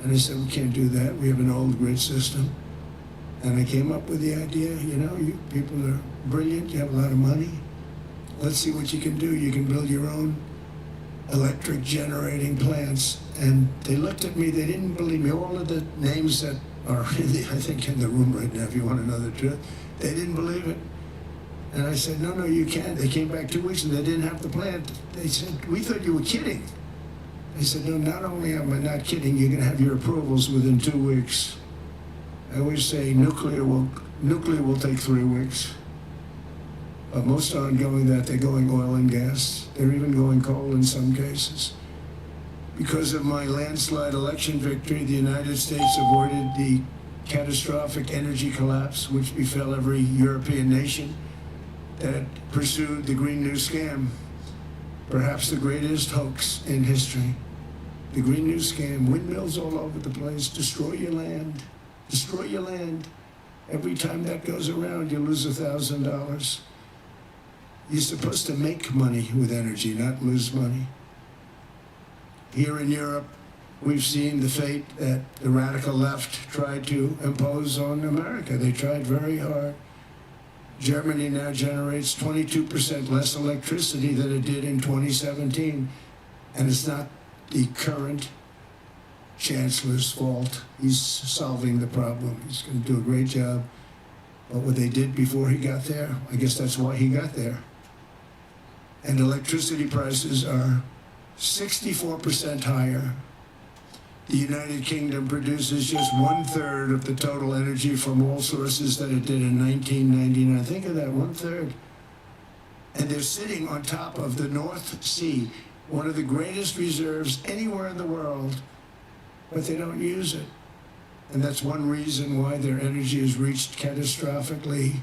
And I said, we can't do that. We have an old grid system. And I came up with the idea, you people are brilliant, you have a lot of money. Let's see what you can do. You can build your own electric generating plants. And they looked at me, they didn't believe me. All of the names that are I think in the room right now, if you want to know the truth, they didn't believe it. And I said, no, you can't. They came back 2 weeks and they didn't have the plant. They said, we thought you were kidding. I said, no, not only am I not kidding, you're going to have your approvals within 2 weeks. I always say nuclear will take 3 weeks. But most aren't going that. They're going oil and gas. They're even going coal in some cases. Because of my landslide election victory, the United States avoided the catastrophic energy collapse which befell every European nation that pursued the Green New Scam, perhaps the greatest hoax in history. The Green New Scam, windmills all over the place, destroy your land, destroy your land. Every time that goes around, you lose $1,000. You're supposed to make money with energy, not lose money. Here in Europe, we've seen the fate that the radical left tried to impose on America. They tried very hard. Germany now generates 22% less electricity than it did in 2017. And it's not the current chancellor's fault. He's solving the problem. He's going to do a great job. But what they did before he got there, I guess that's why he got there. And electricity prices are 64% higher. The United Kingdom produces just 1/3 of the total energy from all sources that it did in 1999. Think of that, 1/3. And they're sitting on top of the North Sea, one of the greatest reserves anywhere in the world, but they don't use it. And that's one reason why their energy has reached catastrophically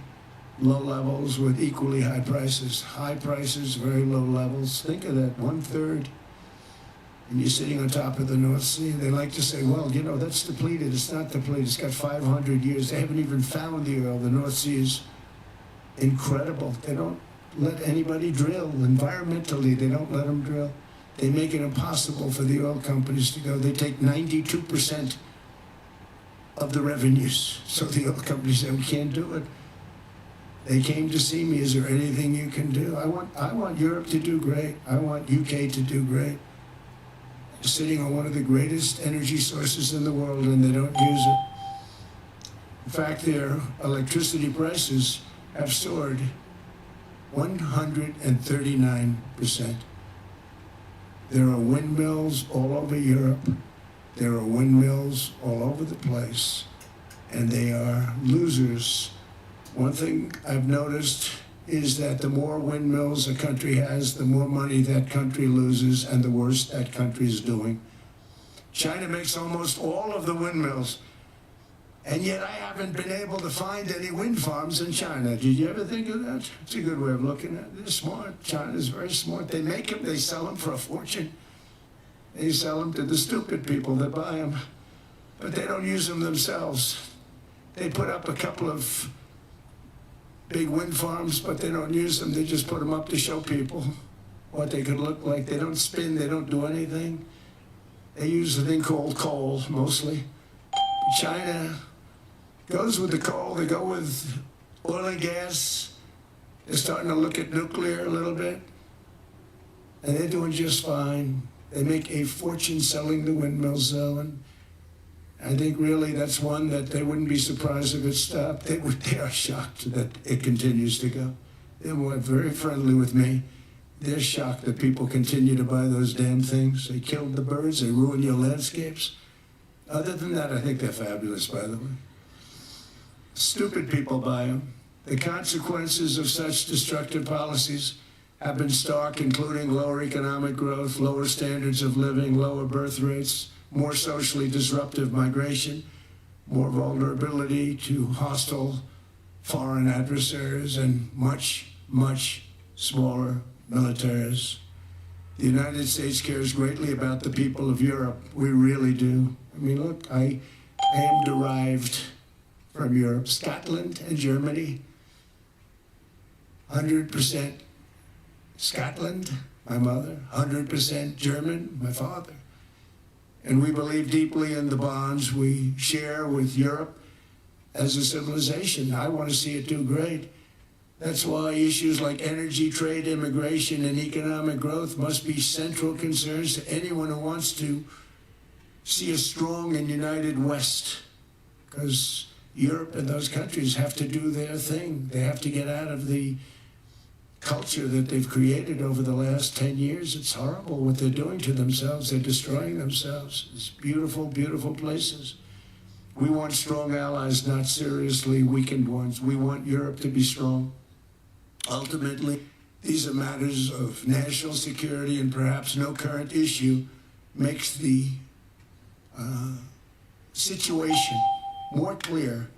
low levels with equally high prices. High prices, very low levels. Think of that, 1/3. And you're sitting on top of the North Sea. They like to say, well, you know, that's depleted. It's not depleted. It's got 500 years. They haven't even found the oil. The North Sea is incredible. They don't let anybody drill. Environmentally, they don't let them drill. They make it impossible for the oil companies to go. They take 92% of the revenues. So the oil companies say, we can't do it. They came to see me. Is there anything you can do? I want Europe to do great. I want UK to do great. They're sitting on one of the greatest energy sources in the world, and they don't use it. In fact, their electricity prices have soared 139%. There are windmills all over Europe. There are windmills all over the place, and they are losers. One thing I've noticed is that the more windmills a country has, the more money that country loses and the worse that country is doing. China makes almost all of the windmills, and yet I haven't been able to find any wind farms in China. Did you ever think of that? It's a good way of looking at it. They're smart. China's very smart. They make them, they sell them for a fortune. They sell them to the stupid people that buy them, but they don't use them themselves. They put up a couple of big wind farms, but they don't use them. They just put them up to show people what they could look like. They don't spin, they don't do anything. They use a thing called coal, mostly. China goes with the coal, they go with oil and gas. They're starting to look at nuclear a little bit, and they're doing just fine. They make a fortune selling the windmills, though, and I think really that's one that they wouldn't be surprised if it stopped. They are shocked that it continues to go. They were very friendly with me. They're shocked that people continue to buy those damn things. They killed the birds, they ruin your landscapes. Other than that, I think they're fabulous, by the way. Stupid people buy them. The consequences of such destructive policies have been stark, including lower economic growth, lower standards of living, lower birth rates, more socially disruptive migration, more vulnerability to hostile foreign adversaries, and much, much smaller militaries. The United States cares greatly about the people of Europe. We really do. I mean, look, I am derived from Europe, Scotland and Germany. 100% Scotland, my mother, 100% German, my father. And we believe deeply in the bonds we share with Europe as a civilization. I want to see it do great. That's why issues like energy, trade, immigration, and economic growth must be central concerns to anyone who wants to see a strong and united West. Because Europe and those countries have to do their thing. They have to get out of the culture that they've created over the last 10 years. It's horrible what they're doing to themselves. They're destroying themselves. It's beautiful, beautiful places. We want strong allies, not seriously weakened ones. We want Europe to be strong. Ultimately, these are matters of national security, and perhaps no current issue makes the situation more clear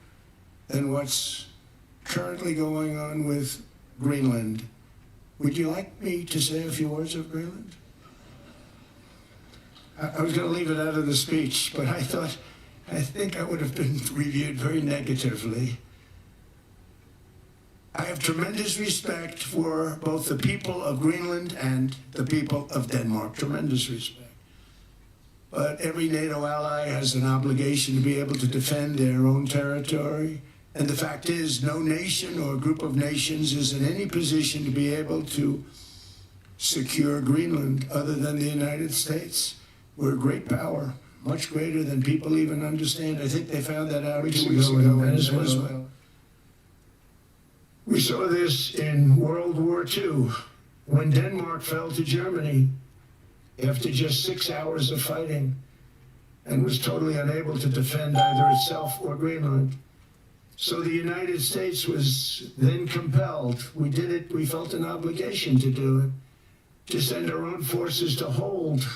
than what's currently going on with Greenland. Would you like me to say a few words of Greenland? I was going to leave it out of the speech, but I think I would have been reviewed very negatively. I have tremendous respect for both the people of Greenland and the people of Denmark, tremendous respect. But every NATO ally has an obligation to be able to defend their own territory. And the fact is, no nation or group of nations is in any position to be able to secure Greenland other than the United States. We're a great power, much greater than people even understand. I think they found that out 2 weeks ago in Venezuela. We saw this in World War II, when Denmark fell to Germany after just 6 hours of fighting and was totally unable to defend either itself or Greenland. So the United States was then compelled, we did it, we felt an obligation to do it, to send our own forces to hold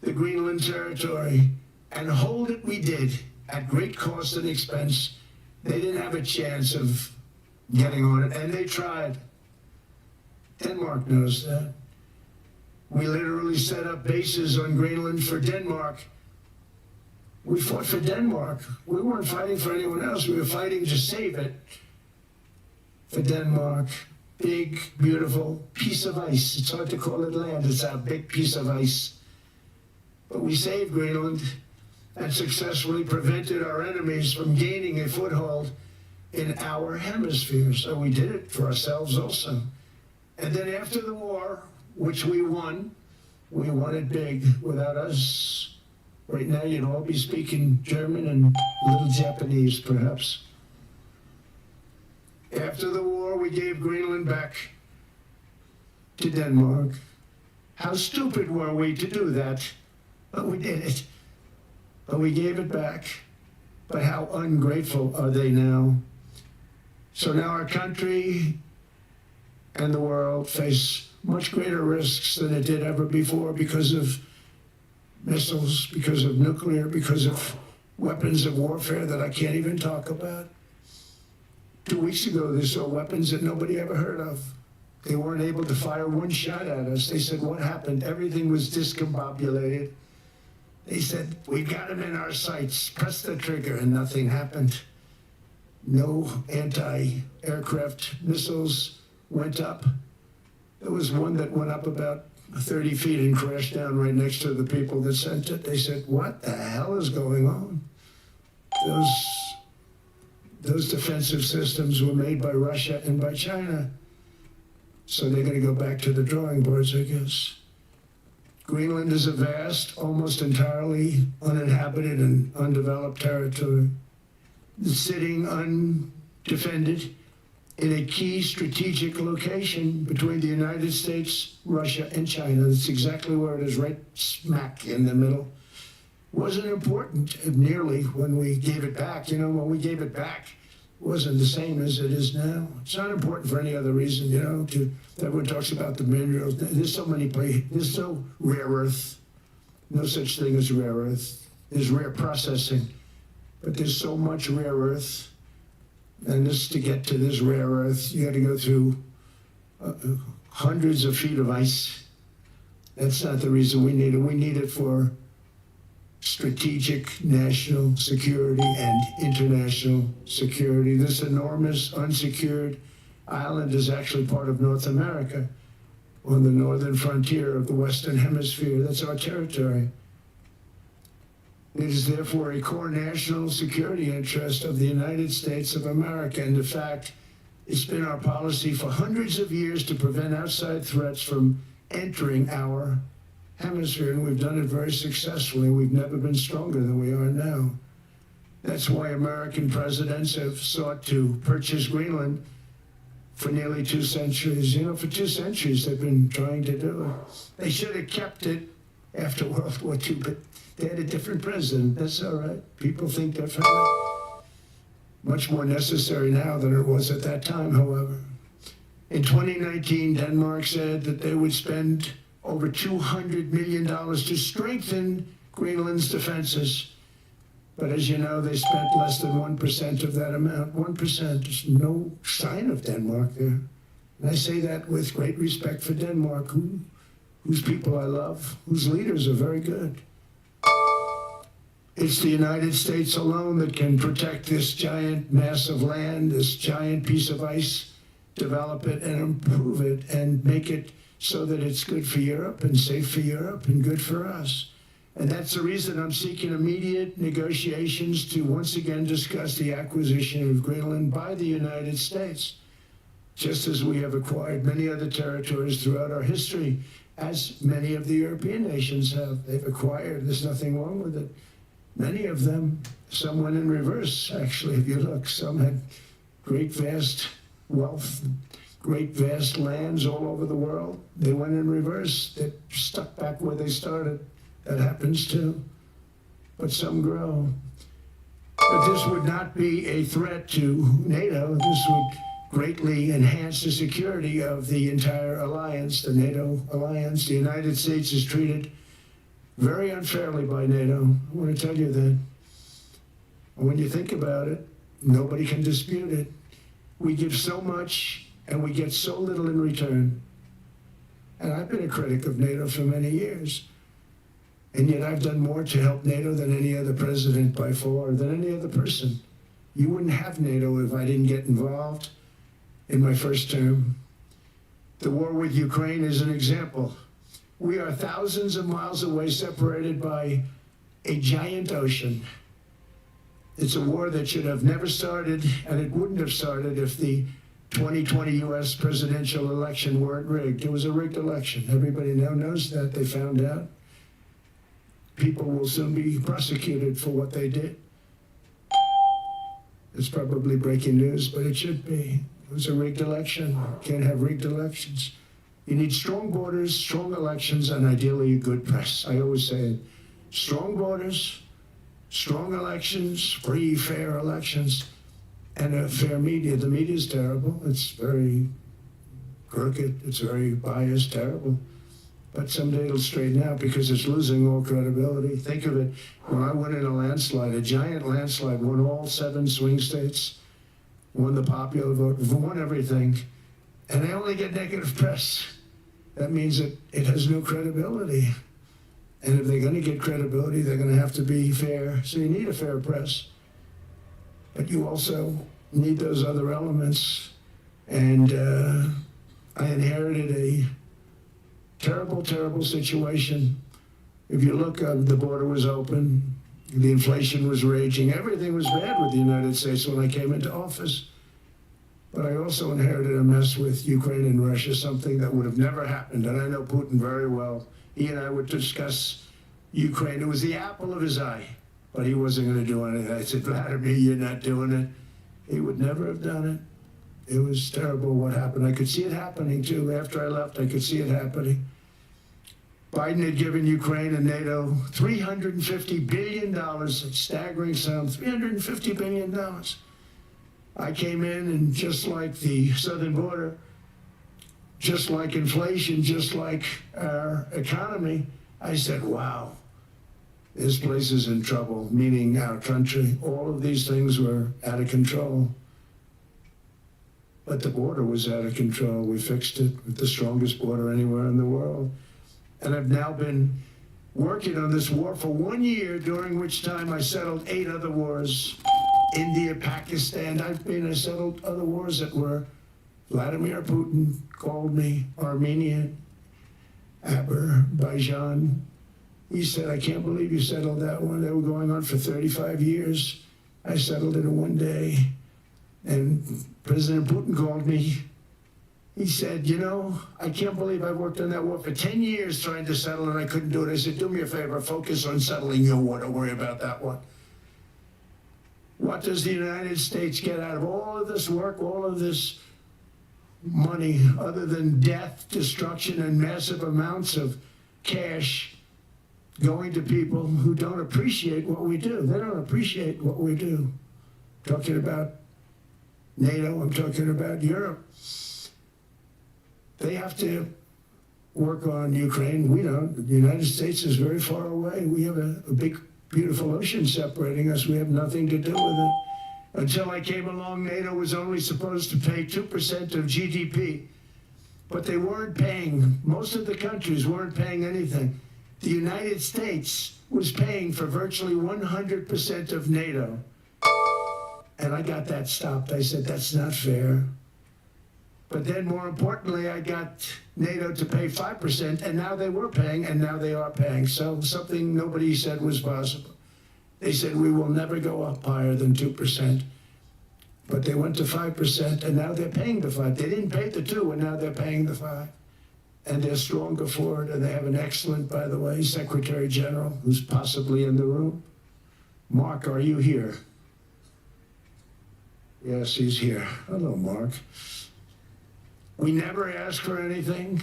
the Greenland territory, and hold it we did at great cost and expense. They didn't have a chance of getting on it, and they tried. Denmark knows that. We literally set up bases on Greenland for Denmark. We fought for Denmark. We weren't fighting for anyone else. We were fighting to save it for Denmark. Big, beautiful piece of ice. It's hard to call it land. It's a big piece of ice. But we saved Greenland and successfully prevented our enemies from gaining a foothold in our hemisphere. So we did it for ourselves also. And then after the war, which we won it big. Without us, right now you'd all be speaking German and a little Japanese, perhaps. After the war, we gave Greenland back to Denmark. How stupid were we to do that? But we did it. But we gave it back. But how ungrateful are they now? So now our country and the world face much greater risks than it did ever before because of missiles, because of nuclear, because of weapons of warfare that I can't even talk about. 2 weeks ago, they saw weapons that nobody ever heard of. They weren't able to fire one shot at us. They said, what happened? Everything was discombobulated. They said, we got them in our sights. Press the trigger, and nothing happened. No anti-aircraft missiles went up. There was one that went up about 30 feet and crashed down right next to the people that sent it. They said, what the hell is going on? Those defensive systems were made by Russia and by China. So they're going to go back to the drawing boards, I guess. Greenland is a vast, almost entirely uninhabited and undeveloped territory. It's sitting undefended in a key strategic location between the United States, Russia, and China. That's exactly where it is, right smack in the middle. Wasn't important nearly when we gave it back. You know, when we gave it back, it wasn't the same as it is now. It's not important for any other reason, you know, everyone talks about the minerals. There's so many places, there's no rare earth, no such thing as rare earth. There's rare processing, but there's so much rare earth. And just to get to this rare earth, you got to go through hundreds of feet of ice. That's not the reason we need it. We need it for strategic national security and international security. This enormous unsecured island is actually part of North America on the northern frontier of the Western Hemisphere. That's our territory. It is therefore a core national security interest of the United States of America. And in fact, it's been our policy for hundreds of years to prevent outside threats from entering our hemisphere, and we've done it very successfully. We've never been stronger than we are now. That's why American presidents have sought to purchase Greenland for nearly 2 centuries. You know, for 2 centuries they've been trying to do it. They should have kept it after World War II, but They had a different president. That's all right. People think differently. Much more necessary now than it was at that time, however. In 2019, Denmark said that they would spend over $200 million to strengthen Greenland's defenses. But as you know, they spent less than 1% of that amount. 1%. There's no sign of Denmark there. And I say that with great respect for Denmark, whose people I love, whose leaders are very good. It's the United States alone that can protect this giant mass of land, this giant piece of ice, develop it and improve it and make it so that it's good for Europe and safe for Europe and good for us. And that's the reason I'm seeking immediate negotiations to once again discuss the acquisition of Greenland by the United States, just as we have acquired many other territories throughout our history, as many of the European nations have. They've acquired, there's nothing wrong with it. Many of them, some went in reverse, actually, if you look. Some had great vast wealth, great vast lands all over the world. They went in reverse. They stuck back where they started. That happens too. But some grow. But this would not be a threat to NATO. This would greatly enhance the security of the entire alliance, the NATO alliance. The United States is treated very unfairly by NATO. I want to tell you that. When you think about it, nobody can dispute it. We give so much and we get so little in return. And I've been a critic of NATO for many years. And yet I've done more to help NATO than any other president by far, than any other person. You wouldn't have NATO if I didn't get involved in my first term. The war with Ukraine is an example. We are thousands of miles away, separated by a giant ocean. It's a war that should have never started, and it wouldn't have started if the 2020 U.S. presidential election weren't rigged. It was a rigged election. Everybody now knows that. They found out. People will soon be prosecuted for what they did. It's probably breaking news, but it should be. It was a rigged election. You can't have rigged elections. You need strong borders, strong elections, and ideally a good press. I always say it. Strong borders, strong elections, free, fair elections, and a fair media. The media is terrible. It's very crooked. It's very biased, terrible. But someday it'll straighten out because it's losing all credibility. Think of it. When I went in a landslide, a giant landslide, won all 7 swing states, won the popular vote, won everything, and they only get negative press. That means that it has no credibility. And if they're going to get credibility, they're going to have to be fair. So you need a fair press. But you also need those other elements. And I inherited a terrible, terrible situation. If you look, the border was open. The inflation was raging. Everything was bad with the United States when I came into office. But I also inherited a mess with Ukraine and Russia, something that would have never happened. And I know Putin very well. He and I would discuss Ukraine. It was the apple of his eye, but he wasn't going to do anything. I said, Vladimir, you're not doing it. He would never have done it. It was terrible what happened. I could see it happening, too. After I left, I could see it happening. Biden had given Ukraine and NATO $350 billion, a staggering sum, $350 billion. I came in, and just like the southern border, just like inflation, just like our economy, I said, wow, this place is in trouble, meaning our country. All of these things were out of control. But the border was out of control. We fixed it with the strongest border anywhere in the world. And I've now been working on this war for 1 year, during which time I settled 8 other wars. India, Pakistan, I settled other wars that were Vladimir Putin called me, Armenia, Azerbaijan. He said, I can't believe you settled that one. They were going on for 35 years. I settled it in 1 day. And President Putin called me. He said, you know, I can't believe I worked on that war for 10 years trying to settle and I couldn't do it. I said, do me a favor, focus on settling your war. Don't worry about that one. What does the United States get out of all of this work, all of this money, other than death, destruction, and massive amounts of cash? going to people who don't appreciate what we do. They don't appreciate what we do. Talking about NATO, I'm talking about Europe. They have to work on Ukraine. We don't. The United States is very far away. We have a big, beautiful ocean separating us. We have nothing to do with it. Until I came along, NATO was only supposed to pay 2% of GDP. But they weren't paying, most of the countries weren't paying anything. The United States was paying for virtually 100% of NATO. And I got that stopped. I said, that's not fair. But then more importantly, I got NATO to pay 5%, and now they were paying, and now they are paying. So something nobody said was possible. They said, we will never go up higher than 2%. But they went to 5%, and now they're paying the 5. They didn't pay the 2, and now they're paying the 5. And they're stronger for it, and they have an excellent, by the way, Secretary General, who's possibly in the room. Mark, are you here? Yes, he's here. Hello, Mark. We never asked for anything,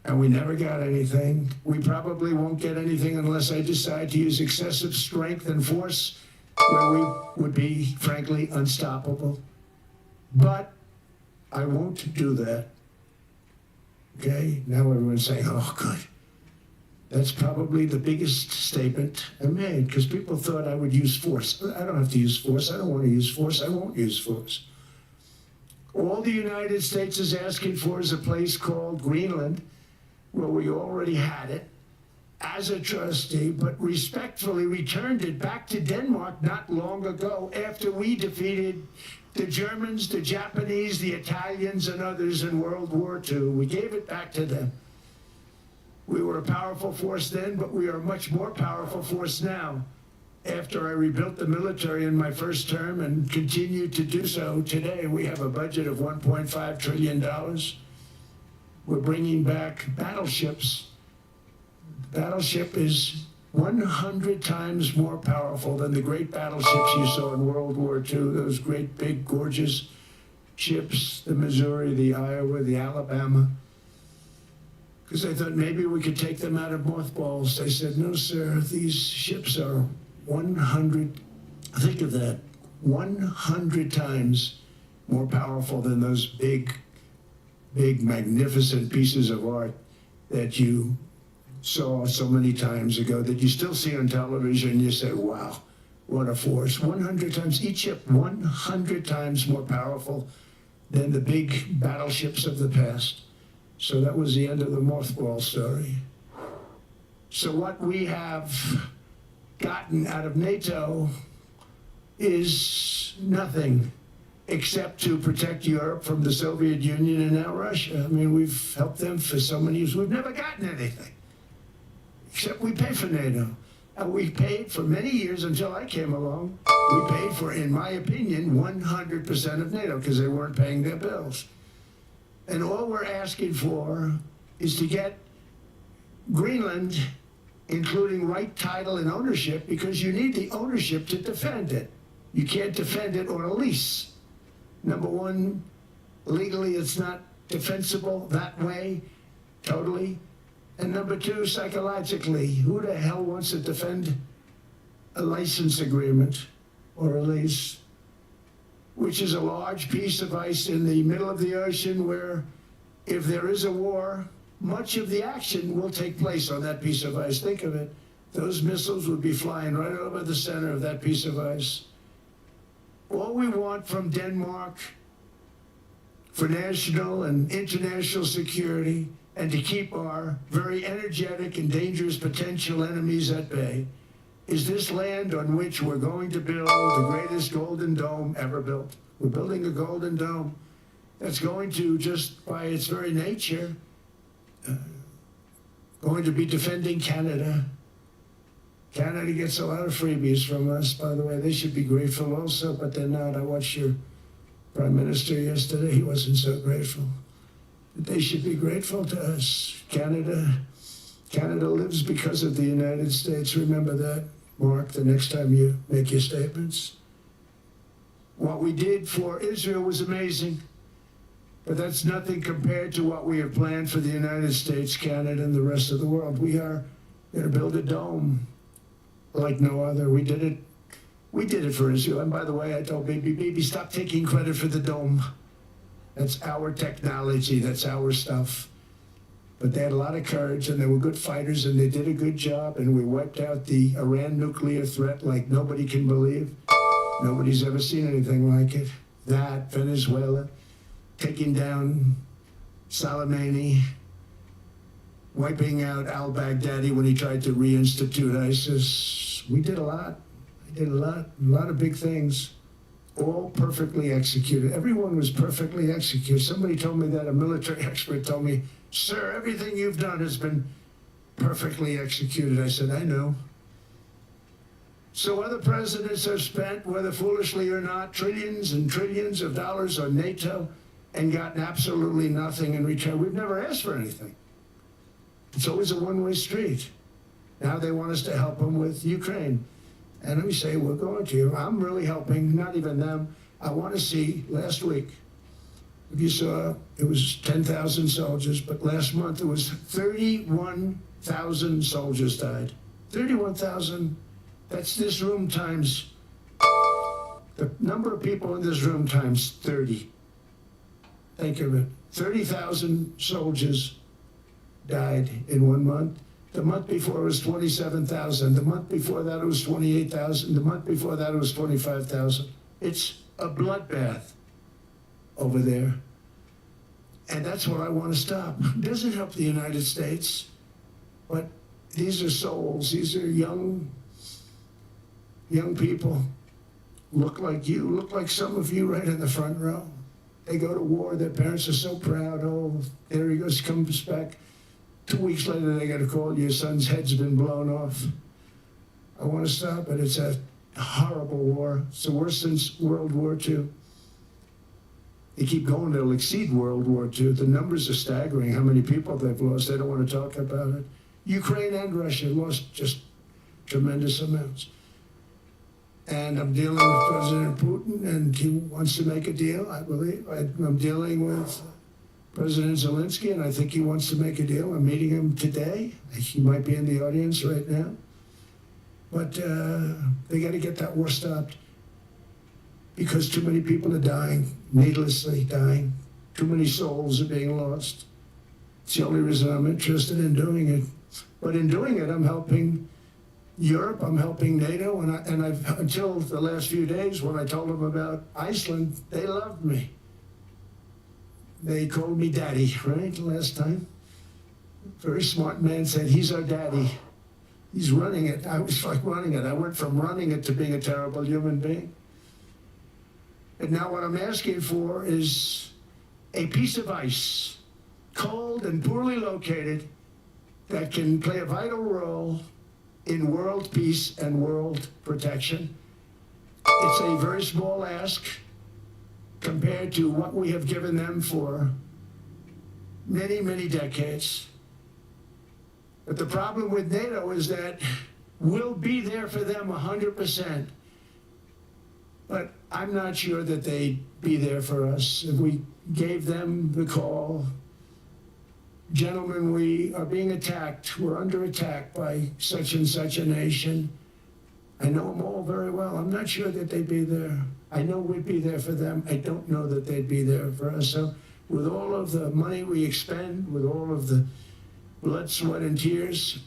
and we never got anything. We probably won't get anything unless I decide to use excessive strength and force, where we would be, frankly, unstoppable. But I won't do that. Okay? Now everyone's saying, oh, good. That's probably the biggest statement I made, because people thought I would use force. I don't have to use force. I don't want to use force. I won't use force. All the United States is asking for is a place called Greenland, where we already had it, as a trustee, but respectfully returned it back to Denmark not long ago after we defeated the Germans, the Japanese, the Italians, and others in World War II. We gave it back to them. We were a powerful force then, but we are a much more powerful force now. After I rebuilt the military in my first term and continue to do so today, we have a budget of $1.5 trillion. We're bringing back battleships. Battleship is 100 times more powerful than the great battleships you saw in World War II, those great, big, gorgeous ships, the Missouri, the Iowa, the Alabama. Because I thought maybe we could take them out of mothballs. They said, no, sir, these ships are 100, think of that, 100 times more powerful than those big, magnificent pieces of art that you saw so many times ago, that you still see on television. You say, wow, what a force. 100 times, each ship 100 times more powerful than the big battleships of the past. So that was the end of the mothball story. So what we have gotten out of NATO is nothing except to protect Europe from the Soviet Union and now Russia. I mean, we've helped them for so many years. We've never gotten anything, except we pay for NATO. And we paid for many years until I came along. We paid for, in my opinion, 100% of NATO because they weren't paying their bills. And all we're asking for is to get Greenland, including right title and ownership, because you need the ownership to defend it. You can't defend it on a lease. Number one, legally it's not defensible that way, totally. And number two, psychologically, who the hell wants to defend a license agreement or a lease, which is a large piece of ice in the middle of the ocean where if there is a war, much of the action will take place on that piece of ice. Think of it. Those missiles would be flying right over the center of that piece of ice. All we want from Denmark for national and international security and to keep our very energetic and dangerous potential enemies at bay is this land on which we're going to build the greatest golden dome ever built. We're building a golden dome that's going to, just by its very nature, going to be defending Canada. Canada gets a lot of freebies from us, by the way. They should be grateful also, but they're not. I watched your Prime Minister yesterday. He wasn't so grateful. But they should be grateful to us. Canada lives because of the United States. Remember that, Mark, the next time you make your statements. What we did for Israel was amazing, but that's nothing compared to what we have planned for the United States, Canada, and the rest of the world. We are We're gonna build a dome like no other. We did it for Israel. And by the way, I told Bibi, stop taking credit for the dome. That's our technology, that's our stuff. But they had a lot of courage, and they were good fighters, and they did a good job, and we wiped out the Iran nuclear threat like nobody can believe. Nobody's ever seen anything like it. That, Venezuela, taking down Soleimani, wiping out al-Baghdadi when he tried to reinstitute ISIS. We did a lot. I did a lot of big things, all perfectly executed. Everyone was perfectly executed. Somebody told me that, a military expert told me, sir, everything you've done has been perfectly executed. I said, I know. So other presidents have spent, whether foolishly or not, trillions and trillions of dollars on NATO and gotten absolutely nothing in return. We've never asked for anything. It's always a one-way street. Now they want us to help them with Ukraine. And we say, we're going to. I'm really helping, not even them. I want to see, last week, if you saw, it was 10,000 soldiers, but last month it was 31,000 soldiers died. 31,000, that's this room times, the number of people in this room times 30. Think of it, 30,000 soldiers died in 1 month. The month before it was 27,000. The month before that it was 28,000. The month before that it was 25,000. It's a bloodbath over there. And that's what I want to stop. It doesn't help the United States, but these are souls. These are young people. Look like you, look like some of you right in the front row. They go to war, their parents are so proud. Oh, there he goes, comes back. 2 weeks later, they get a call, your son's head's been blown off. I want to stop it. It's a horrible war. It's the worst since World War II. They keep going, they'll exceed World War II. The numbers are staggering, how many people they've lost. They don't want to talk about it. Ukraine and Russia lost just tremendous amounts. And I'm dealing with President Putin, and he wants to make a deal, I believe. I'm dealing with President Zelensky, and I think he wants to make a deal. I'm meeting him today. He might be in the audience right now. But they got to get that war stopped because too many people are dying, needlessly dying. Too many souls are being lost. It's the only reason I'm interested in doing it. But in doing it, I'm helping Europe, I'm helping NATO, and I've until the last few days when I told them about Iceland, they loved me. They called me daddy, right, last time. Very smart man said, he's our daddy. He's running it. I was like running it. I went from running it to being a terrible human being. And now what I'm asking for is a piece of ice, cold and poorly located, that can play a vital role in world peace and world protection. It's a very small ask compared to what we have given them for many, many decades. But the problem with NATO is that we'll be there for them 100%. But I'm not sure that they'd be there for us if we gave them the call. Gentlemen, we are being attacked. We're under attack by such and such a nation. I know them all very well. I'm not sure that they'd be there. I know we'd be there for them. I don't know that they'd be there for us. So with all of the money we expend, with all of the blood, sweat, and tears,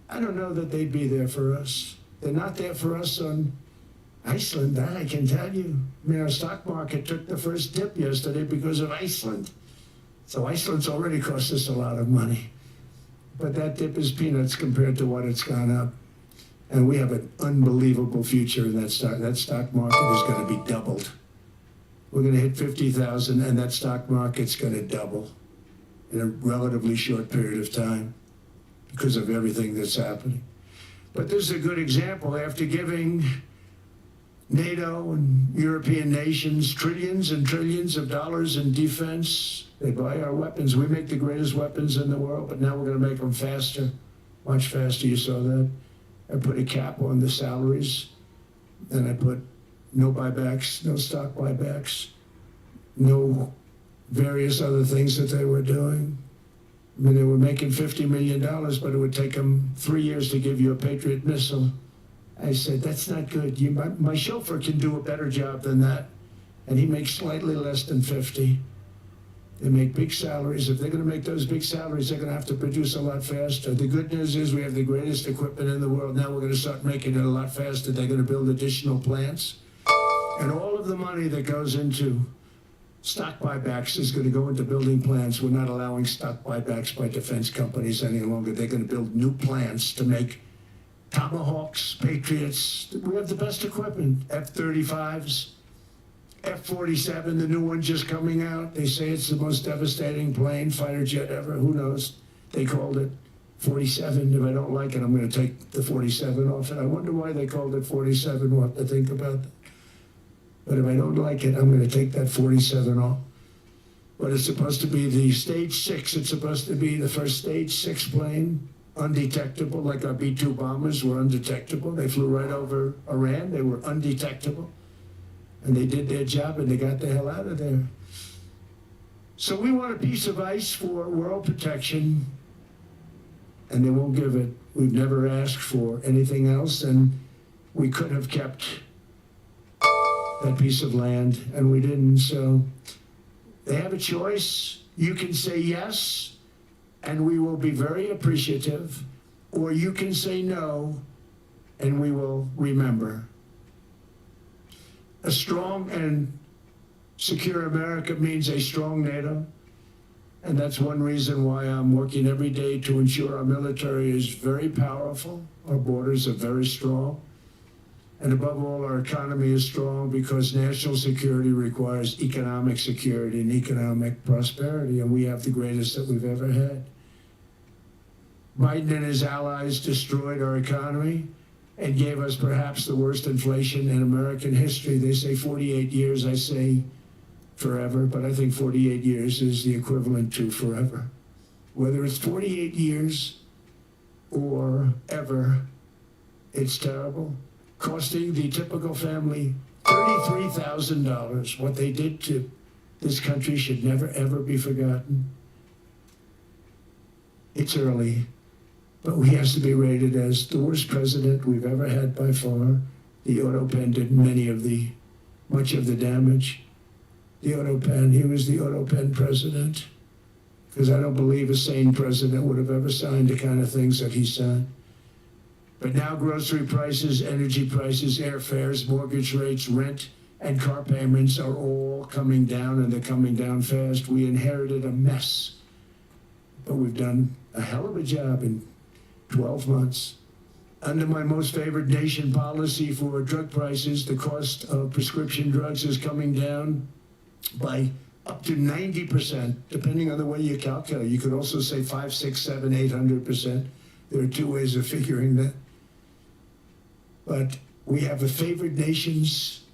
I don't know that they'd be there for us. They're not there for us on Iceland, that I can tell you. I mean, our stock market took the first dip yesterday because of Iceland. So Iceland's already cost us a lot of money. But that dip is peanuts compared to what it's gone up. And we have an unbelievable future in that stock. That stock market is going to be doubled. We're going to hit 50,000, and that stock market's going to double in a relatively short period of time because of everything that's happening. But this is a good example. After giving NATO and European nations trillions and trillions of dollars in defense, they buy our weapons. We make the greatest weapons in the world, but now we're going to make them faster, much faster. You saw that. I put a cap on the salaries, and I put no buybacks, no stock buybacks, no various other things that they were doing. I mean, they were making $50 million, but it would take them 3 years to give you a Patriot missile. I said, that's not good. My chauffeur can do a better job than that. And he makes slightly less than 50. They make big salaries. If they're going to make those big salaries, they're going to have to produce a lot faster. The good news is we have the greatest equipment in the world. Now we're going to start making it a lot faster. They're going to build additional plants. And all of the money that goes into stock buybacks is going to go into building plants. We're not allowing stock buybacks by defense companies any longer. They're going to build new plants to make Tomahawks, Patriots. We have the best equipment. F-35s, F-47, the new one just coming out. They say it's the most devastating plane, fighter jet ever. Who knows? They called it 47. If I don't like it, I'm going to take the 47 off it. I wonder why they called it 47. We'll have to think about that. But if I don't like it, I'm going to take that 47 off. But it's supposed to be the stage 6. It's supposed to be the first stage 6 plane, undetectable, like our B-2 bombers were undetectable. They flew right over Iran. They were undetectable. And they did their job, and they got the hell out of there. So we want a piece of ice for world protection, and they won't give it. We've never asked for anything else, and we could have kept that piece of land, and we didn't. So they have a choice. You can say yes, and we will be very appreciative, or you can say no, and we will remember. A strong and secure America means a strong NATO, and that's one reason why I'm working every day to ensure our military is very powerful, our borders are very strong, and above all, our economy is strong, because national security requires economic security and economic prosperity, and we have the greatest that we've ever had. Biden and his allies destroyed our economy and gave us perhaps the worst inflation in American history. They say 48 years, I say forever, but I think 48 years is the equivalent to forever. Whether it's 48 years or ever, it's terrible. Costing the typical family $33,000. What they did to this country should never, ever be forgotten. It's early, but he has to be rated as the worst president we've ever had by far. The auto pen did much of the damage. The auto pen, he was the auto pen president, because I don't believe a sane president would have ever signed the kind of things that he signed. But now grocery prices, energy prices, airfares, mortgage rates, rent, and car payments are all coming down, and they're coming down fast. We inherited a mess, but we've done a hell of a job in 12 months. Under my most favored nation policy for drug prices, the cost of prescription drugs is coming down by up to 90%, depending on the way you calculate. You could also say 5, 6, 7, 800%. There are two ways of figuring that. But we have a favored nations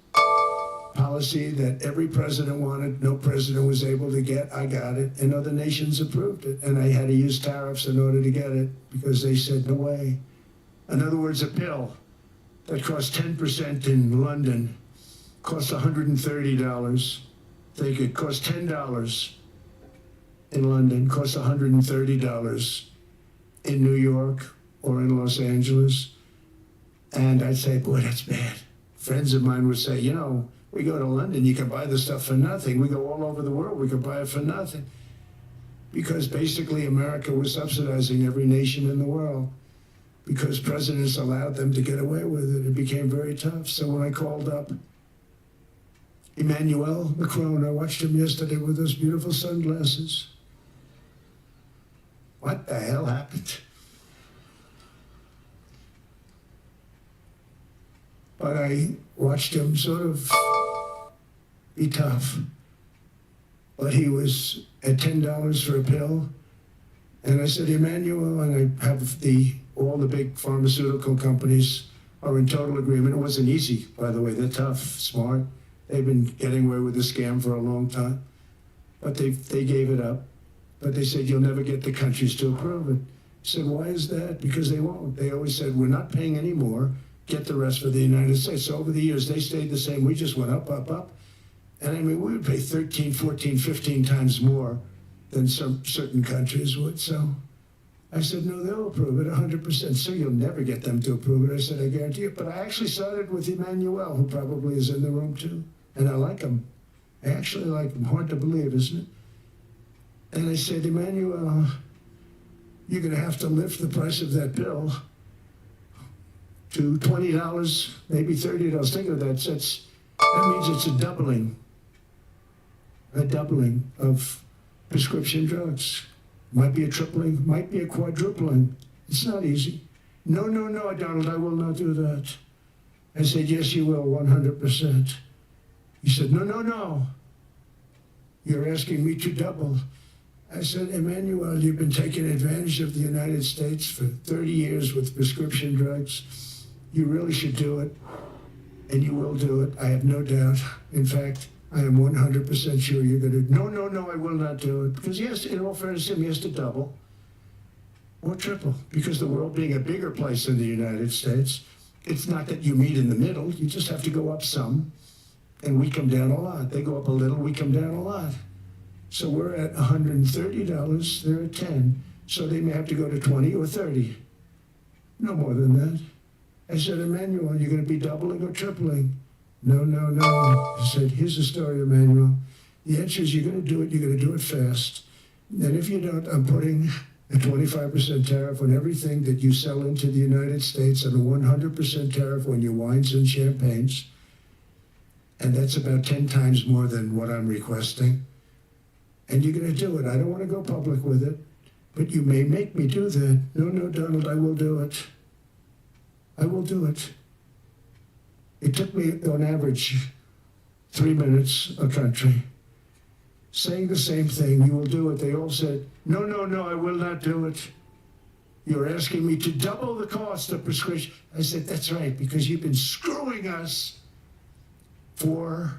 policy that every president wanted, no president was able to get. I got it, and other nations approved it. And I had to use tariffs in order to get it, because they said no way. In other words, a pill that costs 10% in London costs $130. Think it costs $10 in London, costs $130 in New York or in Los Angeles. And I'd say, boy, that's bad. Friends of mine would say, you know, we go to London, you can buy the stuff for nothing. We go all over the world, we can buy it for nothing. Because basically America was subsidizing every nation in the world, because presidents allowed them to get away with it. It became very tough. So when I called up Emmanuel Macron, I watched him yesterday with those beautiful sunglasses. What the hell happened? But I watched him sort of be tough. But he was at $10 for a pill. And I said, Emmanuel, and I have all the big pharmaceutical companies are in total agreement. It wasn't easy, by the way. They're tough, smart. They've been getting away with the scam for a long time. But they gave it up. But they said, you'll never get the countries to approve it. I said, why is that? Because they won't. They always said, we're not paying any more. Get the rest for the United States. So over the years, they stayed the same. We just went up, up, up. And I mean, we would pay 13, 14, 15 times more than some certain countries would. So I said, no, they'll approve it 100%. So you'll never get them to approve it. I said, I guarantee it. But I actually started with Emmanuel, who probably is in the room too. And I like him. I actually like him. Hard to believe, isn't it? And I said, Emmanuel, you're going to have to lift the price of that bill to $20, maybe $30. Think of that. That means it's a doubling of prescription drugs. Might be a tripling, might be a quadrupling. It's not easy. No, Donald, I will not do that. I said, yes, you will, 100%. He said, no. You're asking me to double. I said, Emmanuel, you've been taking advantage of the United States for 30 years with prescription drugs. You really should do it, and you will do it. I have no doubt. In fact, I am 100% sure you're going to. No, I will not do it. Because yes, in all fairness, he has to double or triple. Because the world being a bigger place than the United States, it's not that you meet in the middle. You just have to go up some, and we come down a lot. They go up a little, we come down a lot. So we're at $130, they're at 10. So they may have to go to 20 or 30. No more than that. I said, Emmanuel, you're going to be doubling or tripling? No. I said, here's the story, Emmanuel. The answer is you're going to do it, you're going to do it fast. And if you don't, I'm putting a 25% tariff on everything that you sell into the United States and a 100% tariff on your wines and champagnes. And that's about 10 times more than what I'm requesting. And you're going to do it. I don't want to go public with it, but you may make me do that. No, Donald, I will do it. I will do it. It took me, on average, 3 minutes a country, saying the same thing. You will do it. They all said, no, I will not do it. You're asking me to double the cost of prescription. I said, that's right, because you've been screwing us for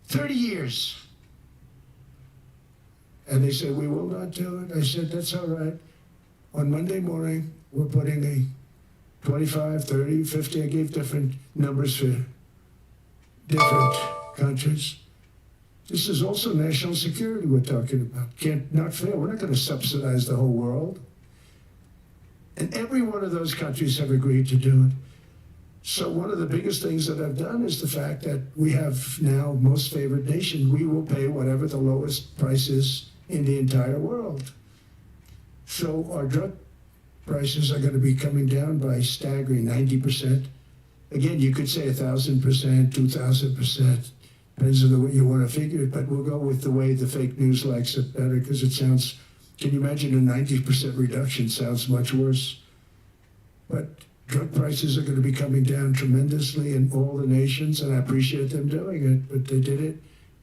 30 years. And they said, we will not do it. I said, that's all right. On Monday morning, we're putting a 25, 30, 50, I gave different numbers for different countries. This is also national security we're talking about. Not fair. We're not going to subsidize the whole world. And every one of those countries have agreed to do it. So one of the biggest things that I've done is the fact that we have now most favored nation. We will pay whatever the lowest price is in the entire world. So our drug prices are going to be coming down by staggering 90%. Again, you could say 1,000%, 2,000%, depends on the way you want to figure it, but we'll go with the way the fake news likes it better because it sounds, can you imagine a 90% reduction sounds much worse? But drug prices are going to be coming down tremendously in all the nations, and I appreciate them doing it, but they did it,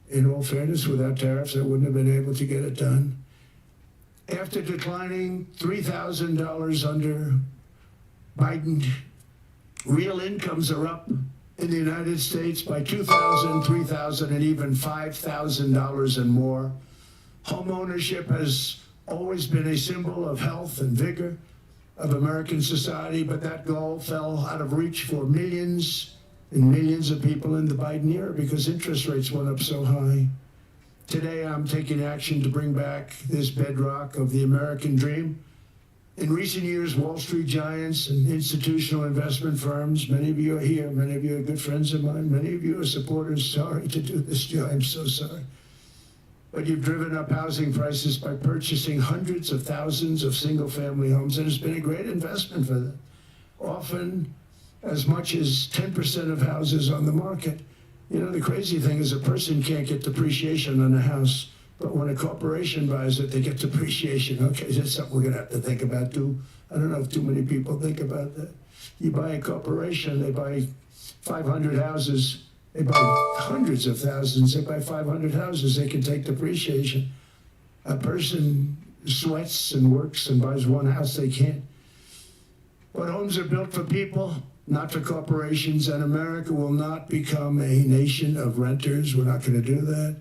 in all fairness, without tariffs, I wouldn't have been able to get it done. After declining $3,000 under Biden, real incomes are up in the United States by $2,000, $3,000, and even $5,000 and more. Home ownership has always been a symbol of health and vigor of American society, but that goal fell out of reach for millions and millions of people in the Biden era because interest rates went up so high. Today, I'm taking action to bring back this bedrock of the American dream. In recent years, Wall Street giants and institutional investment firms, many of you are here, many of you are good friends of mine, many of you are supporters. Sorry to do this to you, I'm so sorry. But you've driven up housing prices by purchasing hundreds of thousands of single-family homes, and it's been a great investment for them. Often as much as 10% of houses on the market. You know, the crazy thing is a person can't get depreciation on a house, but when a corporation buys it, they get depreciation. Okay, that's something we're gonna have to think about too. I don't know if too many people think about that. You buy a corporation, they buy 500 houses, they buy hundreds of thousands, they buy 500 houses, they can take depreciation. A person sweats and works and buys one house, they can't. But homes are built for people, not for corporations, and America will not become a nation of renters. We're not going to do that.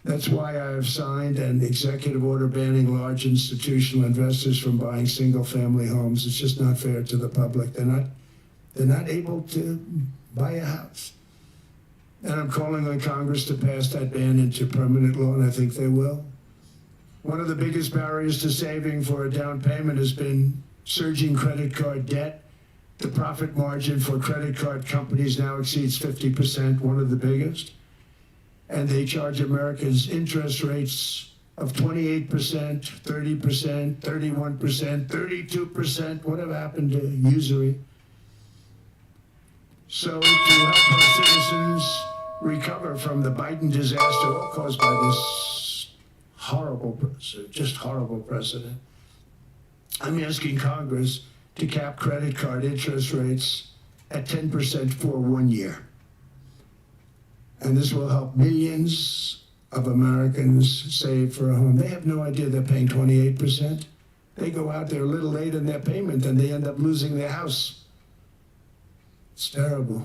That's why I have signed an executive order banning large institutional investors from buying single-family homes. It's just not fair to the public. They're not able to buy a house. And I'm calling on Congress to pass that ban into permanent law, and I think they will. One of the biggest barriers to saving for a down payment has been surging credit card debt. The profit margin for credit card companies now exceeds 50%, one of the biggest. And they charge Americans interest rates of 28%, 30%, 31%, 32%. Whatever happened to usury? So to help our citizens recover from the Biden disaster, all caused by this horrible precedent, I'm asking Congress to cap credit card interest rates at 10% for 1 year. And this will help millions of Americans save for a home. They have no idea they're paying 28%. They go out there a little late in their payment and they end up losing their house. It's terrible.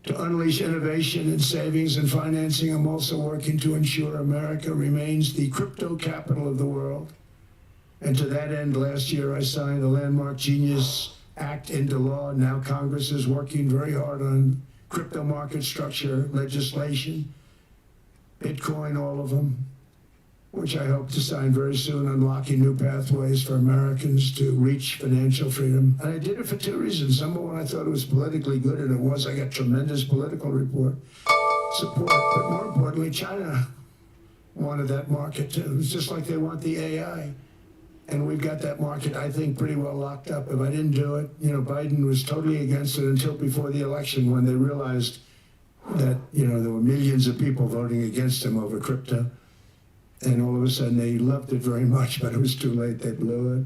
To unleash innovation in savings and financing, I'm also working to ensure America remains the crypto capital of the world. And to that end, last year I signed the landmark Genius Act into law. Now Congress is working very hard on crypto market structure legislation, Bitcoin, all of them, which I hope to sign very soon, unlocking new pathways for Americans to reach financial freedom. And I did it for two reasons. Number one, I thought it was politically good, and it was. I got tremendous political support. But more importantly, China wanted that market too. It's just like they want the AI. And we've got that market, I think, pretty well locked up. If I didn't do it, Biden was totally against it until before the election, when they realized that, there were millions of people voting against him over crypto. And all of a sudden they loved it very much, but it was too late, they blew it.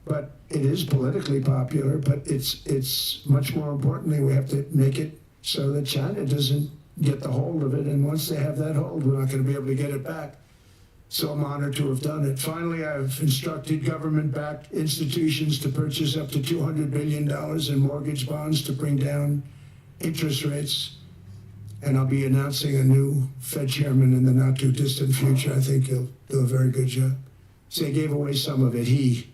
But it is politically popular, but it's much more importantly, we have to make it so that China doesn't get the hold of it. And once they have that hold, we're not going to be able to get it back. So I'm honored to have done it. Finally, I've instructed government-backed institutions to purchase up to $200 billion in mortgage bonds to bring down interest rates. And I'll be announcing a new Fed chairman in the not-too-distant future. I think he'll do a very good job. So he gave away some of it. He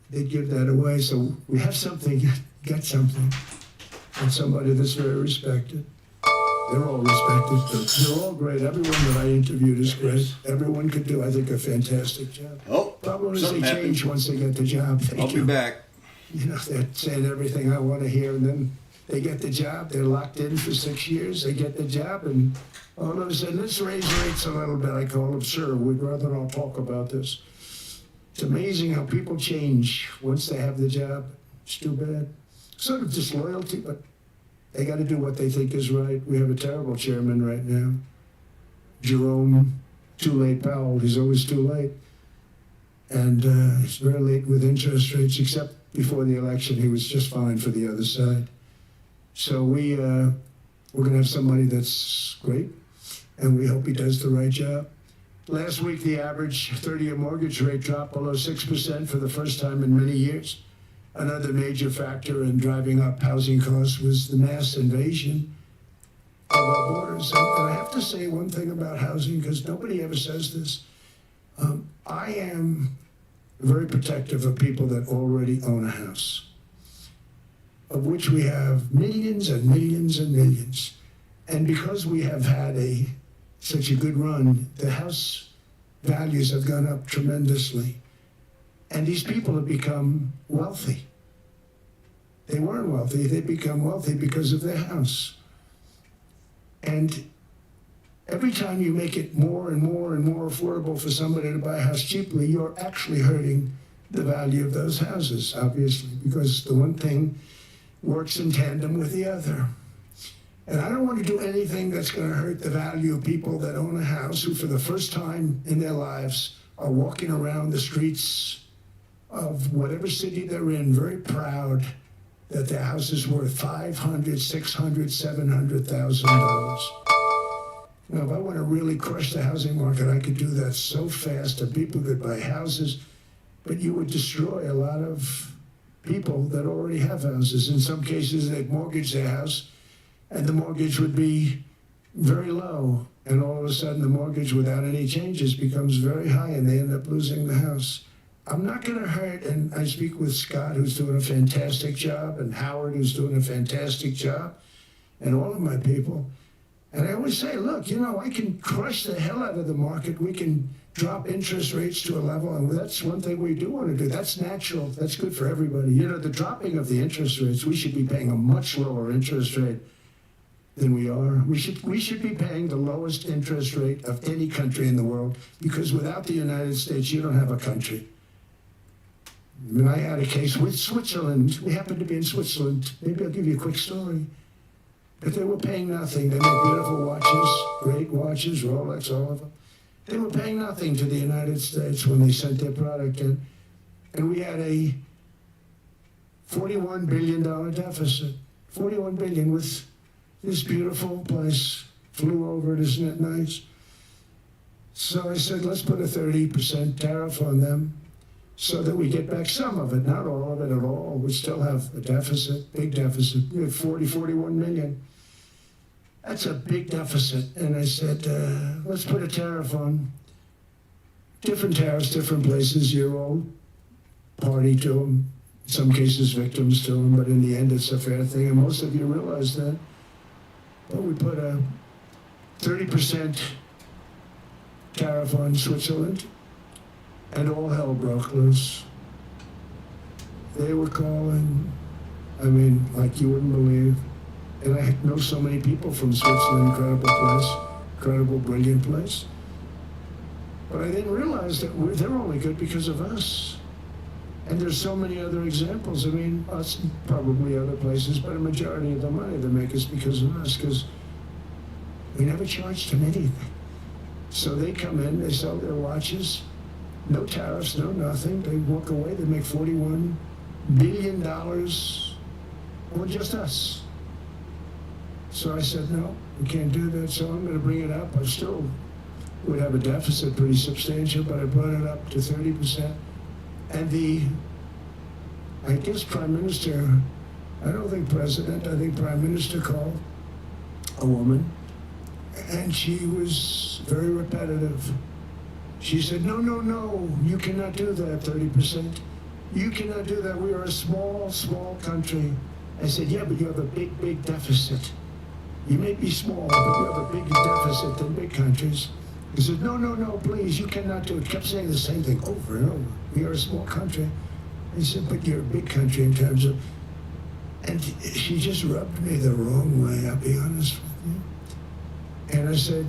did give that away. So we have something, got something, and somebody that's very respected. They're all respected. They're all great. Everyone that I interviewed is great. Everyone could do, I think, a fantastic job. Oh, problem is they change once they get the job. I'll be back. They're saying everything I want to hear, and then they get the job. They're locked in for 6 years. They get the job, and all of a sudden, let's raise rates a little bit. I call them, sir, we'd rather not talk about this. It's amazing how people change once they have the job. It's too bad. Sort of disloyalty, but they got to do what they think is right. We have a terrible chairman right now. Jerome, too late Powell. He's always too late. And he's very late with interest rates, except before the election, he was just fine for the other side. So we're going to have somebody that's great, and we hope he does the right job. Last week, the average 30-year mortgage rate dropped below 6% for the first time in many years. Another major factor in driving up housing costs was the mass invasion of our borders. And I have to say one thing about housing, because nobody ever says this. I am very protective of people that already own a house, of which we have millions and millions and millions. And because we have had such a good run, the house values have gone up tremendously. And these people have become wealthy. They weren't wealthy, they become wealthy because of their house. And every time you make it more and more and more affordable for somebody to buy a house cheaply, you're actually hurting the value of those houses, obviously, because the one thing works in tandem with the other. And I don't want to do anything that's going to hurt the value of people that own a house, who for the first time in their lives are walking around the streets of whatever city they're in, very proud that their house is worth $500,000, $600,000, $700,000. Now, if I want to really crush the housing market, I could do that so fast that people could buy houses, but you would destroy a lot of people that already have houses. In some cases, they'd mortgage their house, and the mortgage would be very low, and all of a sudden the mortgage without any changes becomes very high, and they end up losing the house. I'm not going to hurt, and I speak with Scott, who's doing a fantastic job, and Howard, who's doing a fantastic job, and all of my people. And I always say, look, I can crush the hell out of the market. We can drop interest rates to a level, and that's one thing we do want to do. That's natural. That's good for everybody. You know, the dropping of the interest rates, we should be paying a much lower interest rate than we are. We should be paying the lowest interest rate of any country in the world, because without the United States, you don't have a country. When I had a case with Switzerland, we happened to be in Switzerland. Maybe I'll give you a quick story. But they were paying nothing. They make beautiful watches, great watches, Rolex, all of them. They were paying nothing to the United States when they sent their product in. And we had a $41 billion deficit. $41 billion with this beautiful place. Flew over it, isn't it nice? So I said, let's put a 30% tariff on them so that we get back some of it, not all of it at all. We still have a deficit, big deficit. We have 41 million. That's a big deficit. And I said, let's put a tariff on. Different tariffs, different places. You're all party to them. In some cases, victims to them. But in the end, it's a fair thing. And most of you realize that. But we put a 30% tariff on Switzerland, and all hell broke loose. They were calling, I mean, like you wouldn't believe. And I know so many people from Switzerland, incredible place, incredible, brilliant place. But I didn't realize that they're only good because of us. And there's so many other examples. I mean, us and probably other places, but a majority of the money they make is because of us, because we never charged them anything. So they come in, they sell their watches, no tariffs, no nothing. They walk away, they make $41 billion on just us. So I said, no, we can't do that, so I'm going to bring it up. I still would have a deficit pretty substantial, but I brought it up to 30%. And I guess Prime Minister, I don't think President, I think Prime Minister called a woman, and she was very repetitive. She said, no, no, no, you cannot do that, 30%. You cannot do that. We are a small, small country. I said, yeah, but you have a big, big deficit. You may be small, but you have a big deficit than big countries. He said, no, no, no, please, you cannot do it. Kept saying the same thing over and over. We are a small country. He said, but you're a big country in terms of... And she just rubbed me the wrong way, I'll be honest with you. And I said,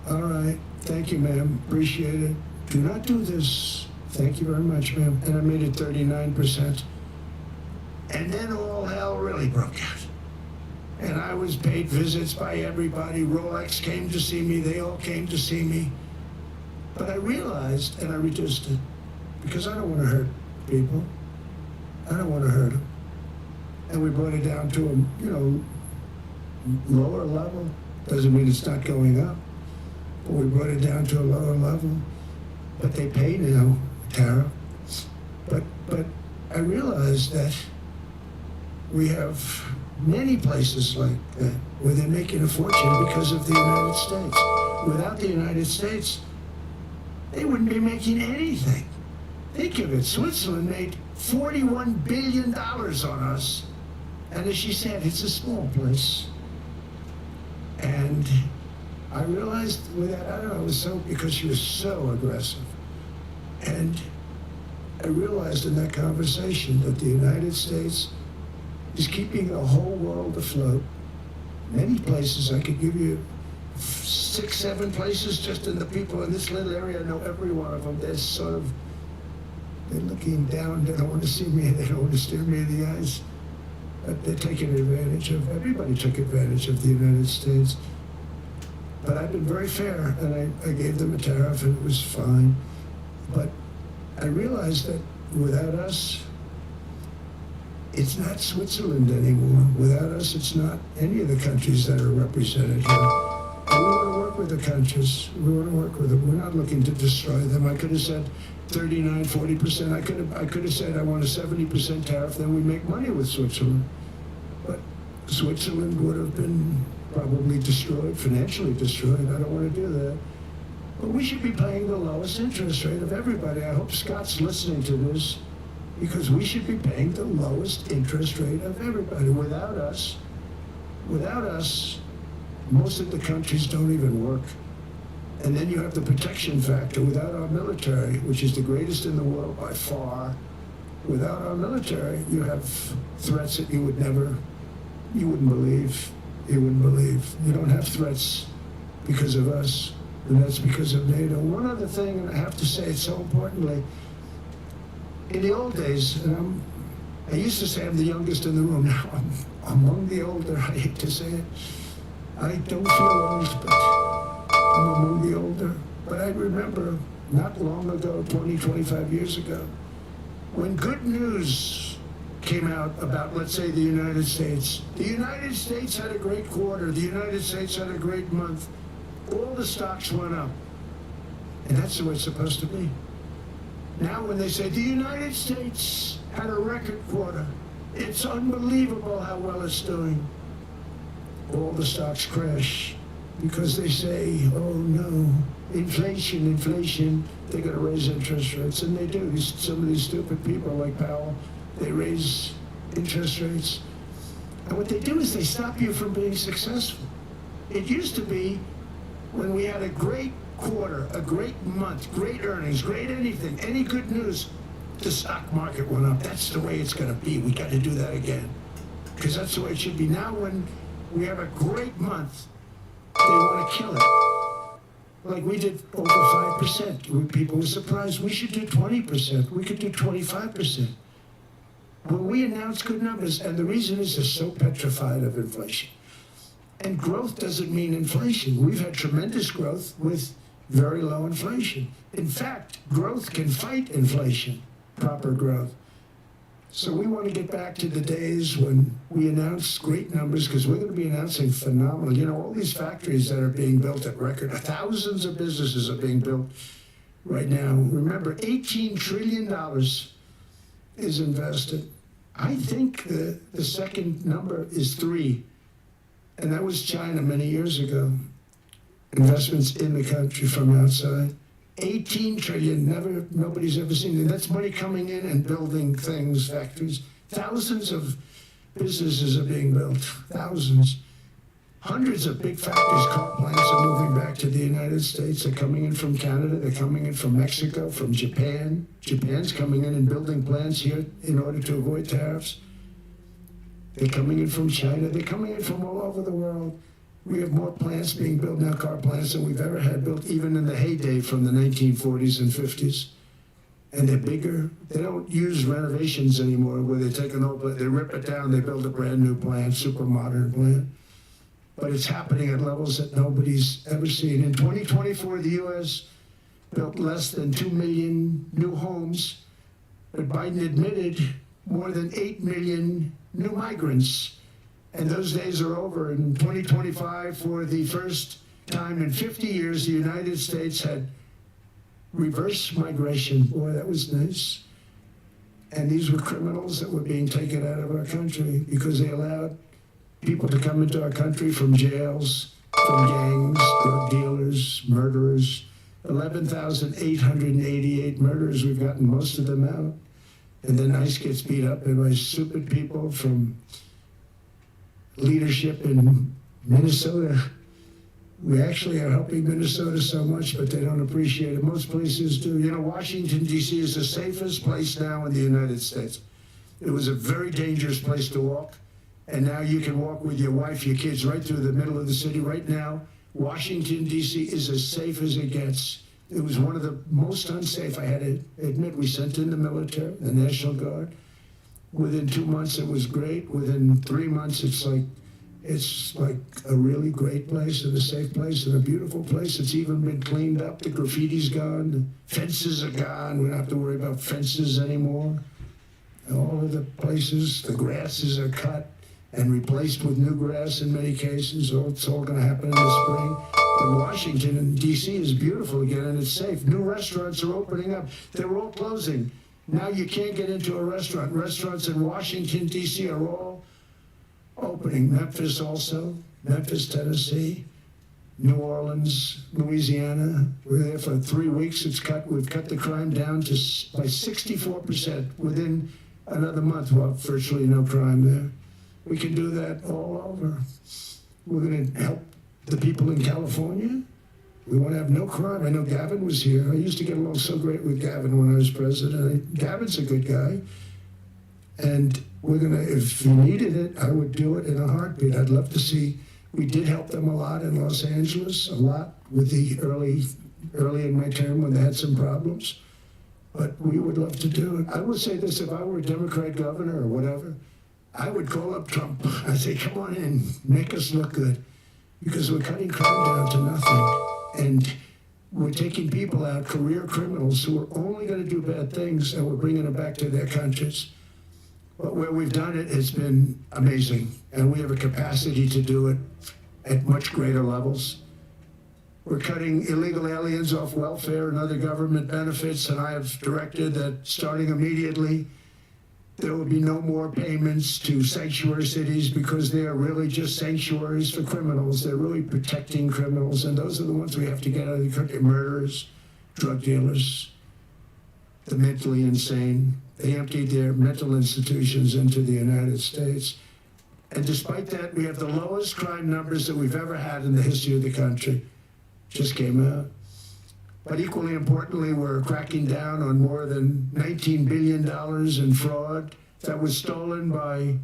all right, thank you, ma'am, appreciate it. Do not do this. Thank you very much, ma'am. And I made it 39%. And then all hell really broke out. And I was paid visits by everybody. Rolex came to see me. They all came to see me. But I realized, and I reduced it, because I don't want to hurt people. I don't want to hurt them. And we brought it down to a, lower level. Doesn't mean it's not going up. But we brought it down to a lower level. But they pay now, tariff. But I realized that we have many places like that where they're making a fortune because of the United States. Without the United States, they wouldn't be making anything. Think of it, Switzerland made $41 billion on us. And as she said, it's a small place. And I realized with that, I don't know, it was so, because she was so aggressive. And I realized in that conversation that the United States is keeping the whole world afloat. Many places, I could give you 6, 7 places just in the people in this little area. I know every one of them. They're looking down. They don't want to see me. They don't want to stare me in the eyes. But they're taking advantage of, everybody took advantage of the United States. But I've been very fair, and I gave them a tariff, and it was fine. But I realized that without us, it's not Switzerland anymore. Without us, it's not any of the countries that are represented here. And we want to work with the countries. We want to work with them. We're not looking to destroy them. I could have said 39, 40%. I could have said I want a 70% tariff, then we make money with Switzerland. But Switzerland would have been probably destroyed, financially destroyed. I don't want to do that. But we should be paying the lowest interest rate of everybody. I hope Scott's listening to this, because we should be paying the lowest interest rate of everybody. Without us, most of the countries don't even work. And then you have the protection factor. Without our military, which is the greatest in the world by far, without our military, you have threats that you wouldn't believe. You wouldn't believe. You don't have threats because of us, and that's because of NATO. One other thing, and I have to say it so importantly, in the old days, and I used to say I'm the youngest in the room. Now I'm among the older. I hate to say it. I don't feel old, but I'm among the older. But I remember not long ago, 20, 25 years ago, when good news came out about, let's say, the United States. The United States had a great quarter. The United States had a great month. All the stocks went up. And that's the way it's supposed to be. Now when they say the United States had a record quarter, it's unbelievable how well it's doing. All the stocks crash because they say, oh no, inflation, they're going to raise interest rates. And they do. Some of these stupid people like Powell, they raise interest rates. And what they do is they stop you from being successful. It used to be when we had a great quarter, a great month, great earnings, great anything, any good news, the stock market went up. That's the way it's going to be. We got to do that again, because that's the way it should be. Now when we have a great month, they want to kill it. Like we did over 5%. People were surprised. We should do 20%. We could do 25%. When we announce good numbers, and the reason is they're so petrified of inflation. And growth doesn't mean inflation. We've had tremendous growth with very low inflation. In fact, growth can fight inflation, proper growth. So we want to get back to the days when we announce great numbers, because we're going to be announcing phenomenal. You know, all these factories that are being built at record, thousands of businesses are being built right now. Remember, $18 trillion is invested. I think the second number is 3. And that was China many years ago. Investments in the country from outside. 18 trillion, nobody's ever seen it. That's money coming in and building things, factories. Thousands of businesses are being built, thousands. Hundreds of big factories, car plants are moving back to the United States. They're coming in from Canada, they're coming in from Mexico, from Japan. Japan's coming in and building plants here in order to avoid tariffs. They're coming in from China, they're coming in from all over the world. We have more plants being built now, car plants, than we've ever had built, even in the heyday from the 1940s and 50s. And they're bigger. They don't use renovations anymore where they take an old plant, they rip it down, they build a brand new plant, super modern plant. But it's happening at levels that nobody's ever seen. In 2024, the U.S. built less than 2 million new homes, but Biden admitted more than 8 million new migrants. And those days are over. In 2025, for the first time in 50 years, the United States had reverse migration. Boy, that was nice. And these were criminals that were being taken out of our country because they allowed people to come into our country from jails, from gangs, drug dealers, murderers. 11,888 murders. We've gotten most of them out. And then ICE gets beat up by stupid people from leadership in Minnesota. We actually are helping Minnesota so much, but they don't appreciate it. Most places do. You know, Washington, D.C. is the safest place now in the United States. It was a very dangerous place to walk, and now you can walk with your wife, your kids, right through the middle of the city. Right now, Washington, D.C. is as safe as it gets. It was one of the most unsafe. I had to admit, we sent in the military, the National Guard. Within 2 months, it was great. Within 3 months, it's like a really great place and a safe place and a beautiful place. It's even been cleaned up. The graffiti's gone. The fences are gone. We don't have to worry about fences anymore. All of the places, the grasses are cut and replaced with new grass in many cases. It's all going to happen in the spring. But Washington and D.C. is beautiful again, and it's safe. New restaurants are opening up. They were all closing. Now you can't get into a restaurant. Restaurants in Washington, D.C. are all opening. Memphis also, Memphis, Tennessee, New Orleans, Louisiana. We're there for 3 weeks. We've cut the crime down by 64%. Within another month, we'll have virtually no crime there. We can do that all over. We're going to help the people in California. We want to have no crime. I know Gavin was here. I used to get along so great with Gavin when I was president. Gavin's a good guy. And we're going to, if you needed it, I would do it in a heartbeat. I'd love to see, we did help them a lot in Los Angeles, a lot with the early in my term when they had some problems. But we would love to do it. I would say this, if I were a Democrat governor or whatever, I would call up Trump. I'd say, come on in, make us look good. Because we're cutting crime down to nothing. And we're taking people out, career criminals, who are only going to do bad things, and we're bringing them back to their countries. But where we've done it has been amazing. And we have a capacity to do it at much greater levels. We're cutting illegal aliens off welfare and other government benefits, and I have directed that starting immediately, there will be no more payments to sanctuary cities because they are really just sanctuaries for criminals. They're really protecting criminals, and those are the ones we have to get out of the country. Murderers, drug dealers, the mentally insane. They emptied their mental institutions into the United States. And despite that, we have the lowest crime numbers that we've ever had in the history of the country. Just came out. But equally importantly, we're cracking down on more than $19 billion in fraud that was stolen by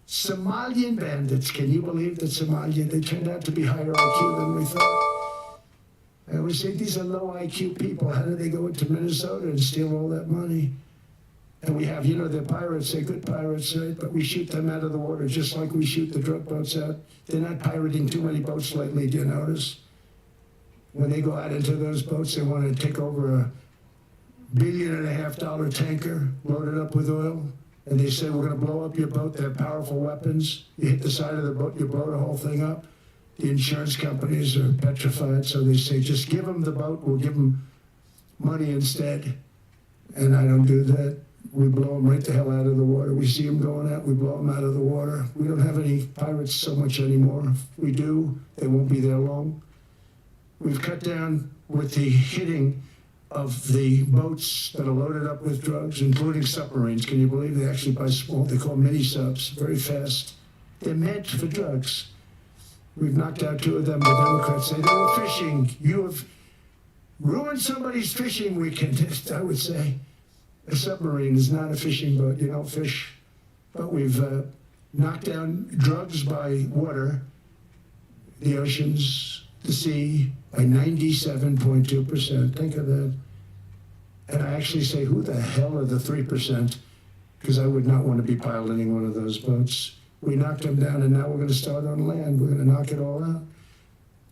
Somalian bandits. Can you believe that Somalia, they turned out to be higher IQ than we thought. I always say these are low IQ people. How do they go into Minnesota and steal all that money? And we have, you know, they're pirates, they're good pirates, right? But we shoot them out of the water just like we shoot the drug boats out. They're not pirating too many boats lately, do you notice? When they go out into those boats, they want to take over a $1.5 billion tanker loaded up with oil. And they say, we're going to blow up your boat. They have powerful weapons. You hit the side of the boat, you blow the whole thing up. The insurance companies are petrified, so they say, just give them the boat, we'll give them money instead. And I don't do that. We blow them right the hell out of the water. We see them going out, we blow them out of the water. We don't have any pirates so much anymore. If we do, they won't be there long. We've cut down with the hitting of the boats that are loaded up with drugs, including submarines. Can you believe they actually buy small, they call mini subs, very fast. They're meant for drugs. We've knocked out 2 of them. The Democrats say they were fishing. You have ruined somebody's fishing weekend, I would say. A submarine is not a fishing boat. You don't fish. But we've knocked down drugs by water, the oceans, the sea, by 97.2%. Think of that. And I actually say, who the hell are the 3%? Because I would not want to be piloting one of those boats. We knocked them down, and now we're going to start on land. We're going to knock it all out.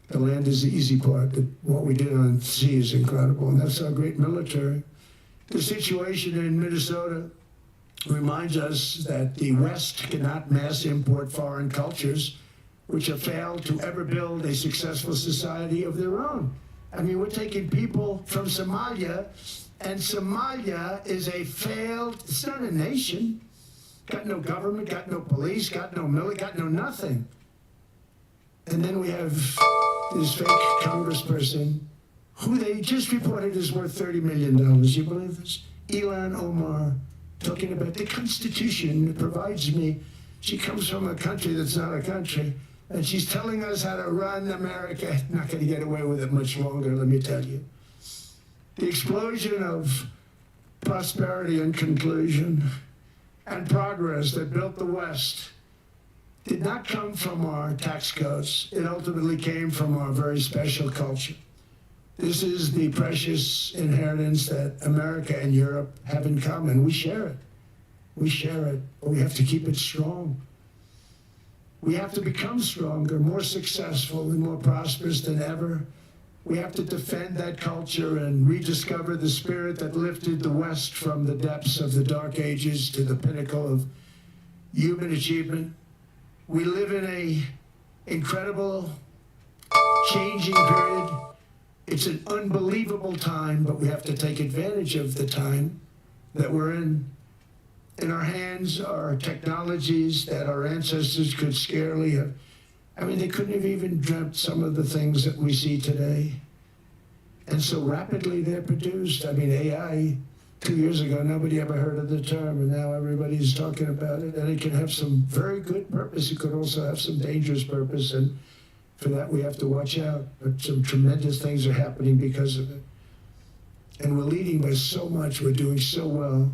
The land is the easy part. What we did on sea is incredible, and that's our great military. The situation in Minnesota reminds us that the West cannot mass import foreign cultures which have failed to ever build a successful society of their own. I mean, we're taking people from Somalia, and Somalia is a failed, it's not a nation. Got no government, got no police, got no military, got no nothing. And then we have this fake congressperson who they just reported is worth $30 million. You believe this? Ilhan Omar, talking about the Constitution provides me. She comes from a country that's not a country, and she's telling us how to run America. Not going to get away with it much longer, let me tell you. The explosion of prosperity and conclusion and progress that built the West did not come from our tax codes. It ultimately came from our very special culture. This is the precious inheritance that America and Europe have in common. We share it. We share it, but we have to keep it strong. We have to become stronger, more successful, and more prosperous than ever. We have to defend that culture and rediscover the spirit that lifted the West from the depths of the Dark Ages to the pinnacle of human achievement. We live in an incredible, changing period. It's an unbelievable time, but we have to take advantage of the time that we're in. In our hands are technologies that our ancestors could scarcely have. I mean, they couldn't have even dreamt some of the things that we see today. And so rapidly they're produced. I mean, AI, 2 years ago, nobody ever heard of the term, and now everybody's talking about it. And it can have some very good purpose. It could also have some dangerous purpose. And For that, we have to watch out. But some tremendous things are happening because of it. And we're leading by so much. We're doing so well.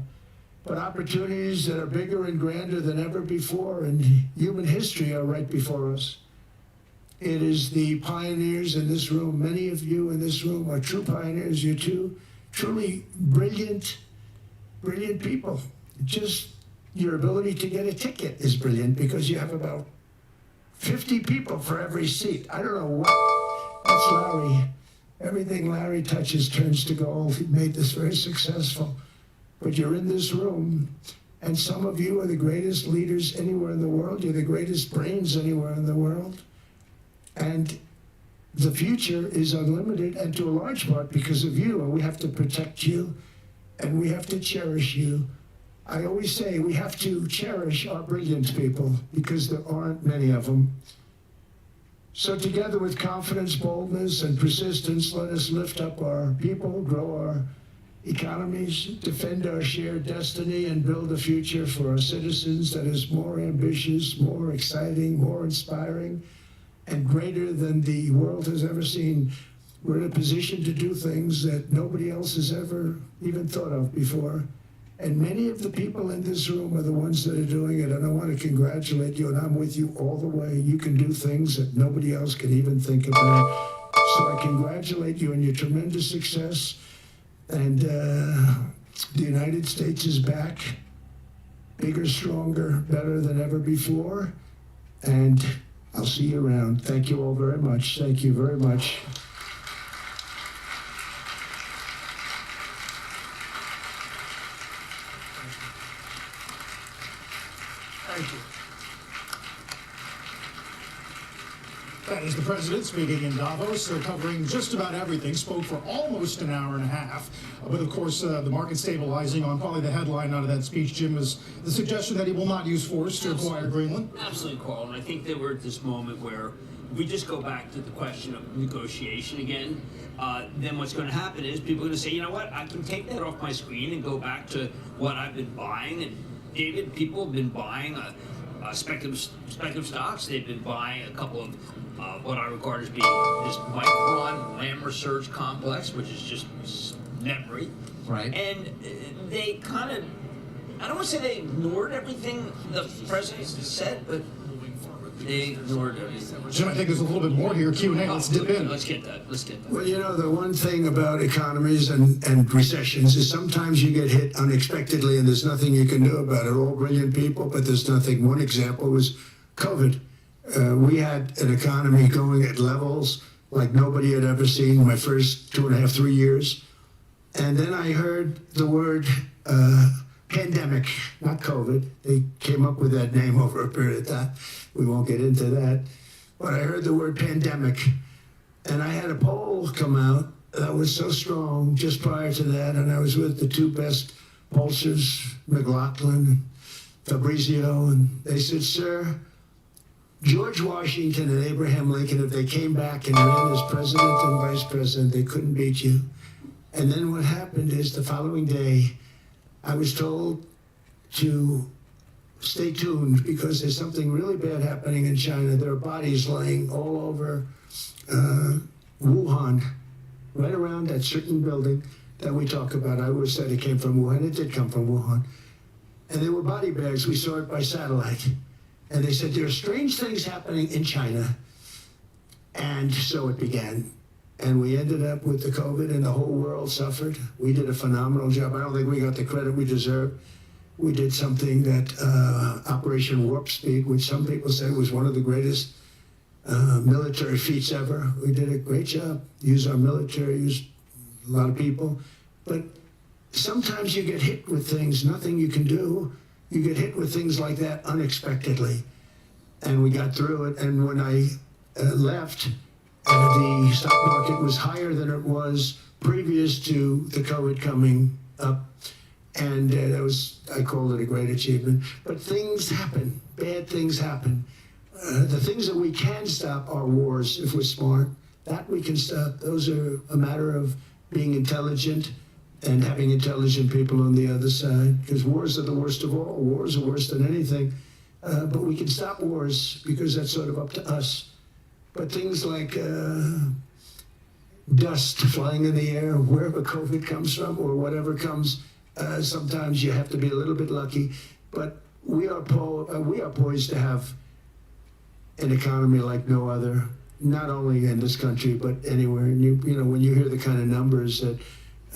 But opportunities that are bigger and grander than ever before in human history are right before us. It is the pioneers in this room. Many of you in this room are true pioneers. You're two truly brilliant people. Just your ability to get a ticket is brilliant because you have about 50 people for every seat. I don't know what. That's Larry. Everything Larry touches turns to gold. He made this very successful. But you're in this room, and some of you are the greatest leaders anywhere in the world. You're the greatest brains anywhere in the world. And the future is unlimited, and to a large part because of you. And we have to protect you, and we have to cherish you. I always say we have to cherish our brilliant people because there aren't many of them. So together with confidence, boldness, and persistence, let us lift up our people, grow our economies, defend our shared destiny, and build a future for our citizens that is more ambitious, more exciting, more inspiring, and greater than the world has ever seen. We're in a position to do things that nobody else has ever even thought of before. And many of the people in this room are the ones that are doing it, and I want to congratulate you, and I'm with you all the way. You can do things that nobody else can even think about. So I congratulate you on your tremendous success. And the United States is back, bigger, stronger, better than ever before. And I'll see you around. Thank you all very much. Thank you very much. Thank you. That is the president speaking in Davos. They're covering just about everything. Spoke for almost an hour and a half. But of course, the market stabilizing on probably the headline out of that speech, Jim, is the suggestion that he will not use force to acquire Greenland. Absolutely, Carl. And I think that we're at this moment where if we just go back to the question of negotiation again, then what's going to happen is people are going to say, you know what, I can take that off my screen and go back to what I've been buying. And David, people have been buying speculative stocks. They've been buying a couple of what I regard as being this Micron Lamb Research complex, which is just memory. Right. And they kind of, I don't want to say they ignored everything the president said, but they ignored everything. Jim, I think there's a little bit more here. Q&A, let's dip in. Let's get that. Well, you know, the one thing about economies and recessions is sometimes you get hit unexpectedly and there's nothing you can do about it. All brilliant people, but there's nothing. One example was COVID. We had an economy going at levels like nobody had ever seen my first 2.5, 3 years. And then I heard the word pandemic, not COVID. They came up with that name over a period of time. We won't get into that. But I heard the word pandemic. And I had a poll come out that was so strong just prior to that. And I was with the two best pollsters, McLaughlin and Fabrizio. And they said, sir, George Washington and Abraham Lincoln, if they came back and ran as president and vice president, they couldn't beat you. And then what happened is the following day, I was told to stay tuned because there's something really bad happening in China. There are bodies laying all over Wuhan, right around that certain building that we talk about. I always said it came from Wuhan. It did come from Wuhan. And there were body bags. We saw it by satellite. And they said, there are strange things happening in China. And so it began. And we ended up with the COVID, and the whole world suffered. We did a phenomenal job. I don't think we got the credit we deserve. We did something that Operation Warp Speed, which some people say was one of the greatest military feats ever. We did a great job. Used our military, used a lot of people. But sometimes you get hit with things, nothing you can do. You get hit with things like that unexpectedly. And we got through it. And when I left, the stock market was higher than it was previous to the COVID coming up. And that was, I called it a great achievement. But things happen, bad things happen. The things that we can stop are wars if we're smart. That we can stop. Those are a matter of being intelligent and having intelligent people on the other side. Because wars are the worst of all. Wars are worse than anything. But we can stop wars because that's sort of up to us. But things like dust flying in the air, wherever COVID comes from or whatever comes, sometimes you have to be a little bit lucky. But we are poised to have an economy like no other, not only in this country but anywhere. And you know, when you hear the kind of numbers that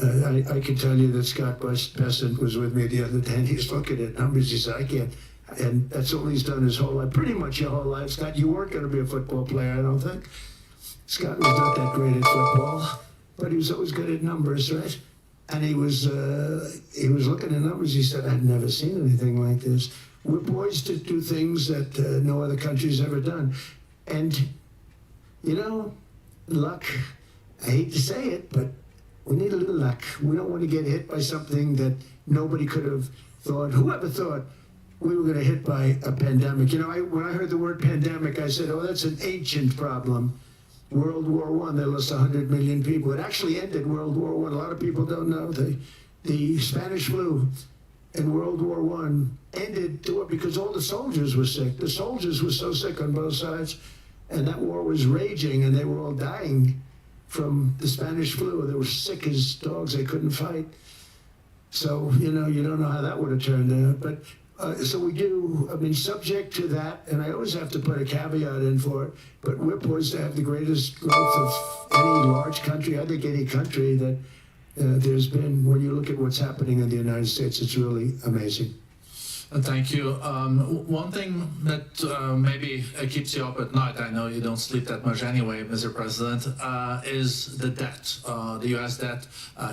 I can tell you that Scott Bessent was with me the other day, and he's looking at numbers. He said, "I can't," and that's all he's done his whole life, pretty much your whole life. Scott, you weren't going to be a football player, I don't think. Scott was not that great at football, but he was always good at numbers, right? And he was looking at numbers. He said, "I've never seen anything like this." We're poised to do things that no other country's ever done. And, you know, luck, I hate to say it, but we need a little luck. We don't want to get hit by something that nobody could have thought. Whoever thought we were going to hit by a pandemic? You know, when I heard the word pandemic, I said, oh, that's an ancient problem. World War I, they lost 100 million people. It actually ended World War I. A lot of people don't know. The Spanish flu in World War I ended because all the soldiers were sick. The soldiers were so sick on both sides, and that war was raging, and they were all dying from the Spanish flu. They were sick as dogs. They couldn't fight. So, you know, you don't know how that would have turned out. But so we do, I mean, subject to that, and I always have to put a caveat in for it, but we're poised to have the greatest growth of any large country, I think any country that there's been. When you look at what's happening in the United States, it's really amazing. Thank you. One thing that maybe keeps you up at night, I know you don't sleep that much anyway, Mr. President, is the debt. The U.S. debt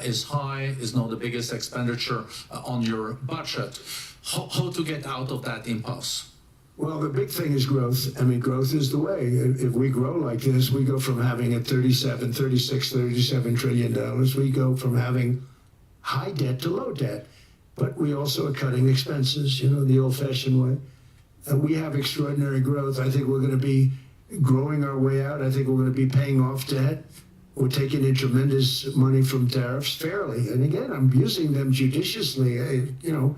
is high, is now the biggest expenditure on your budget. How to get out of that impasse? Well, the big thing is growth. I mean, growth is the way. If we grow like this, we go from having at 37 trillion dollars, we go from having high debt to low debt. But we also are cutting expenses, you know, the old-fashioned way. We have extraordinary growth. I think we're going to be growing our way out. I think we're going to be paying off debt. We're taking in tremendous money from tariffs fairly. And again, I'm using them judiciously. You know,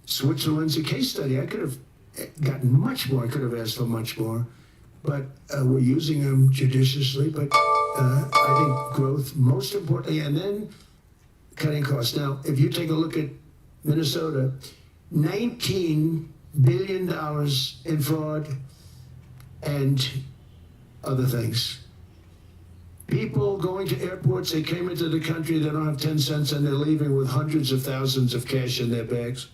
Switzerland's a case study. I could have gotten much more. I could have asked for much more. But we're using them judiciously. But I think growth, most importantly, and then cutting costs. Now, if you take a look at Minnesota, $19 billion in fraud and other things. People going to airports, they came into the country, they don't have 10 cents and they're leaving with hundreds of thousands of cash in their bags.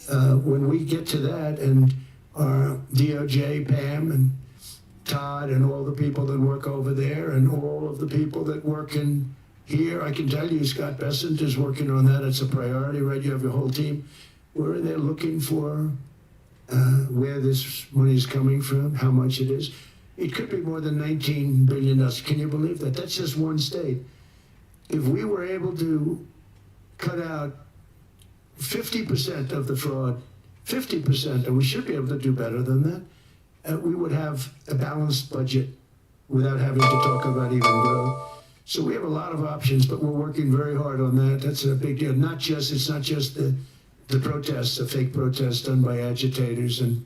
When we get to that, and our DOJ, Pam and Todd and all the people that work over there and all of the people that work in here, I can tell you, Scott Bessent is working on that. It's a priority, right? You have your whole team. We're in there looking for where this money is coming from, how much it is. It could be more than $19 billion. Can you believe that? That's just one state. If we were able to cut out 50% of the fraud, 50%, and we should be able to do better than that, we would have a balanced budget without having to talk about even growth. So we have a lot of options, but we're working very hard on that. That's a big deal. It's not just the protests, the fake protests done by agitators and,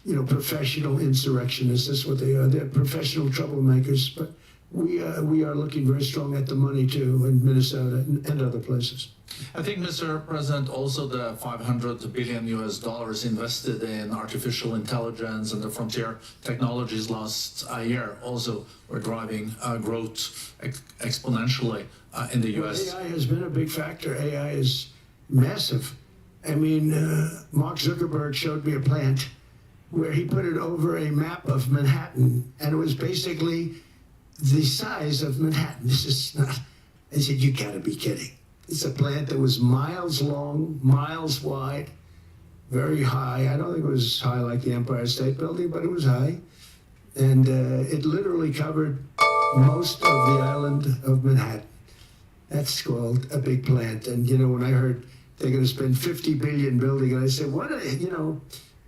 you know, professional insurrectionists. That's what they are. They're professional troublemakers. But we are looking very strong at the money too in Minnesota and other places. I think, Mr. President, also the $500 billion invested in artificial intelligence and the frontier technologies last year also were driving growth exponentially in the U.S. AI has been a big factor. AI is massive. I mean, Mark Zuckerberg showed me a plant where he put it over a map of Manhattan, and it was basically the size of Manhattan. This is not, I said, you gotta be kidding. It's a plant that was miles long, miles wide, very high. I don't think it was high like the Empire State Building, but it was high. And it literally covered most of the island of Manhattan. That's called a big plant. And, you know, when I heard they're going to spend $50 billion building it, I said, what, you know,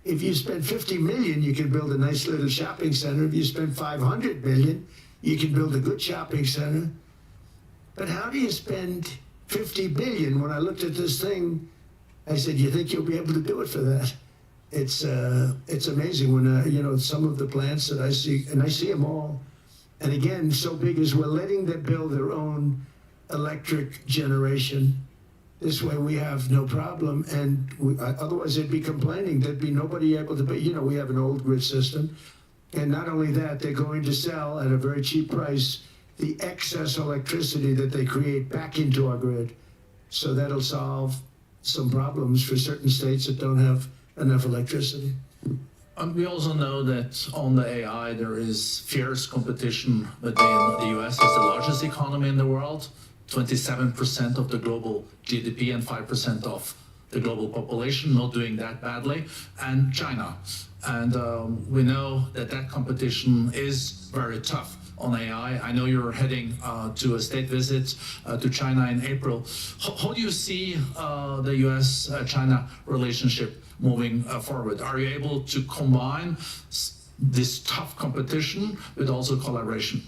if you spend $50 million, you can build a nice little shopping center. If you spend $500 million, you can build a good shopping center. But how do you spend $50 billion? When I looked at this thing, I said, you think you'll be able to do it for that? it's amazing when you know, some of the plants that I see, and I see them all. And again, so big as we're letting them build their own electric generation. This way we have no problem, and otherwise they'd be complaining. There'd be nobody able to pay. You know, we have an old grid system. And not only that, they're going to sell at a very cheap price the excess electricity that they create back into our grid. So that'll solve some problems for certain states that don't have enough electricity. We also know that on the AI there is fierce competition between the US as the largest economy in the world, 27% of the global GDP and 5% of the global population, not doing that badly, and China. And we know that that competition is very tough on AI. I know you're heading to a state visit to China in April. How do you see the US-China relationship moving forward? Are you able to combine this tough competition with also collaboration?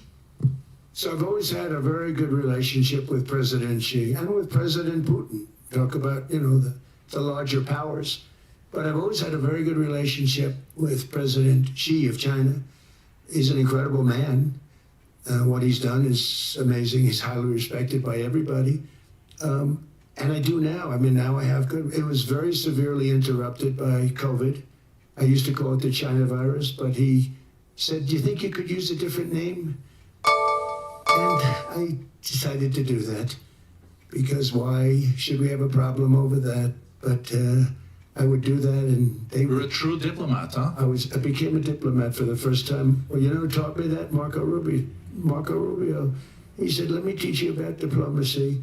So I've always had a very good relationship with President Xi and with President Putin. Talk about, you know, the larger powers. But I've always had a very good relationship with President Xi of China. He's an incredible man. What he's done is amazing. He's highly respected by everybody. And I do now. I mean, now I have good. It was very severely interrupted by COVID. I used to call it the China virus, but he said, "Do you think you could use a different name?" And I decided to do that, because why should we have a problem over that? But I would do that, and they were a true diplomat, huh? I became a diplomat for the first time. Well, you know who taught me that? Marco Rubio. He said, "Let me teach you about diplomacy."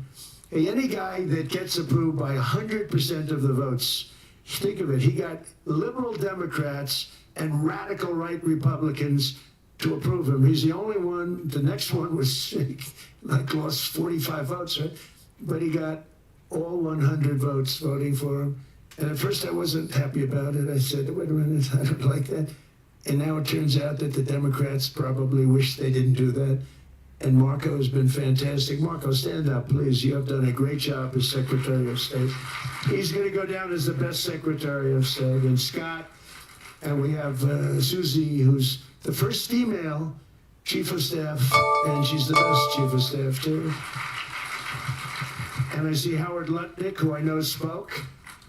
Hey, any guy that gets approved by 100% of the votes, think of it, he got liberal Democrats and radical right Republicans to approve him. He's the only one. The next one was like lost 45 votes, right? But he got all 100 votes voting for him. And at first I wasn't happy about it. I said, wait a minute, I don't like that. And now it turns out that the Democrats probably wish they didn't do that. And Marco has been fantastic. Marco, stand up, please. You have done a great job as Secretary of State. He's going to go down as the best Secretary of State. And Scott, and we have Susie, who's the first female Chief of Staff, and she's the best Chief of Staff, too. And I see Howard Lutnick, who I know spoke,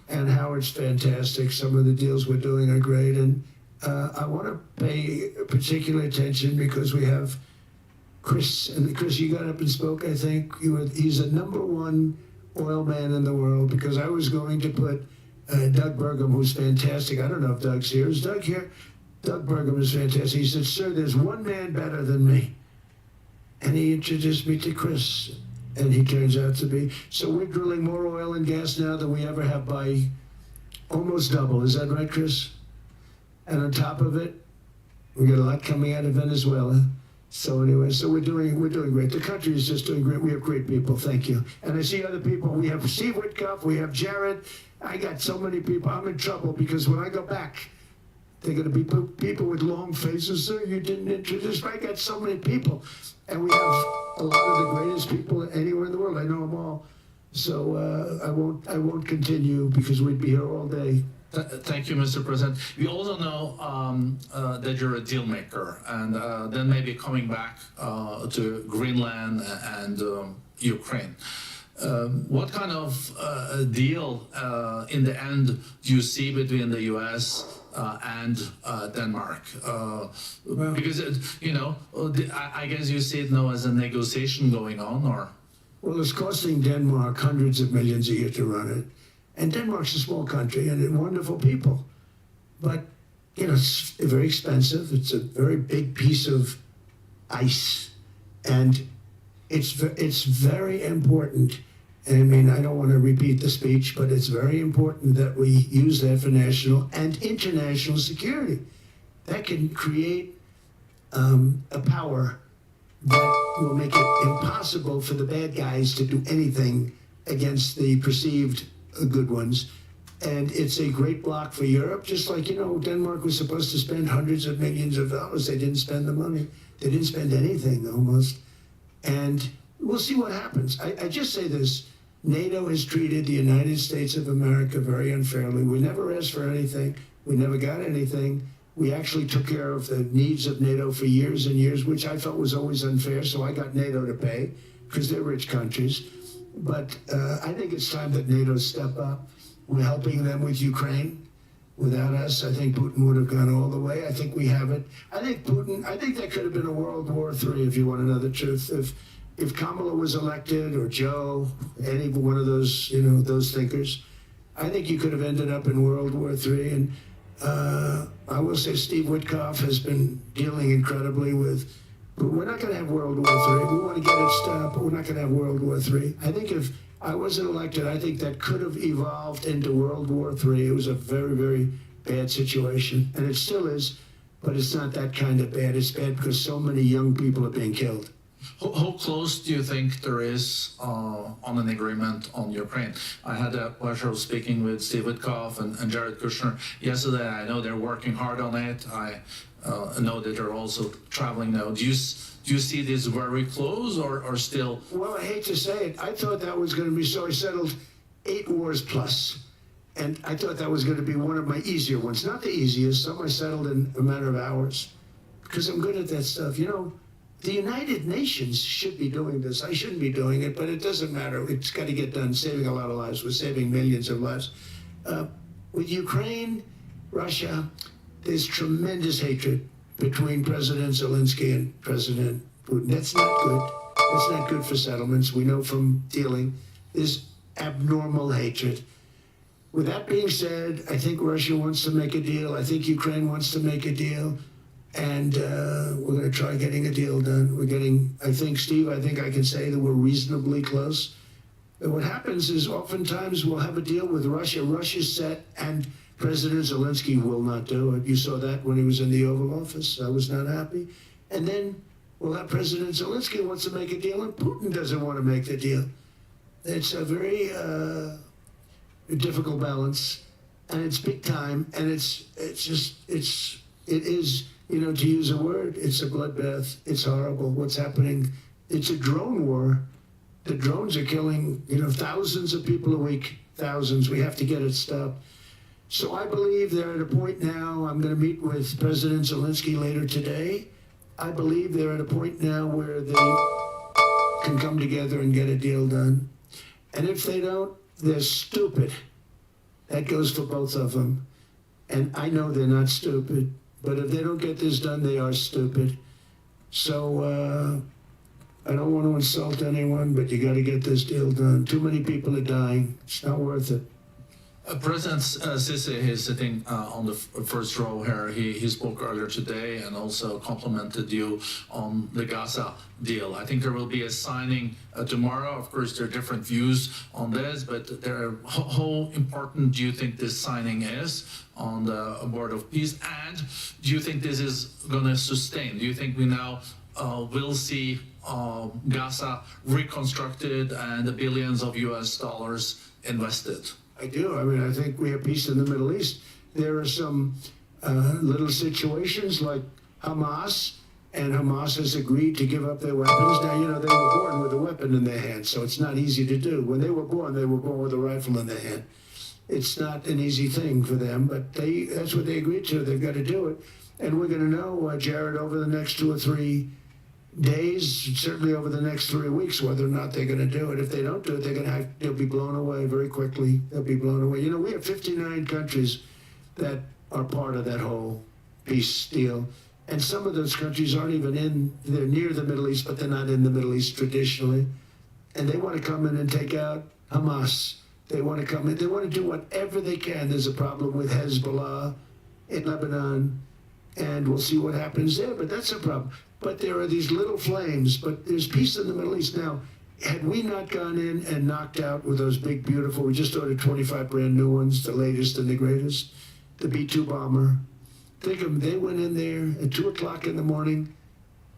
and Howard's fantastic. Some of the deals we're doing are great. And I want to pay particular attention because we have Chris, and Chris, you got up and spoke, I think. He's the #1 oil man in the world, because I was going to put Doug Burgum, who's fantastic. I don't know if Doug's here. Is Doug here? Doug Burgum is fantastic. He said, "Sir, there's one man better than me." And he introduced me to Chris, and he turns out to be. So we're drilling more oil and gas now than we ever have, by almost double. Is that right, Chris? And on top of it, we got a lot coming out of Venezuela. So anyway, so we're doing great. The country is just doing great. We have great people. Thank you. And I see other people. We have Steve Witkoff. We have Jared. I got so many people. I'm in trouble because when I go back, they're going to be people with long faces. Sir, you didn't introduce me. I got so many people. And we have a lot of the greatest people anywhere in the world. I know them all. So I won't continue because we'd be here all day. Thank you, Mr. President. We also know that you're a deal maker, and then maybe coming back to Greenland and Ukraine. What kind of deal in the end do you see between the U.S. And Denmark? Because, you know, I guess you see it now as a negotiation going on, or? Well, it's costing Denmark hundreds of millions a year to run it. And Denmark's a small country and wonderful people. But, you know, it's very expensive. It's a very big piece of ice. And it's very important. I mean, I don't want to repeat the speech, but it's very important that we use that for national and international security. That can create a power that will make it impossible for the bad guys to do anything against the perceived good ones. And it's a great block for Europe, just like, you know, Denmark was supposed to spend hundreds of millions of dollars. They didn't spend the money. They didn't spend anything, almost. And we'll see what happens. I just say this. NATO has treated the United States of America very unfairly. We never asked for anything. We never got anything. We actually took care of the needs of NATO for years and years, which I felt was always unfair, so I got NATO to pay, because they're rich countries. But I think it's time that NATO step up. We're helping them with Ukraine. Without us, I think Putin would have gone all the way. I think we have it. I think there could have been a World War III, if you want to know the truth. If Kamala was elected, or Joe, any one of those, those thinkers, I think you could have ended up in World War III. And I will say Steve Witkoff has been dealing incredibly with, but we're not going to have World War III. We want to get it stopped, but we're not going to have World War III. I think if I wasn't elected, I think that could have evolved into World War III. It was a very, very bad situation, and it still is, but it's not that kind of bad. It's bad because so many young people are being killed. How close do you think there is on an agreement on Ukraine? I had the pleasure of speaking with Steve Witkoff and Jared Kushner yesterday. I know they're working hard on it. I know that they're also traveling now. Do you see this very close or still? Well, I hate to say it. I thought that was going to be so. I settled 8 wars plus. And I thought that was going to be one of my easier ones. Not the easiest. Some I settled in a matter of hours. Because I'm good at that stuff. The United Nations should be doing this. I shouldn't be doing it, but it doesn't matter. It's got to get done. Saving a lot of lives. We're saving millions of lives. With Ukraine, Russia, there's tremendous hatred between President Zelensky and President Putin. That's not good. That's not good for settlements. We know from dealing. There's abnormal hatred. With that being said, I think Russia wants to make a deal. I think Ukraine wants to make a deal. And we're going to try getting a deal done. I think, Steve, I can say that we're reasonably close. But what happens is oftentimes we'll have a deal with Russia. Russia's set, and President Zelensky will not do it. You saw that when he was in the Oval Office. I was not happy. And then we'll have President Zelensky wants to make a deal, and Putin doesn't want to make the deal. It's a very difficult balance, and it's big time, and it is, to use a word, it's a bloodbath. It's horrible what's happening. It's a drone war. The drones are killing, thousands of people a week, thousands. We have to get it stopped. So I believe they're at a point now. I'm going to meet with President Zelensky later today. I believe they're at a point now where they can come together and get a deal done. And if they don't, they're stupid. That goes for both of them. And I know they're not stupid. But if they don't get this done, they are stupid. So I don't want to insult anyone, but you got to get this deal done. Too many people are dying. It's not worth it. President Sisi is sitting on the first row here. He spoke earlier today and also complimented you on the Gaza deal. I think there will be a signing tomorrow. Of course, there are different views on this, but how important do you think this signing is on the Board of Peace? And do you think this is going to sustain? Do you think we now will see Gaza reconstructed and the billions of US dollars invested? I do. I think we have peace in the Middle East. There are some little situations like Hamas, and Hamas has agreed to give up their weapons. Now, they were born with a weapon in their hand, so it's not easy to do. When they were born with a rifle in their hand. It's not an easy thing for them, but that's what they agreed to. They've got to do it. And we're going to know, Jared, over the next 2 or 3 days, certainly over the next 3 weeks, whether or not they're going to do it. If they don't do it, they'll be blown away very quickly. They'll be blown away. We have 59 countries that are part of that whole peace deal. And some of those countries aren't even they're near the Middle East, but they're not in the Middle East traditionally. And they want to come in and take out Hamas. They want to come in. They want to do whatever they can. There's a problem with Hezbollah in Lebanon, and we'll see what happens there, but that's a problem. But there are these little flames, but there's peace in the Middle East. Now, had we not gone in and knocked out with those big, beautiful, we just ordered 25 brand new ones, the latest and the greatest, the B-2 bomber. Think of them, they went in there at 2 o'clock in the morning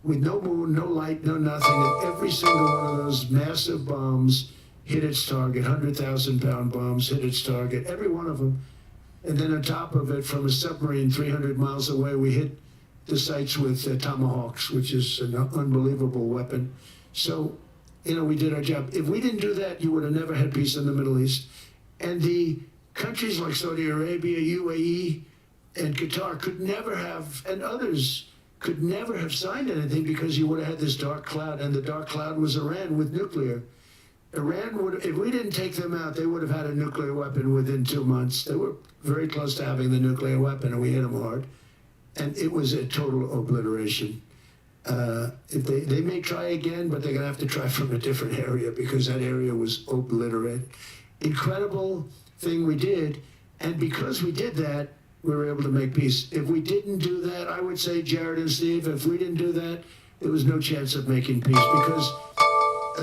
with no moon, no light, no nothing, and every single one of those massive bombs hit its target, 100,000-pound bombs hit its target, every one of them. And then on top of it, from a submarine 300 miles away, we hit the sites with tomahawks, which is an unbelievable weapon. So, we did our job. If we didn't do that, you would have never had peace in the Middle East. And the countries like Saudi Arabia, UAE, and Qatar could never have, and others could never have signed anything because you would have had this dark cloud, and the dark cloud was Iran with nuclear. Iran would, if we didn't take them out, they would have had a nuclear weapon within 2 months. They were very close to having the nuclear weapon, and we hit them hard. And it was a total obliteration. If they may try again, but they're going to have to try from a different area because that area was obliterated. Incredible thing we did, and because we did that, we were able to make peace. If we didn't do that, I would say, Jared and Steve, if we didn't do that, there was no chance of making peace because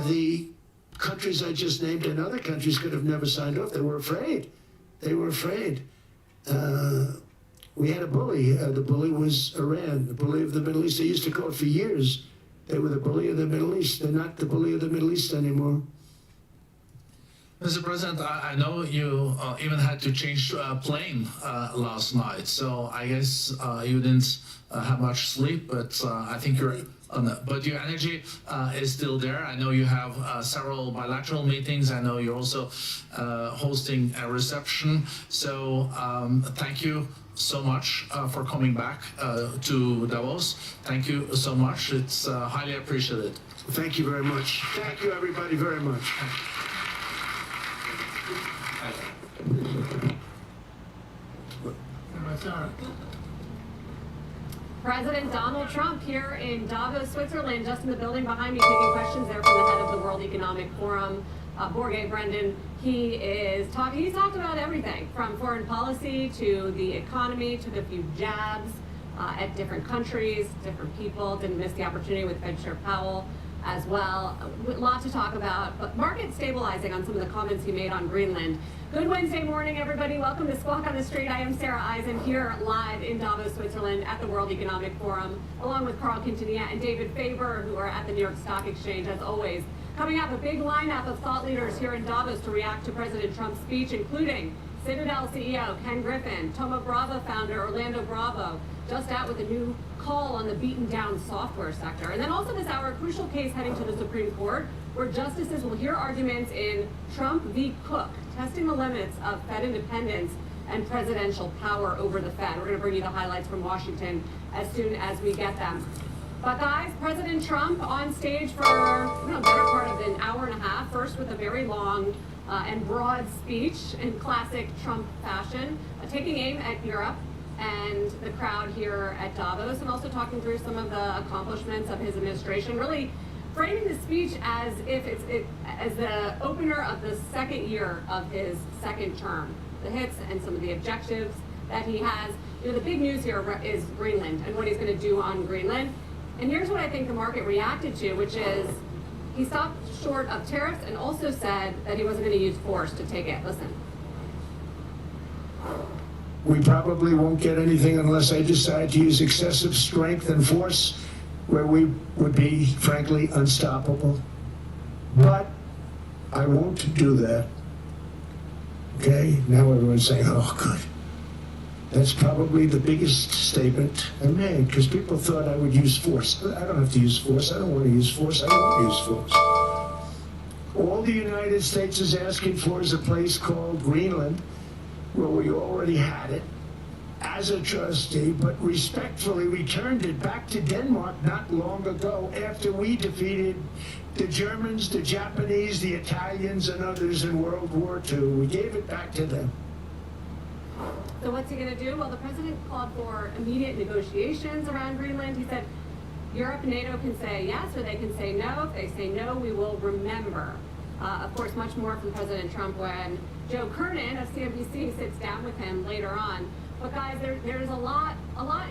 the countries I just named and other countries could have never signed off. They were afraid. They were afraid. We had a bully. The bully was Iran, the bully of the Middle East. They used to call it for years. They were the bully of the Middle East. They're not the bully of the Middle East anymore. Mr. President, I know you even had to change plane last night, so I guess you didn't have much sleep, but I think you're but your energy is still there. I know you have several bilateral meetings. I know you're also hosting a reception. So thank you so much for coming back to Davos. Thank you so much. It's highly appreciated. Thank you very much. Thank you, everybody, very much. President Donald Trump here in Davos, Switzerland, just in the building behind me, taking questions there from the head of the World Economic Forum, Borge Brendan. He's talked about everything from foreign policy to the economy, took a few jabs at different countries, different people, didn't miss the opportunity with Fed Chair Powell as well. A lot to talk about, but market stabilizing on some of the comments he made on Greenland. Good Wednesday morning, everybody. Welcome to Squawk on the Street. I am Sarah Eisen here live in Davos, Switzerland at the World Economic Forum, along with Carl Quintanilla and David Faber, who are at the New York Stock Exchange, as always. Coming up, a big lineup of thought leaders here in Davos to react to President Trump's speech, including Citadel CEO Ken Griffin, Thoma Bravo founder Orlando Bravo, just out with a new call on the beaten down software sector. And then also this hour, a crucial case heading to the Supreme Court, where justices will hear arguments in Trump v. Cook, testing the limits of Fed independence and presidential power over the Fed. We're going to bring you the highlights from Washington as soon as we get them. But guys, President Trump on stage for better part of an hour and a half, first with a very long and broad speech in classic Trump fashion, taking aim at Europe and the crowd here at Davos, and also talking through some of the accomplishments of his administration, really framing the speech as if as the opener of the second year of his second term, the hits and some of the objectives that he has. You know, the big news here is Greenland and what he's going to do on Greenland. And here's what I think the market reacted to, which is he stopped short of tariffs and also said that he wasn't going to use force to take it. Listen. We probably won't get anything unless I decide to use excessive strength and force where we would be, frankly, unstoppable. But I won't do that. Okay? Now everyone's saying, oh, good. That's probably the biggest statement I made, because people thought I would use force. I don't have to use force. I don't want to use force. I won't use force. All the United States is asking for is a place called Greenland, where we already had it as a trustee, but respectfully returned it back to Denmark not long ago after we defeated the Germans, the Japanese, the Italians, and others in World War II. We gave it back to them. So what's he going to do? Well, the president called for immediate negotiations around Greenland. He said Europe and NATO can say yes or they can say no. If they say no, we will remember. Of course, much more from President Trump when Joe Kernan of CNBC sits down with him later on. But guys, there's a lot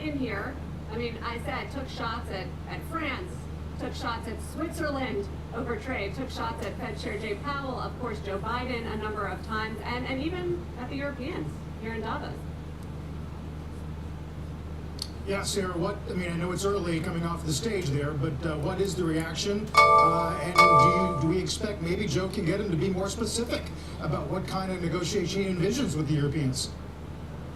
in here. I mean, I said took shots at France, took shots at Switzerland over trade, took shots at Fed Chair Jay Powell, of course Joe Biden a number of times, and even at the Europeans here in Davos. Yeah, Sarah, I mean, I know it's early coming off the stage there, but what is the reaction? And do we expect maybe Joe can get him to be more specific about what kind of negotiation he envisions with the Europeans?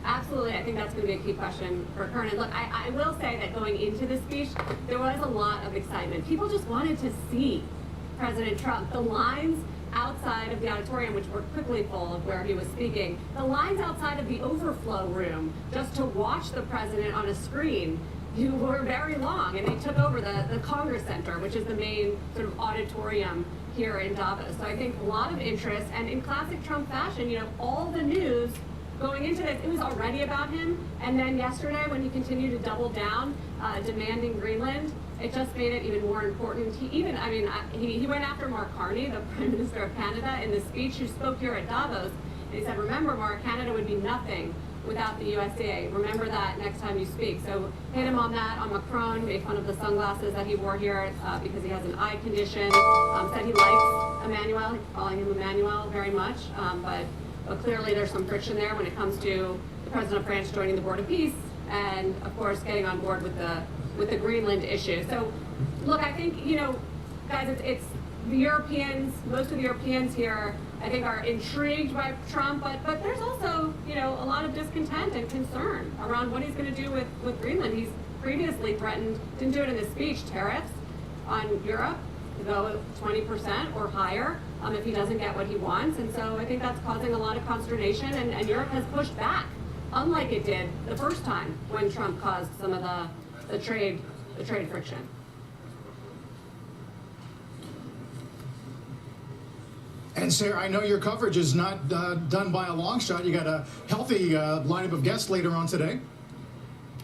Absolutely, I think that's going to be a key question for Kernan. Look, I will say that going into this speech, there was a lot of excitement. People just wanted to see President Trump. The lines outside of the auditorium, which were quickly full of where he was speaking, the lines outside of the overflow room just to watch the president on a screen, you were very long, and they took over the Congress Center, which is the main sort of auditorium here in Davos. So I think a lot of interest, and in classic Trump fashion, all the news going into this, it was already about him, and then yesterday when he continued to double down, demanding Greenland, it just made it even more important. He went after Mark Carney, the Prime Minister of Canada, in the speech, who spoke here at Davos, and he said, remember, Mark, Canada would be nothing without the USDA. Remember that next time you speak. So hit him on that, on Macron, made fun of the sunglasses that he wore here because he has an eye condition, said he likes Emmanuel, calling him Emmanuel very much, but clearly there's some friction there when it comes to the President of France joining the Board of Peace and, of course, getting on board with the Greenland issue. So, look, I think, guys, it's the Europeans, most of the Europeans here, I think, are intrigued by Trump, but there's also, a lot of discontent and concern around what he's going to do with Greenland. He's previously threatened, didn't do it in his speech, tariffs on Europe to go 20% or higher if he doesn't get what he wants. And so I think that's causing a lot of consternation, and Europe has pushed back, unlike it did the first time when Trump caused some of the trade friction. And Sarah, I know your coverage is not done by a long shot. You got a healthy lineup of guests later on today.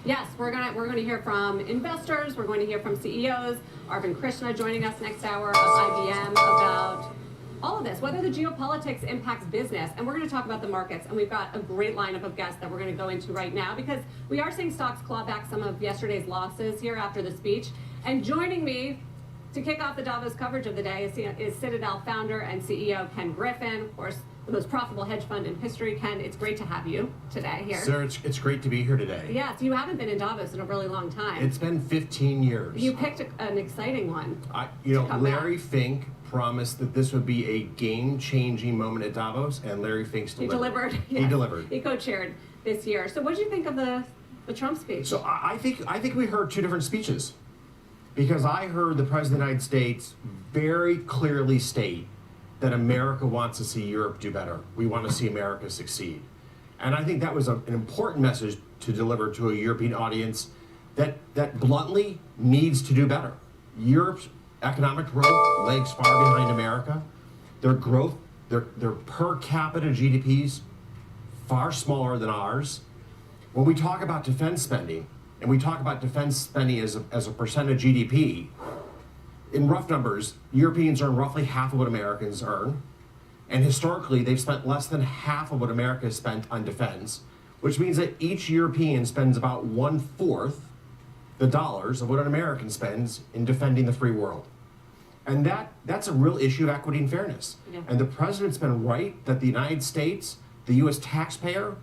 Yes, we're gonna hear from investors. We're going to hear from CEOs. Arvind Krishna joining us next hour of IBM about all of this, whether the geopolitics impacts business, and we're going to talk about the markets. And we've got a great lineup of guests that we're going to go into right now, because we are seeing stocks claw back some of yesterday's losses here after the speech. And joining me to kick off the Davos coverage of the day is Citadel founder and CEO Ken Griffin, of course, the most profitable hedge fund in history. Ken, it's great to have you today here. Sarah, it's great to be here today. Yes, you haven't been in Davos in a really long time. It's been 15 years. You picked an exciting one. Larry Fink promised that this would be a game-changing moment at Davos, and Larry Fink's delivered. He delivered. He co-chaired this year. So what did you think of the Trump speech? So I think we heard two different speeches, because I heard the President of the United States very clearly state that America wants to see Europe do better. We want to see America succeed. And I think that was an important message to deliver to a European audience that bluntly needs to do better. Europe's economic growth lags far behind America. Their growth, their per capita GDPs far smaller than ours. When we talk about defense spending, and we talk about defense spending as a percent of GDP, in rough numbers, Europeans earn roughly half of what Americans earn. And historically, they've spent less than half of what America has spent on defense, which means that each European spends about 1/4 the dollars of what an American spends in defending the free world. And that's a real issue of equity and fairness. Yeah. And the president's been right that the United States, the U.S. taxpayer,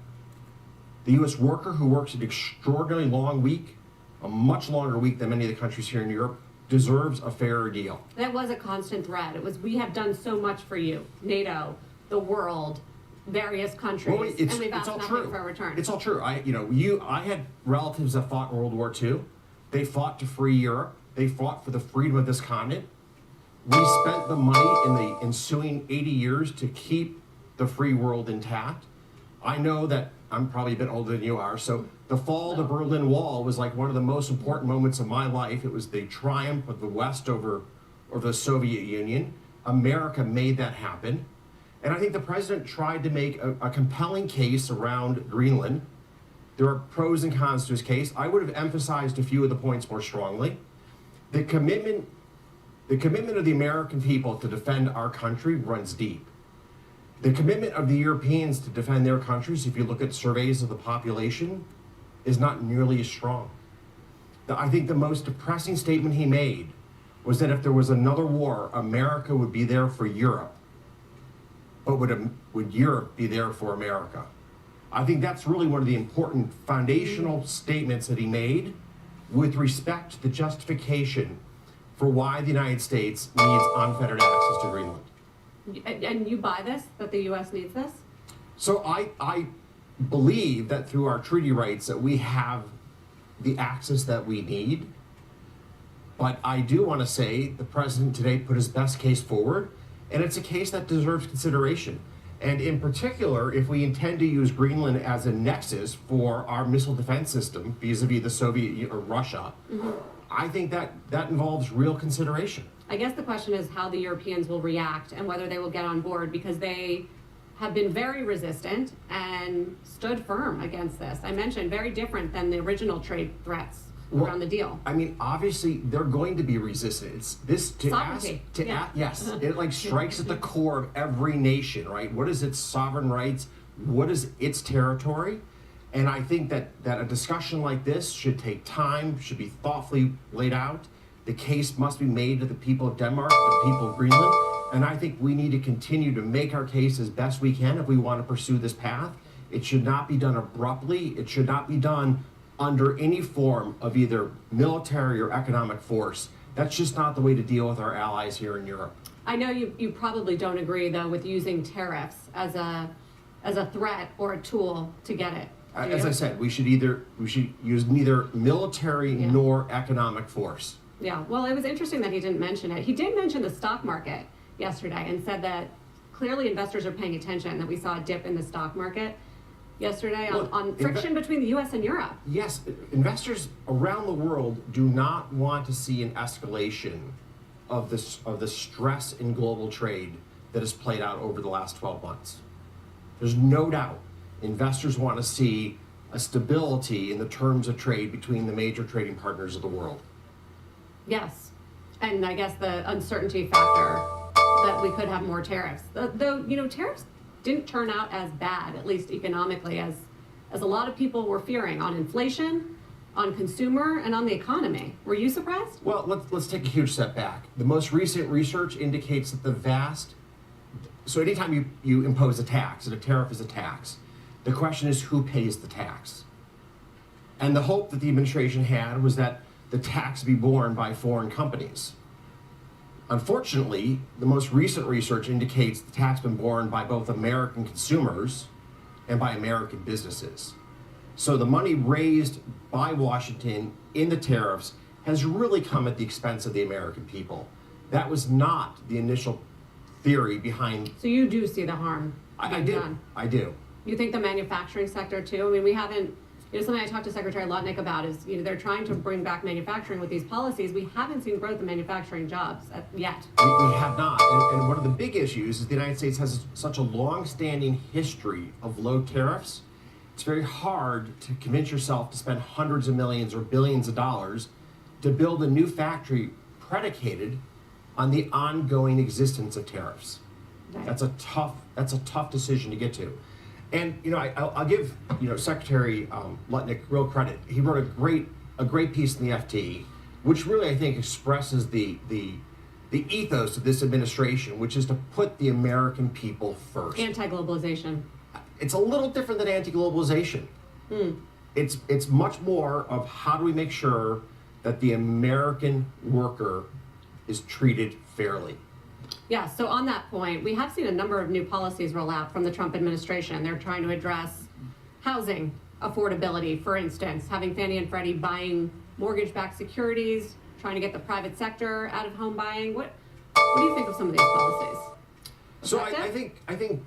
the U.S. worker who works an extraordinarily long week, a much longer week than many of the countries here in Europe, deserves a fairer deal. That was a constant thread. It was, we have done so much for you, NATO, the world, various countries, and we've asked nothing for a return. It's all true. I had relatives that fought in World War II. They fought to free Europe. They fought for the freedom of this continent. We spent the money in the ensuing 80 years to keep the free world intact. I know that I'm probably a bit older than you are, so the fall of the Berlin Wall was like one of the most important moments of my life. It was the triumph of the West over the Soviet Union. America made that happen. And I think the president tried to make a compelling case around Greenland. There are pros and cons to his case. I would have emphasized a few of the points more strongly. The commitment of the American people to defend our country runs deep. The commitment of the Europeans to defend their countries, if you look at surveys of the population, is not nearly as strong. I think the most depressing statement he made was that if there was another war, America would be there for Europe, but would Europe be there for America? I think that's really one of the important foundational statements that he made with respect to the justification for why the United States needs unfettered access to Greenland. And you buy this, that the U.S. needs this? So I believe that through our treaty rights that we have the access that we need. But I do want to say the president today put his best case forward, And it's a case that deserves consideration. And in particular, if we intend to use Greenland as a nexus for our missile defense system vis-a-vis the Soviet or Russia, I think that involves real consideration. I guess the question is how the Europeans will react and whether they will get on board, because they have been very resistant and stood firm against this. I mentioned very different than the original trade threats around the deal. I mean, obviously, they're going to be resistant. It's this Sovereignty. Yes, it like strikes at the core of every nation, right? What is its sovereign rights? What is its territory? And I think that a discussion like this should take time, should be thoughtfully laid out. The case must be made to the people of Denmark, the people of Greenland, and I think we need to continue to make our case as best we can if we want to pursue this path. It should not be done abruptly. It should not be done under any form of either military or economic force. That's just not the way to deal with our allies here in Europe. I know you probably don't agree, though, with using tariffs as a threat or a tool to get it. As I said, we should use neither military nor economic force. Yeah, well, it was interesting that he didn't mention it. He did mention the stock market yesterday and said that clearly investors are paying attention, that we saw a dip in the stock market yesterday on friction between the U.S. and Europe. Yes, investors around the world do not want to see an escalation of the stress in global trade that has played out over the last 12 months. There's no doubt investors want to see a stability in the terms of trade between the major trading partners of the world. Yes, and I guess the uncertainty factor that we could have more tariffs. Though, tariffs didn't turn out as bad, at least economically, as a lot of people were fearing on inflation, on consumer, and on the economy. Were you surprised? Well, let's take a huge step back. The most recent research indicates that so anytime you impose a tax, and a tariff is a tax, the question is who pays the tax? And the hope that the administration had was that the tax be borne by foreign companies. Unfortunately, the most recent research indicates the tax been borne by both American consumers and by American businesses. So the money raised by Washington in the tariffs has really come at the expense of the American people. That was not the initial theory behind. So you do see the harm being done? I do. You think the manufacturing sector too? I mean, we haven't, something I talked to Secretary Lutnick about is, they're trying to bring back manufacturing with these policies. We haven't seen growth in manufacturing jobs yet. We have not. And one of the big issues is the United States has such a long-standing history of low tariffs. It's very hard to convince yourself to spend hundreds of millions or billions of dollars to build a new factory predicated on the ongoing existence of tariffs. Right. That's a tough decision to get to. And I'll give Secretary Lutnick real credit. He wrote a great piece in the FT, which really I think expresses the ethos of this administration, which is to put the American people first. Anti-globalization. It's a little different than anti-globalization. It's much more of how do we make sure that the American worker is treated fairly. Yeah, so on that point, we have seen a number of new policies roll out from the Trump administration. They're trying to address housing affordability, for instance, having Fannie and Freddie buying mortgage-backed securities, trying to get the private sector out of home buying. What do you think of some of these policies? So I think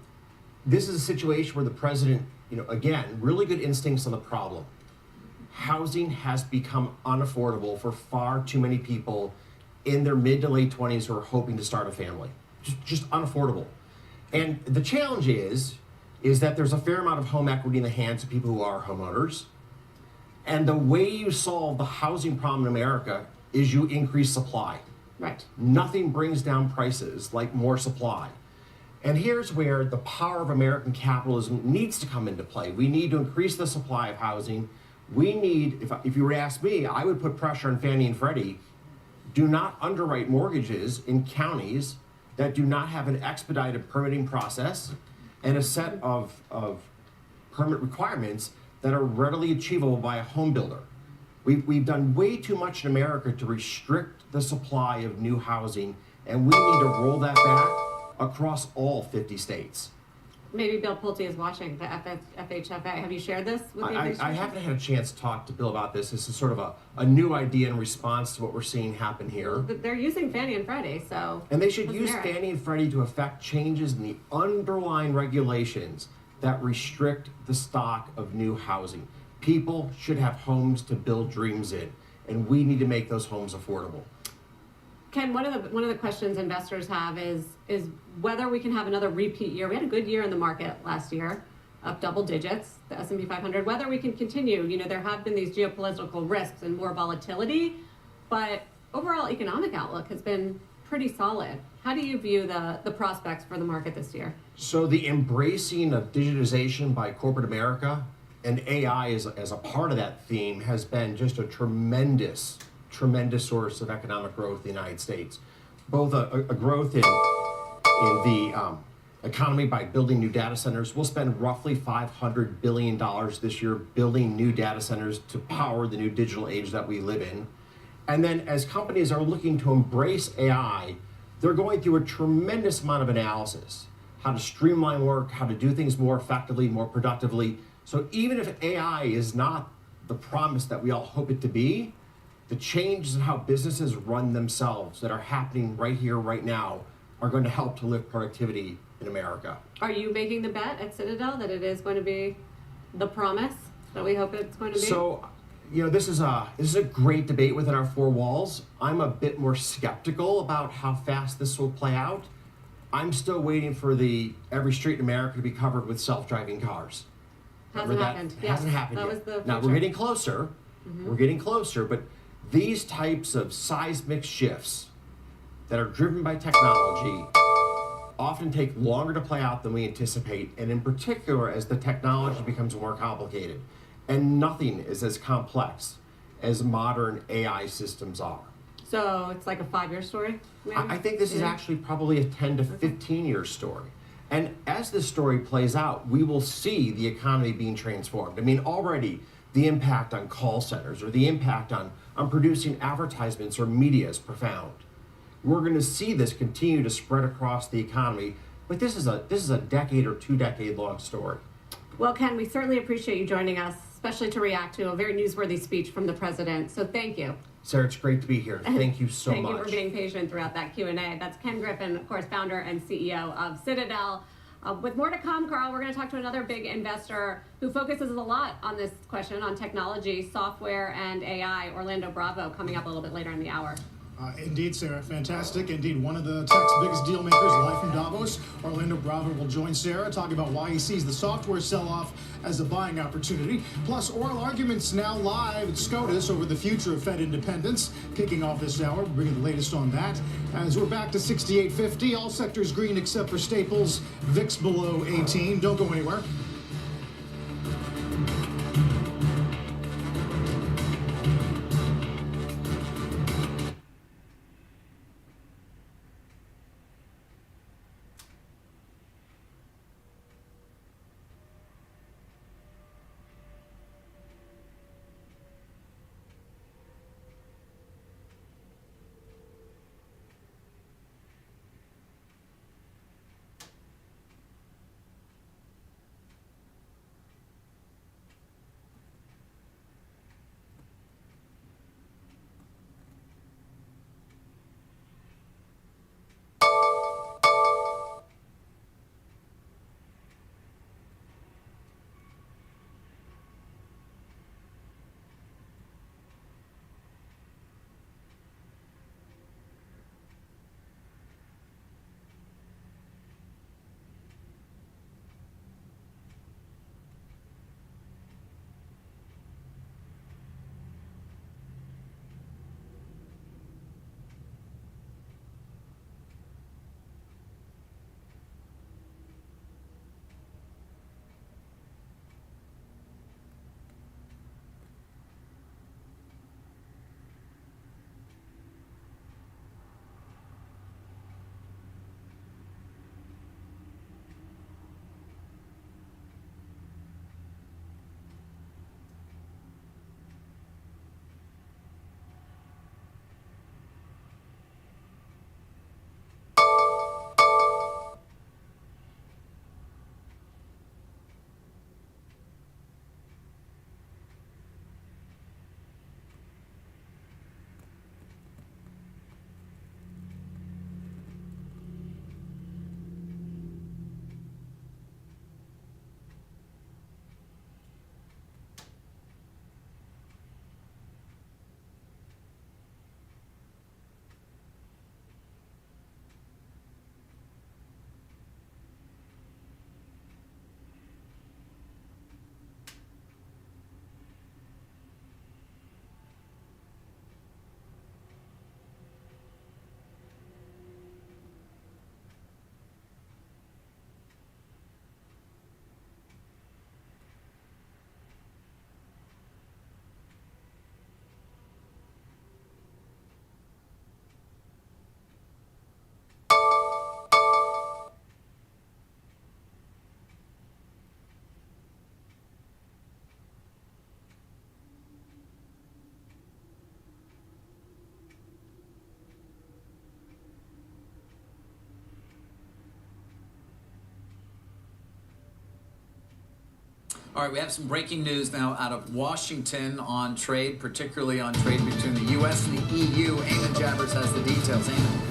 this is a situation where the president, again, really good instincts on the problem. Housing has become unaffordable for far too many people in their mid to late 20s who are hoping to start a family. Just unaffordable. And the challenge is that there's a fair amount of home equity in the hands of people who are homeowners. And the way you solve the housing problem in America is you increase supply. Right. Nothing brings down prices like more supply. And here's where the power of American capitalism needs to come into play. We need to increase the supply of housing. We need, if you were to ask me, I would put pressure on Fannie and Freddie. Do not underwrite mortgages in counties that do not have an expedited permitting process and a set of permit requirements that are readily achievable by a home builder. We've done way too much in America to restrict the supply of new housing, and we need to roll that back across all 50 states. maybe Bill Pulte is watching the FHFA. Have you shared this with the administration? I haven't had a chance to talk to Bill about this. This is sort of a new idea in response to what we're seeing happen here. But they're using Fannie and Freddie, so. And they should what's use merit? Fannie and Freddie to affect changes in the underlying regulations that restrict the stock of new housing. People should have homes to build dreams in, and we need to make those homes affordable. Ken, one of the questions investors have is whether we can have another repeat year. We had a good year in the market last year, up double digits, the S&P 500. Whether we can continue. You know, there have been these geopolitical risks and more volatility, but overall economic outlook has been pretty solid. How do you view the prospects for the market this year? So the embracing of digitization by corporate America and AI as a part of that theme has been just a tremendous source of economic growth in the United States. Both a growth in the economy by building new data centers. We'll spend roughly $500 billion this year building new data centers to power the new digital age that we live in. And then as companies are looking to embrace AI, they're going through a tremendous amount of analysis, how to streamline work, how to do things more effectively, more productively. So even if AI is not the promise that we all hope it to be, the changes in how businesses run themselves that are happening right here, right now, are going to help to lift productivity in America. Are you making the bet at Citadel that it is going to be the promise that we hope it's going to be? So, you know, this is a great debate within our four walls. I'm a bit more skeptical about how fast this will play out. I'm still waiting for every street in America to be covered with self-driving cars. Hasn't happened. It hasn't happened that yet. Was the now we're getting closer. Mm-hmm. We're getting closer, but these types of seismic shifts that are driven by technology often take longer to play out than we anticipate, and in particular as the technology becomes more complicated. And nothing is as complex as modern AI systems are. So it's like a 5-year story? Maybe? I think this is actually probably a 10 to 15-year story. And as this story plays out, we will see the economy being transformed. I mean, already the impact on call centers or the impact on producing advertisements or media is profound. We're going to see this continue to spread across the economy, but this is a decade or 2 decade long story. Well, Ken, we certainly appreciate you joining us, especially to react to a very newsworthy speech from the president. So thank you. Sarah, it's great to be here. Thank you so much. Thank you for being patient throughout that Q&A. That's Ken Griffin, of course, founder and CEO of Citadel. With more to come, Carl, we're going to talk to another big investor who focuses a lot on this question, on technology, software, and AI, Orlando Bravo, coming up a little bit later in the hour. Indeed, Sarah, fantastic. Indeed, one of the tech's biggest deal makers live from Davos. Orlando Bravo will join Sarah, talking about why he sees the software sell-off as a buying opportunity. Plus, oral arguments now live at SCOTUS over the future of Fed independence. Kicking off this hour, bringing the latest on that. As we're back to 68.50, all sectors green except for staples. VIX below 18. Don't go anywhere. All right, we have some breaking news now out of Washington on trade, particularly on trade between the U.S. and the EU. Eamon Jabbers has the details. Eamon.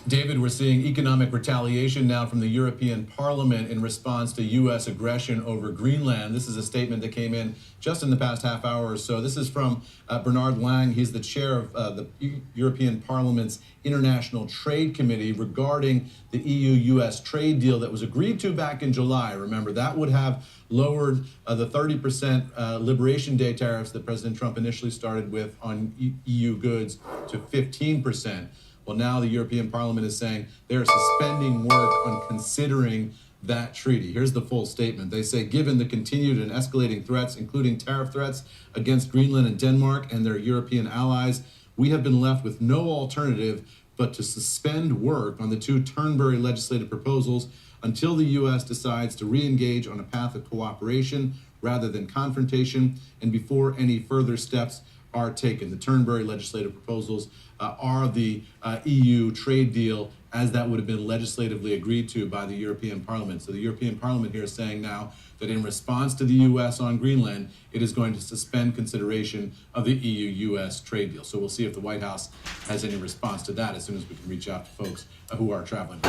David, we're seeing economic retaliation now from the European Parliament in response to U.S. aggression over Greenland. This is a statement that came in just in the past half hour or so. This is from Bernard Lang. He's the chair of the European Parliament's International Trade Committee regarding the EU-U.S. trade deal that was agreed to back in July. Remember, that would have lowered the 30% Liberation Day tariffs that President Trump initially started with on EU goods to 15%. Well, now the European Parliament is saying they're suspending work on considering that treaty. Here's the full statement. They say, given the continued and escalating threats, including tariff threats against Greenland and Denmark and their European allies, we have been left with no alternative but to suspend work on the two Turnberry legislative proposals until the U.S. decides to re-engage on a path of cooperation rather than confrontation, and before any further steps are taken. The Turnberry legislative proposals are the EU trade deal as that would have been legislatively agreed to by the European Parliament. So the European Parliament here is saying now that in response to the U.S. on Greenland, it is going to suspend consideration of the EU-U.S. trade deal. So we'll see if the White House has any response to that as soon as we can reach out to folks who are traveling.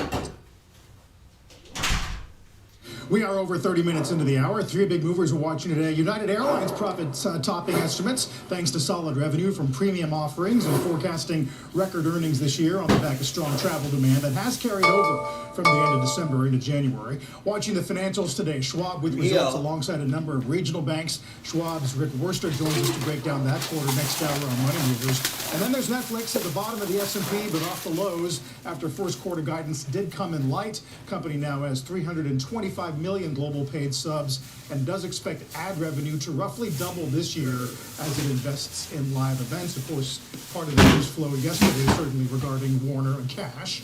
We are over 30 minutes into the hour. Three big movers we're watching today. United Airlines profits topping estimates thanks to solid revenue from premium offerings and forecasting record earnings this year on the back of strong travel demand that has carried over from the end of December into January. Watching the financials today, Schwab with results alongside a number of regional banks. Schwab's Rick Wurster joins us to break down that quarter next hour on Money Movers. And then there's Netflix at the bottom of the S&P, but off the lows after first quarter guidance did come in light. Company now has 325 million global paid subs and does expect ad revenue to roughly double this year as it invests in live events. Of course, part of the news flow yesterday certainly regarding Warner and Cash.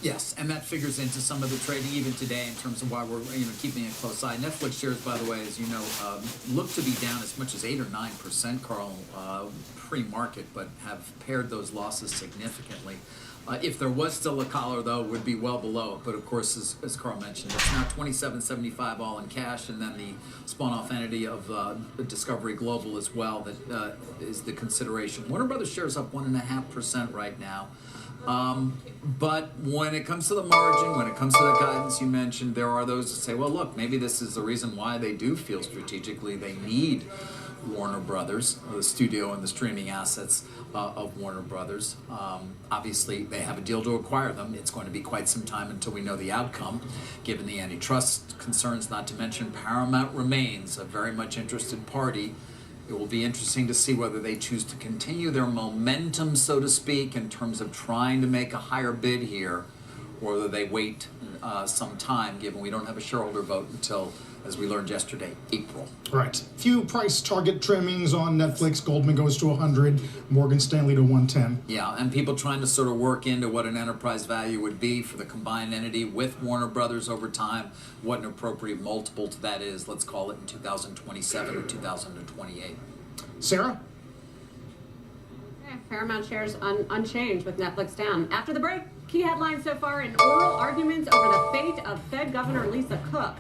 Yes, and that figures into some of the trading even today in terms of why we're keeping a close eye. Netflix shares, by the way, as you know, look to be down as much as 8 or 9%, Carl, pre-market, but have pared those losses significantly. If there was still a collar, though, it would be well below it. But of course, as Carl mentioned, it's now $27.75 all in cash, and then the spun-off entity of Discovery Global as well that is the consideration. Warner Brothers shares up 1.5% right now. But when it comes to the margin, when it comes to the guidance you mentioned, there are those that say, well, look, maybe this is the reason why they do feel strategically they need Warner Brothers, the studio and the streaming assets of Warner Brothers. Obviously, they have a deal to acquire them. It's going to be quite some time until we know the outcome, given the antitrust concerns, not to mention Paramount remains a very much interested party. It will be interesting to see whether they choose to continue their momentum, so to speak, in terms of trying to make a higher bid here, or whether they wait some time, given we don't have a shareholder vote until, as we learned yesterday, April. Right. Few price target trimmings on Netflix. Goldman goes to 100, Morgan Stanley to 110. Yeah, and people trying to sort of work into what an enterprise value would be for the combined entity with Warner Brothers over time, what an appropriate multiple to that is, let's call it in 2027 or 2028. Sarah? Paramount shares unchanged with Netflix down. After the break, key headlines so far in oral arguments over the fate of Fed Governor Lisa Cook.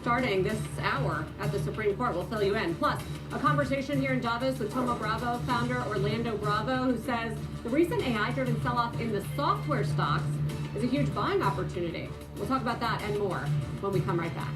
Starting this hour at the Supreme Court, we'll fill you in. Plus, a conversation here in Davos with Thoma Bravo founder Orlando Bravo, who says the recent AI-driven sell-off in the software stocks is a huge buying opportunity. We'll talk about that and more when we come right back.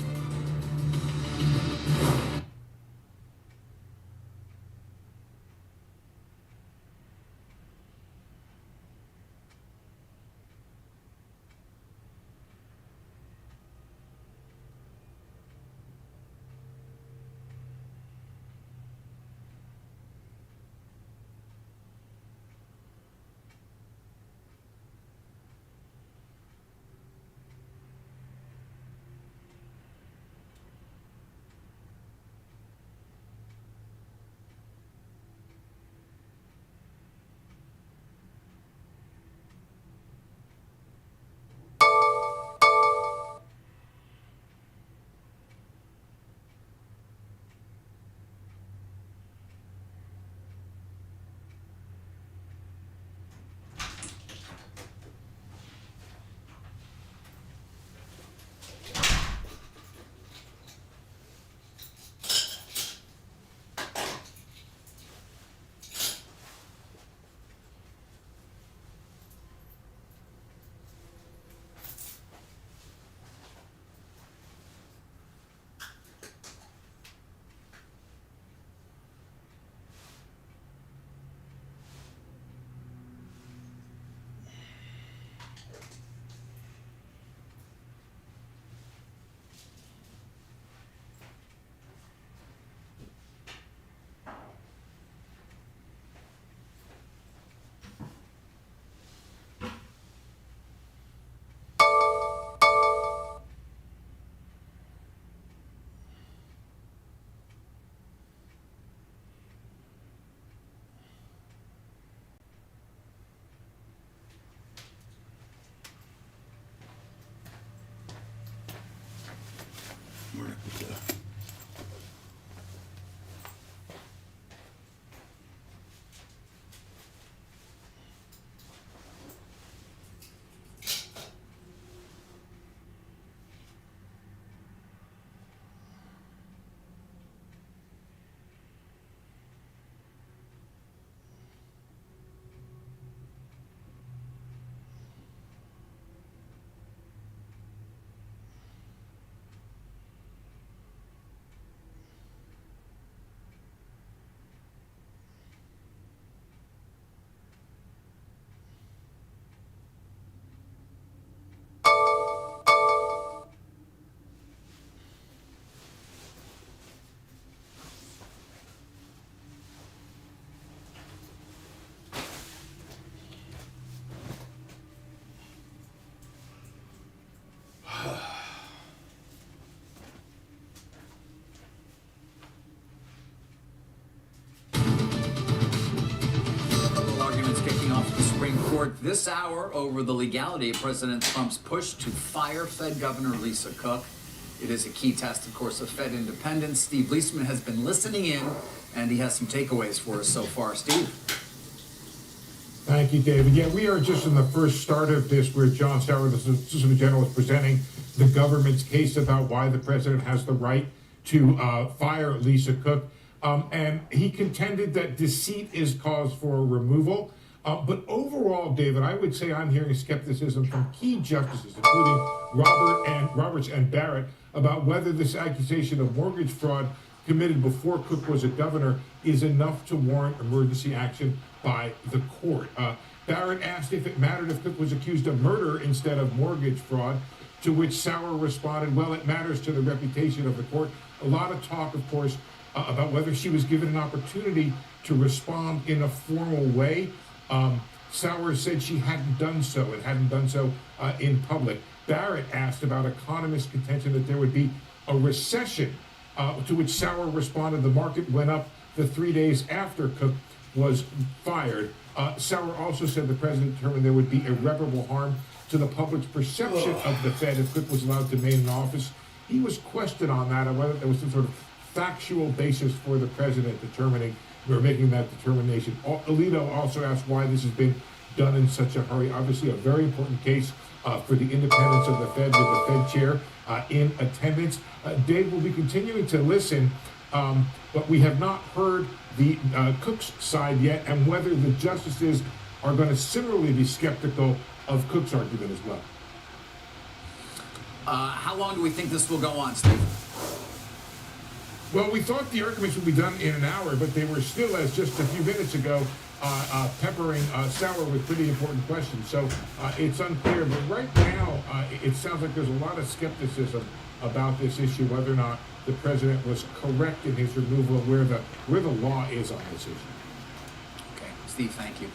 court this hour over the legality of President Trump's push to fire Fed Governor Lisa Cook. It is a key test, of course, of Fed independence. Steve Leisman has been listening in, and he has some takeaways for us so far. Steve. Thank you, David. Yeah, we are just in the first start of this, where John Sauer, the Solicitor General, is presenting the government's case about why the president has the right to fire Lisa Cook. And he contended that deceit is cause for removal. But overall, David, I would say I'm hearing skepticism from key justices, including Roberts and Barrett, about whether this accusation of mortgage fraud committed before Cook was a governor is enough to warrant emergency action by the court. Barrett asked if it mattered if Cook was accused of murder instead of mortgage fraud, to which Sauer responded, well, it matters to the reputation of the court. A lot of talk, of course, about whether she was given an opportunity to respond in a formal way. Sauer said she hadn't done so and hadn't done so in public. Barrett asked about economists' contention that there would be a recession, to which Sauer responded the market went up the 3 days after Cook was fired. Sauer also said the president determined there would be irreparable harm to the public's perception of the Fed if Cook was allowed to remain in office. He was questioned on that, on whether there was some sort of factual basis for the president determining or making that determination. Alito also asked why this has been done in such a hurry. Obviously, a very important case for the independence of the Fed, with the Fed chair in attendance. Dave will be continuing to listen, but we have not heard the Cook's side yet, and whether the justices are going to similarly be skeptical of Cook's argument as well. How long do we think this will go on, Steve? Well, we thought the arguments would be done in an hour, but they were still, as just a few minutes ago, peppering Sauer with pretty important questions. So it's unclear, but right now it sounds like there's a lot of skepticism about this issue, whether or not the president was correct in his removal, where the law is on this issue. Okay, Steve, thank you.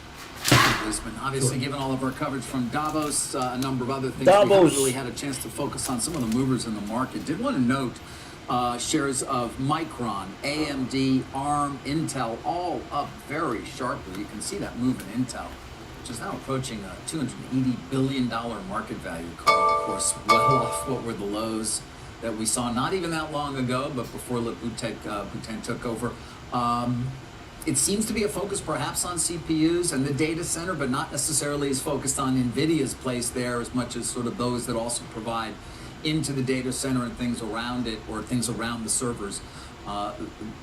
Obviously, given all of our coverage from Davos, a number of other things, we haven't really had a chance to focus on some of the movers in the market. Did want to note shares of Micron, AMD, ARM, Intel, all up very sharply. You can see that move in Intel, which is now approaching a $280 billion market value, Carl. Of course, well off what were the lows that we saw not even that long ago, but before Bhutan took over. It seems to be a focus perhaps on CPUs and the data center, but not necessarily as focused on NVIDIA's place there as much as sort of those that also provide into the data center and things around it, or things around the servers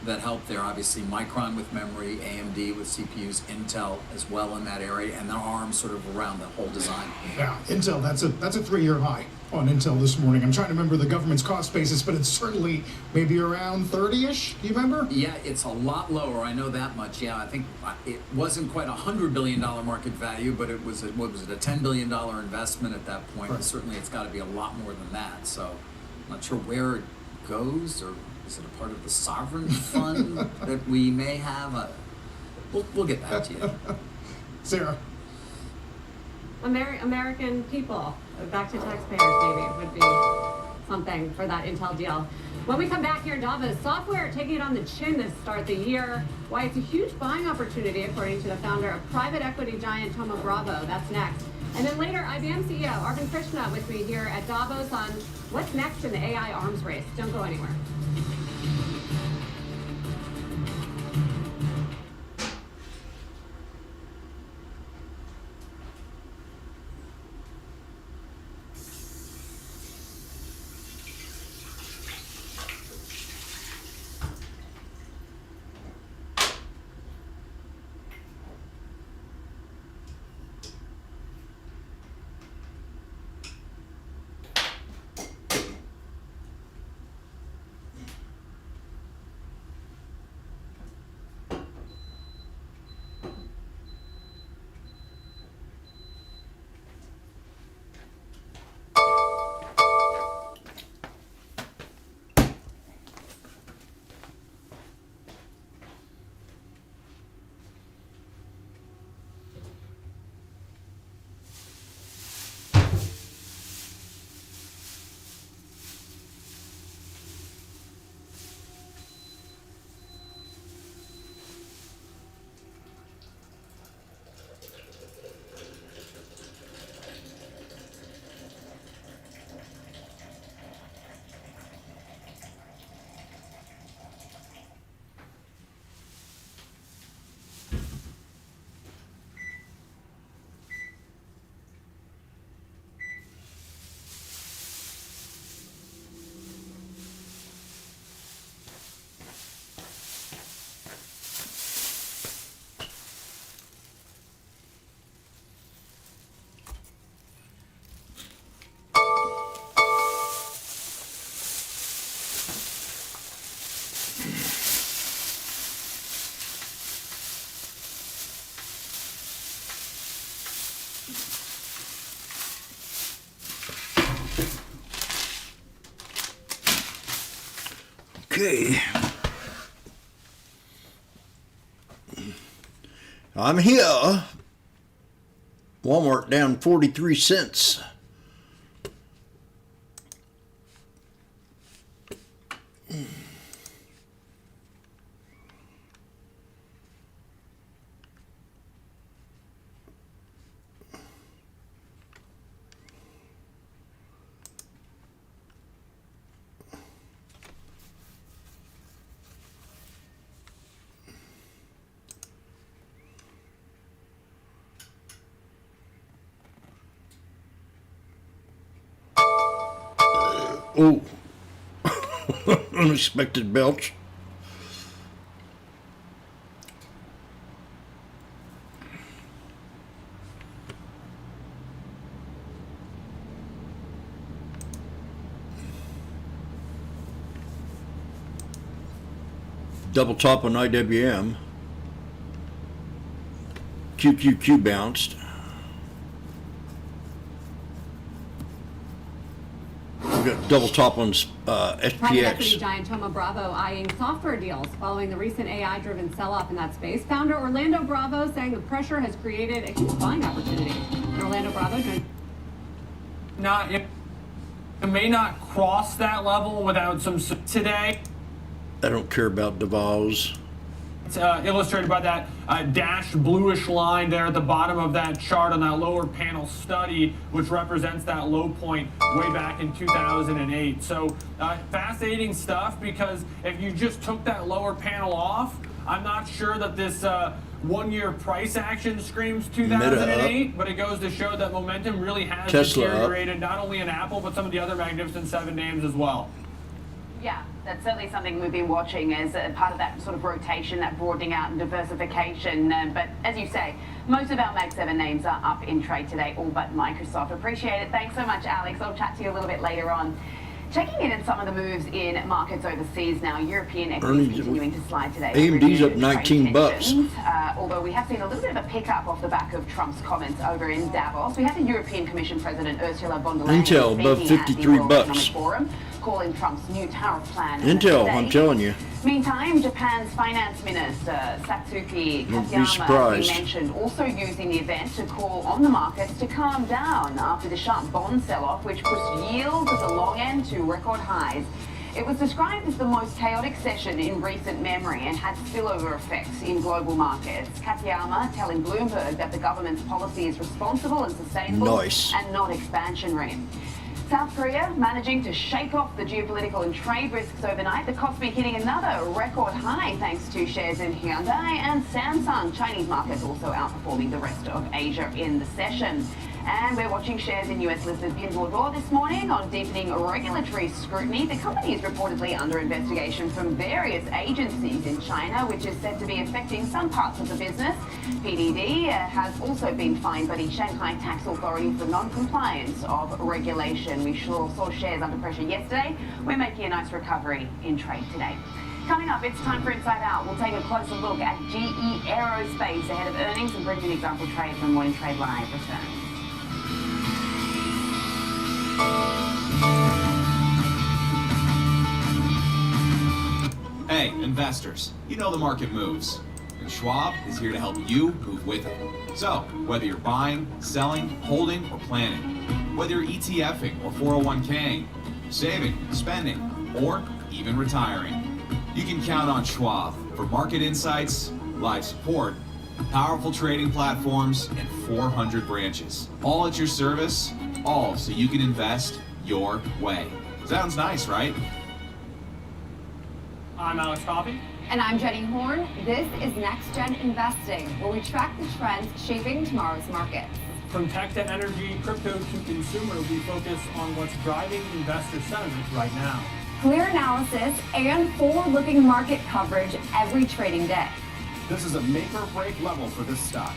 that help there. Obviously, Micron with memory, AMD with CPUs, Intel as well in that area, and the ARM sort of around the whole design. Yeah, Intel, that's a 3-year high on Intel this morning. I'm trying to remember the government's cost basis, but it's certainly maybe around 30-ish. Do you remember? Yeah, it's a lot lower. I know that much. Yeah, I think it wasn't quite a $100 billion market value, but it was a $10 billion investment at that point. Right. And certainly, it's got to be a lot more than that. So, I'm not sure where it goes, or is it a part of the sovereign fund that we may have? We'll get back to you. Sarah. American people, back to taxpayers maybe, would be something for that Intel deal. When we come back here in Davos, software taking it on the chin to start the year. Why it's a huge buying opportunity, according to the founder of private equity giant Thoma Bravo. That's next. And then later, IBM CEO Arvind Krishna with me here at Davos on what's next in the AI arms race. Don't go anywhere. Okay. I'm here. Walmart down 43 cents. Oh, unexpected belch. Double top on IWM. QQQ bounced. We got double top on Private equity SPX. giant Thoma Bravo eyeing software deals following the recent AI-driven sell-off in that space. Founder Orlando Bravo saying the pressure has created a huge buying opportunity. And Orlando Bravo joined. It may not cross that level without some today. I don't care about DeVos. It's illustrated by that dashed bluish line there at the bottom of that chart on that lower panel study, which represents that low point way back in 2008. So fascinating stuff, because if you just took that lower panel off, I'm not sure that this 1 year price action screams 2008, but it goes to show that momentum really has Tesla deteriorated, not only in Apple, but some of the other Magnificent Seven names as well. Yeah, that's certainly something we've been watching as a part of that sort of rotation, that broadening out and diversification. But as you say, most of our Mag 7 names are up in trade today, all but Microsoft. Appreciate it. Thanks so much, Alex. I'll chat to you a little bit later on. Checking in on some of the moves in markets overseas now. European equities continuing to slide today. AMD's up 19 bucks. Although we have seen a little bit of a pickup off the back of Trump's comments over in Davos. We had the European Commission President Ursula von der Leyen Intel above speaking at the 53 World bucks. Economic Forum, calling Trump's new tariff plan Intel, today. I'm telling you. Meantime, Japan's finance minister Satsuki Don't be Katayama, surprised. we mentioned, also using the event to call on the markets to calm down after the sharp bond sell-off, which pushed yields at the long end to record highs. It was described as the most chaotic session in recent memory and had spillover effects in global markets. Katayama telling Bloomberg that the government's policy is responsible and sustainable and not expansionary. South Korea managing to shake off the geopolitical and trade risks overnight. The Kospi hitting another record high thanks to shares in Hyundai and Samsung. Chinese markets also outperforming the rest of Asia in the session. And we're watching shares in US-listed Pinduoduo this morning on deepening regulatory scrutiny. The company is reportedly under investigation from various agencies in China, which is said to be affecting some parts of the business. PDD has also been fined by the Shanghai Tax Authority for non-compliance of regulation. We saw shares under pressure yesterday. We're making a nice recovery in trade today. Coming up, it's time for Inside Out. We'll take a closer look at GE Aerospace ahead of earnings and bring you an example trade from Morning Trade Live. Returns. Hey, investors, you know the market moves, and Schwab is here to help you move with it. So, whether you're buying, selling, holding, or planning, whether you're ETFing or 401k'ing, saving, spending, or even retiring, you can count on Schwab for market insights, live support, powerful trading platforms, and 400 branches. All at your service, all so you can invest your way. Sounds nice, right? I'm Alex Coffey. And I'm Jenny Horn. This is Next Gen Investing, where we track the trends shaping tomorrow's markets. From tech to energy, crypto to consumer, we focus on what's driving investor sentiment right now. Clear analysis and forward-looking market coverage every trading day. This is a make or break level for this stock.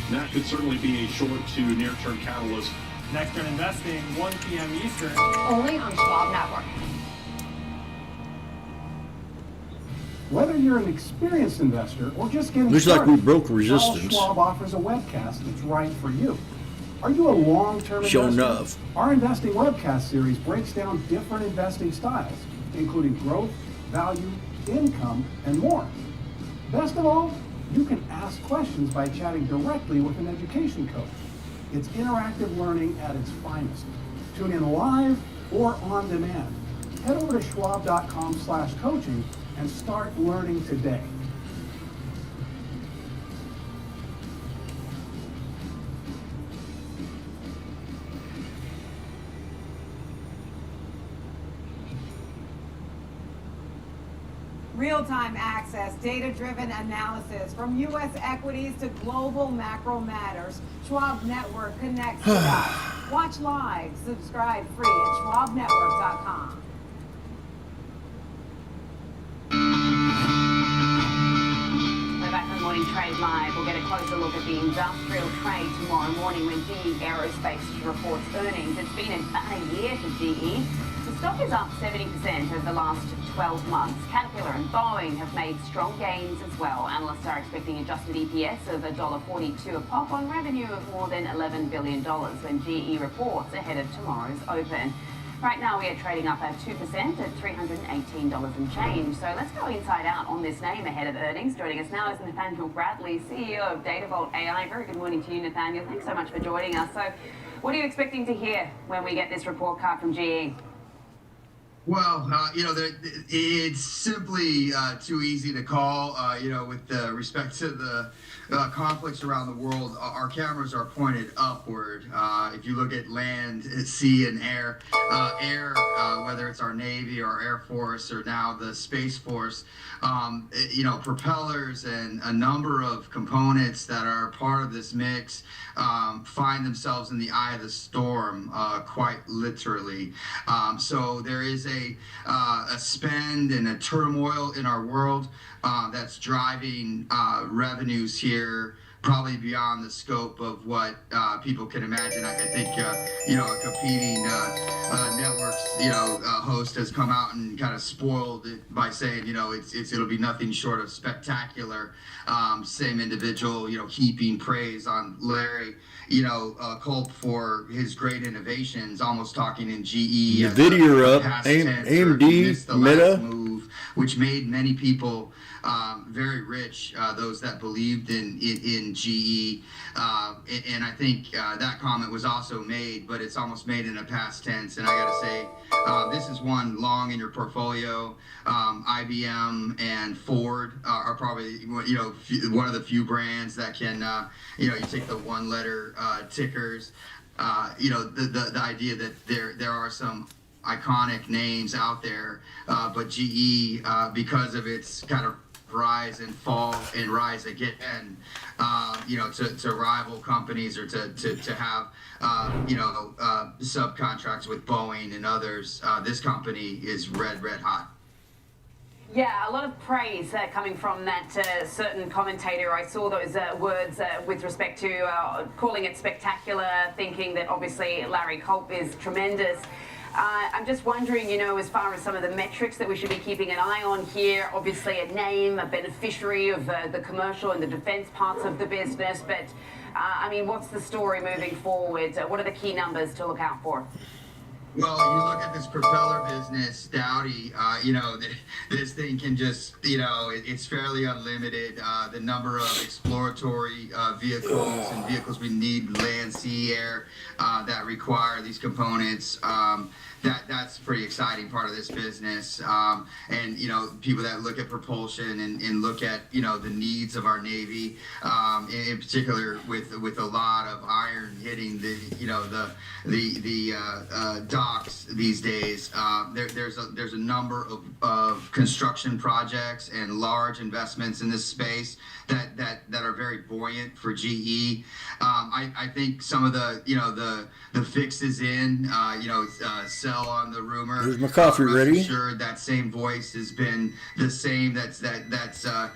That could certainly be a short to near-term catalyst. Next Gen Investing, 1 p.m. Eastern. Only on Schwab Network. Whether you're an experienced investor or just getting Looks started, like we broke resistance. Charles Schwab offers a webcast that's right for you. Are you a long-term Sure investor? enough. Our investing webcast series breaks down different investing styles, including growth, value, income, and more. Best of all, you can ask questions by chatting directly with an education coach. It's interactive learning at its finest. Tune in live or on demand. Head over to schwab.com/coaching and start learning today. Real-time access, data-driven analysis, from U.S. equities to global macro matters. Schwab Network connects the dots. Watch live, subscribe free at schwabnetwork.com. We're back on Morning Trade Live. We'll get a closer look at the industrial trade tomorrow morning when GE Aerospace reports earnings. It's been about a year for GE. The stock is up 70% over the last 12 months. Caterpillar and Boeing have made strong gains as well. Analysts are expecting adjusted EPS of $1.42 a pop on revenue of more than $11 billion when GE reports ahead of tomorrow's open. Right now we are trading up at 2% at $318 and change. So let's go inside out on this name ahead of earnings. Joining us now is Nathaniel Bradley, CEO of DataVault AI. Very good morning to you, Nathaniel. Thanks so much for joining us. So what are you expecting to hear when we get this report card from GE? Well, it's simply too easy to call. With respect to the conflicts around the world, our cameras are pointed upward. If you look at land, sea, and air, whether it's our Navy or Air Force or now the Space Force, propellers and a number of components that are part of this mix find themselves in the eye of the storm, quite literally. So there is a spend and a turmoil in our world that's driving revenues here probably beyond the scope of what people can imagine. I think a competing networks host has come out and kind of spoiled it by saying it'll be nothing short of spectacular. Same individual heaping praise on Larry Culp for his great innovations, almost talking in GE. NVIDIA up, AMD, Meta, move, which made many people very rich, those that believed in GE. And I think that comment was also made, but it's almost made in a past tense. And I got to say, this is one long in your portfolio. IBM and Ford are probably one of the few brands that can you take the one-letter tickers. The idea that there are some iconic names out there, but GE, because of its kind of rise and fall and rise again, to rival companies or to have subcontracts with Boeing and others, this company is red hot. Yeah, a lot of praise coming from that certain commentator. I saw those words with respect to calling it spectacular, thinking that obviously Larry Culp is tremendous. I'm just wondering, as far as some of the metrics that we should be keeping an eye on here, obviously a name, a beneficiary of the commercial and the defense parts of the business, but what's the story moving forward? What are the key numbers to look out for? Well, you look at this propeller business, Dowdy, this thing can just, it's fairly unlimited. The number of exploratory vehicles and vehicles we need, land, sea, air, that require these components, that's a pretty exciting part of this business. And people that look at propulsion and look at the needs of our Navy, in particular with a lot of iron hitting the docks these days. There's a number of construction projects and large investments in this space that are very buoyant for GE. I think some of the fixes in sell on the rumor. Is my coffee ready? Sure, that same voice has been the same. That's kind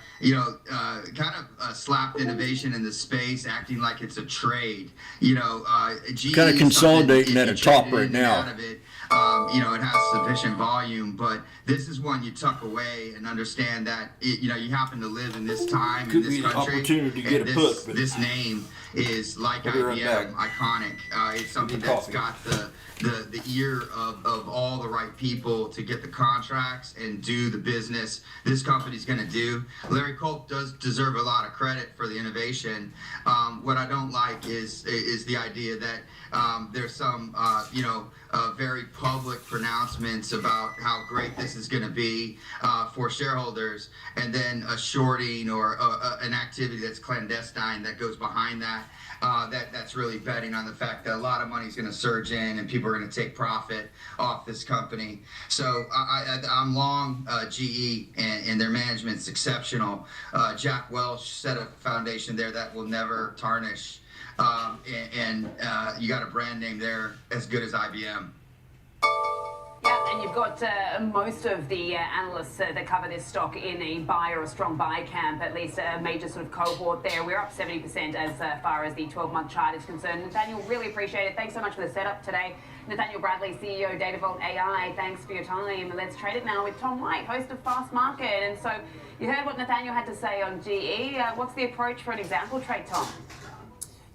of slapped innovation in the space, acting like it's a trade. GE kind of consolidating at a top right now. it has sufficient volume, but this is one you tuck away and understand that you happen to live in this time in this country, and this name is like IBM, iconic. It's something that's got the ear of all the right people to get the contracts and do the business this company's going to do. Larry Culp does deserve a lot of credit for the innovation. What I don't like is the idea that there's some very public pronouncements about how great this is going to be for shareholders, and then a shorting or an activity that's clandestine that goes behind that. That's really betting on the fact that a lot of money is going to surge in and people are going to take profit off this company. So I'm long GE, and their management's exceptional. Jack Welch set a foundation there that will never tarnish. And you got a brand name there as good as IBM. Yeah, and you've got most of the analysts that cover this stock in a buy or a strong buy camp, at least a major sort of cohort there. We're up 70% as far as the 12-month chart is concerned. Nathaniel, really appreciate it. Thanks so much for the setup today. Nathaniel Bradley, CEO, Datavault AI, thanks for your time. Let's trade it now with Tom White, host of Fast Market. And so you heard what Nathaniel had to say on GE. What's the approach for an example trade, Tom?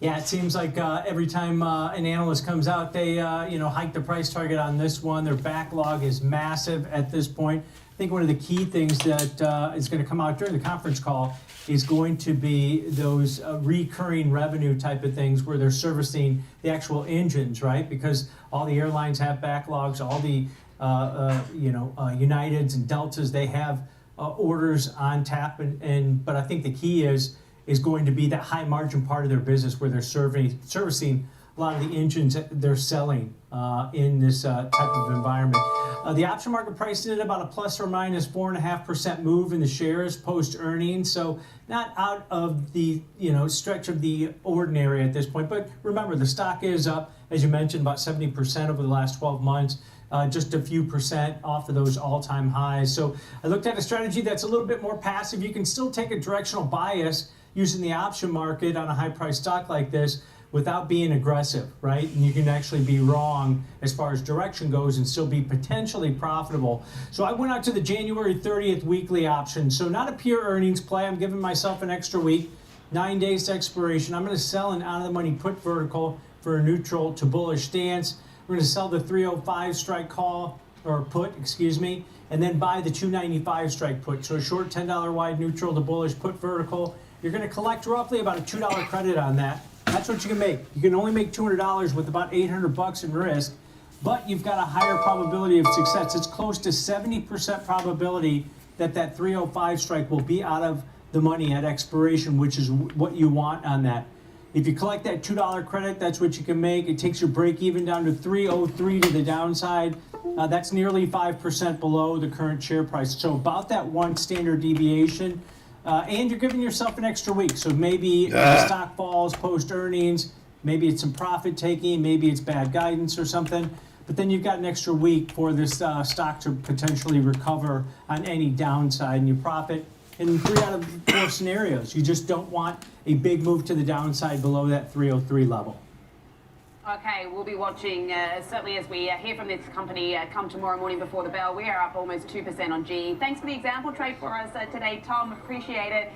Yeah, it seems like every time an analyst comes out, they hike the price target on this one. Their backlog is massive at this point. I think one of the key things that is going to come out during the conference call is going to be those recurring revenue type of things where they're servicing the actual engines, right? Because all the airlines have backlogs, all the Uniteds and Deltas, they have orders on tap, but I think the key is going to be that high margin part of their business where they're servicing a lot of the engines that they're selling in this type of environment. The option market priced in at about a plus or minus 4.5% move in the shares post earnings, so not out of the stretch of the ordinary at this point. But remember, the stock is up, as you mentioned, about 70% over the last 12 months. Just a few percent off of those all-time highs. So I looked at a strategy that's a little bit more passive. You can still take a directional bias using the option market on a high-priced stock like this without being aggressive, right? And you can actually be wrong as far as direction goes and still be potentially profitable. So I went out to the January 30th weekly option. So not a pure earnings play. I'm giving myself an extra week, 9 days to expiration. I'm going to sell an out-of-the-money put vertical for a neutral to bullish stance. We're going to sell the 305 strike call, or put, excuse me, and then buy the 295 strike put. So a short $10 wide neutral to bullish put vertical. You're going to collect roughly about a $2 credit on that. That's what you can make. You can only make $200 with about $800 in risk, but you've got a higher probability of success. It's close to 70% probability that that 305 strike will be out of the money at expiration, which is what you want on that. If you collect that $2 credit, that's what you can make. It takes your break even down to 303 to the downside. That's nearly 5% below the current share price. So about that one standard deviation. And you're giving yourself an extra week. So maybe the stock falls post earnings, maybe it's some profit taking, maybe it's bad guidance or something. But then you've got an extra week for this stock to potentially recover on any downside, and you profit in 3 out of 4 scenarios. You just don't want a big move to the downside below that 303 level. Okay, we'll be watching, certainly as we hear from this company come tomorrow morning before the bell. We are up almost 2% on GE. Thanks for the example trade for us today, Tom. Appreciate it.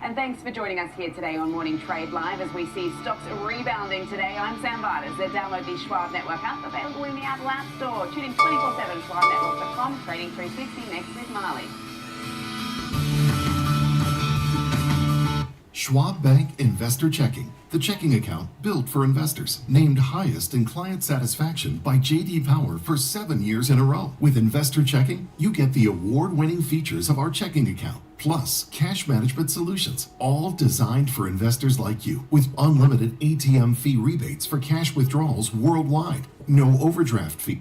And thanks for joining us here today on Morning Trade Live as we see stocks rebounding today. I'm Sam Vardas. Download the Schwab Network app, available in the Apple App Store. Tune in 24/7, schwabnetwork.com, Trading 360, next with Marley. Schwab Bank Investor Checking, the checking account built for investors, named highest in client satisfaction by J.D. Power for 7 years in a row. With Investor Checking, you get the award-winning features of our checking account, plus cash management solutions, all designed for investors like you, with unlimited ATM fee rebates for cash withdrawals worldwide, no overdraft fee.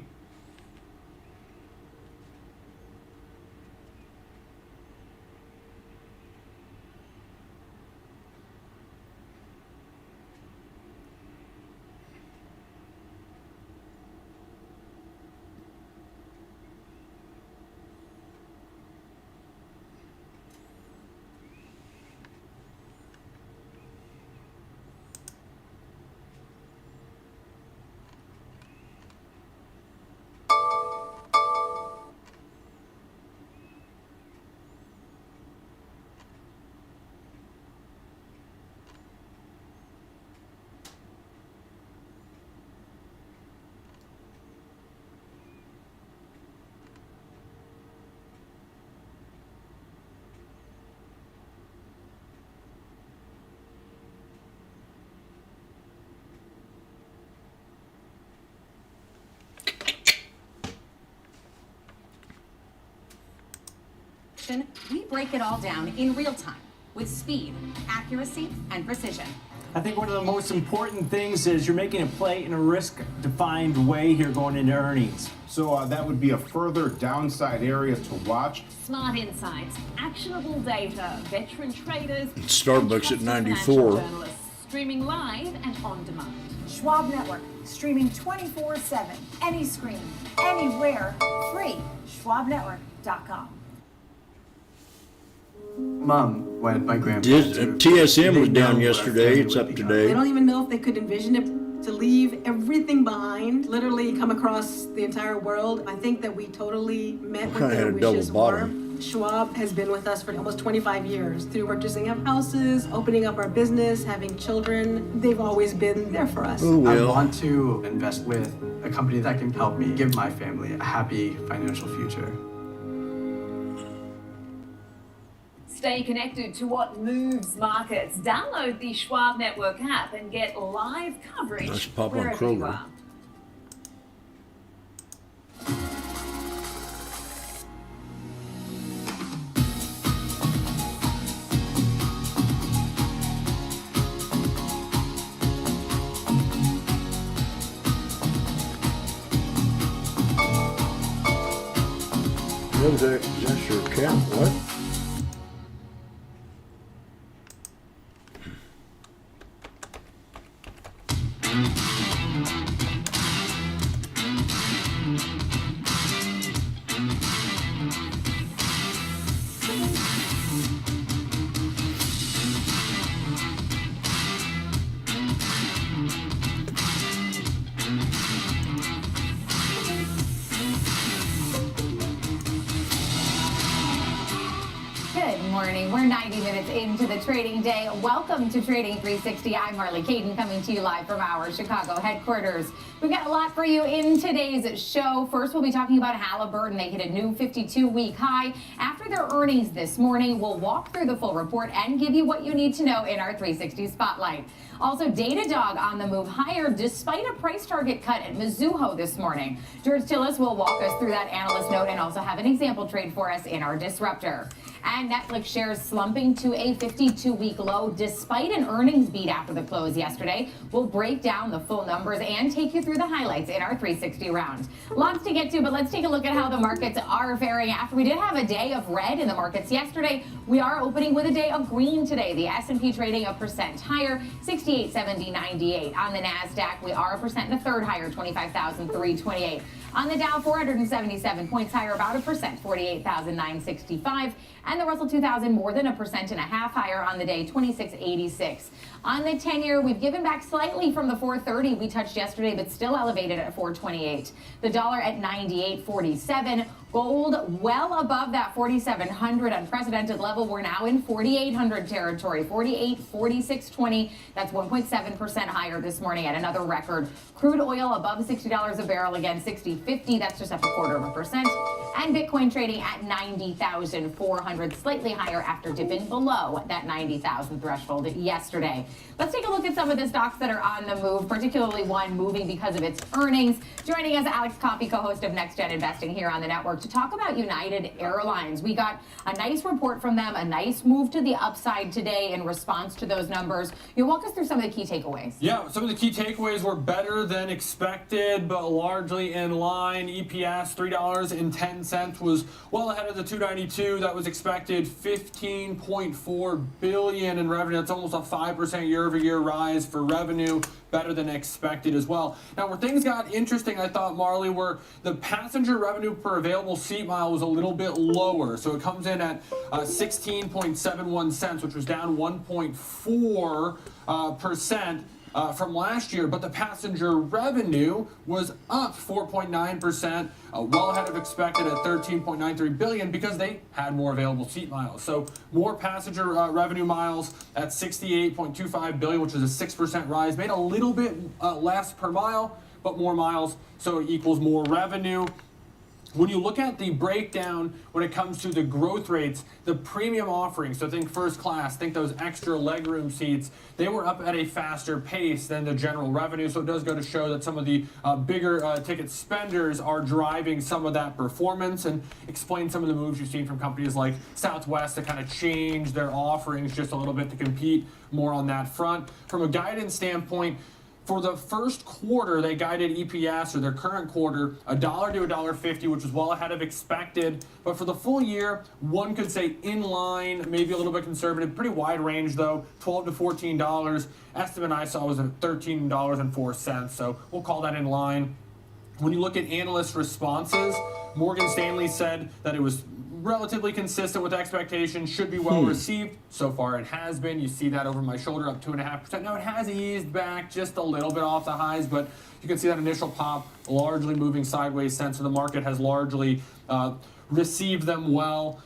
action, we break it all down in real time with speed, accuracy, and precision. I think one of the most important things is you're making a play in a risk-defined way here going into earnings. So that would be a further downside area to watch. Smart insights, actionable data, veteran traders, Starbucks at and 94. journalists, streaming live and on demand. Schwab Network, streaming 24/7, any screen, anywhere, free. SchwabNetwork.com. Mom, when my grandpa TSM was down yesterday. It's up They today. don't even know if they could envision it, to leave everything behind, literally come across the entire world. I think that we totally met what Kinda their had a double wishes were. bottom. Schwab has been with us for almost 25 years through purchasing of houses, opening up our business, having children. They've always been there for us. I want to invest with a company that can help me give my family a happy financial future. Stay connected to what moves markets. Download the Schwab Network app and get live coverage Nice pop on wherever you Kroger. are. That's your account. What? Good morning. We're 90 minutes into the trading day. Welcome to Trading 360. I'm Marley Caden coming to you live from our Chicago headquarters. We've got a lot for you in today's show. First, we'll be talking about Halliburton. They hit a new 52-week high after their earnings this morning. We'll walk through the full report and give you what you need to know in our 360 Spotlight. Also, Datadog on the move higher despite a price target cut at Mizuho this morning. George Tillis will walk us through that analyst note and also have an example trade for us in our disruptor. And Netflix shares slumping to a 52-week low despite an earnings beat after the close yesterday. We'll break down the full numbers and take you through the highlights in our 360 round. Lots to get to, but let's take a look at how the markets are faring. After we did have a day of red in the markets yesterday, we are opening with a day of green today. The S&P trading 1% higher, 68.70.98. On the NASDAQ, we are 1% third higher, 25,328. On the Dow, 477 points higher, about 1%, 48,965. And the Russell 2000 more than 1.5% higher on the day, 2686. On the 10-year, we've given back slightly from the 430 we touched yesterday, but still elevated at 428. The dollar at 98.47. Gold well above that 4,700 unprecedented level. We're now in 4,800 territory, 48.4620. That's 1.7% higher this morning at another record. Crude oil above $60 a barrel again, 60.50. That's just up 0.25%. And Bitcoin trading at 90,400, slightly higher after dipping below that 90,000 threshold yesterday. Let's take a look at some of the stocks that are on the move, particularly one moving because of its earnings. Joining us, Alex Coffey, co-host of Next Gen Investing here on the network, to talk about United Airlines. We got a nice report from them, a nice move to the upside today in response to those numbers. You walk us through some of the key takeaways. Yeah, some of the key takeaways were better than expected, but largely in line. EPS $3.10 was well ahead of the $2.92 that was expected. $15.4 billion in revenue. That's almost a 5% year-over-year rise for revenue. Better than expected as well. Now, where things got interesting, I thought, Marley, were the passenger revenue per available seat mile was a little bit lower. So it comes in at 16.71 cents, which was down 1.4%. From last year, but the passenger revenue was up 4.9%, well ahead of expected at $13.93 billion because they had more available seat miles. So more passenger revenue miles at $68.25 billion, which is a 6% rise, made a little bit less per mile, but more miles, so it equals more revenue. When you look at the breakdown when it comes to the growth rates, the premium offerings, so think first class, think those extra legroom seats, they were up at a faster pace than the general revenue. So it does go to show that some of the bigger ticket spenders are driving some of that performance, and explain some of the moves you've seen from companies like Southwest to kind of change their offerings just a little bit to compete more on that front. From a guidance standpoint, for the first quarter, they guided EPS, or their current quarter, $1 to $1.50, which was well ahead of expected. But for the full year, one could say in line, maybe a little bit conservative, pretty wide range though, $12 to $14. Estimate I saw was at $13.04, so we'll call that in line. When you look at analyst responses, Morgan Stanley said that it was relatively consistent with expectations, should be well received. So far it has been. You see that over my shoulder, up 2.5%. Now it has eased back just a little bit off the highs, but you can see that initial pop largely moving sideways since, so the market has largely received them well.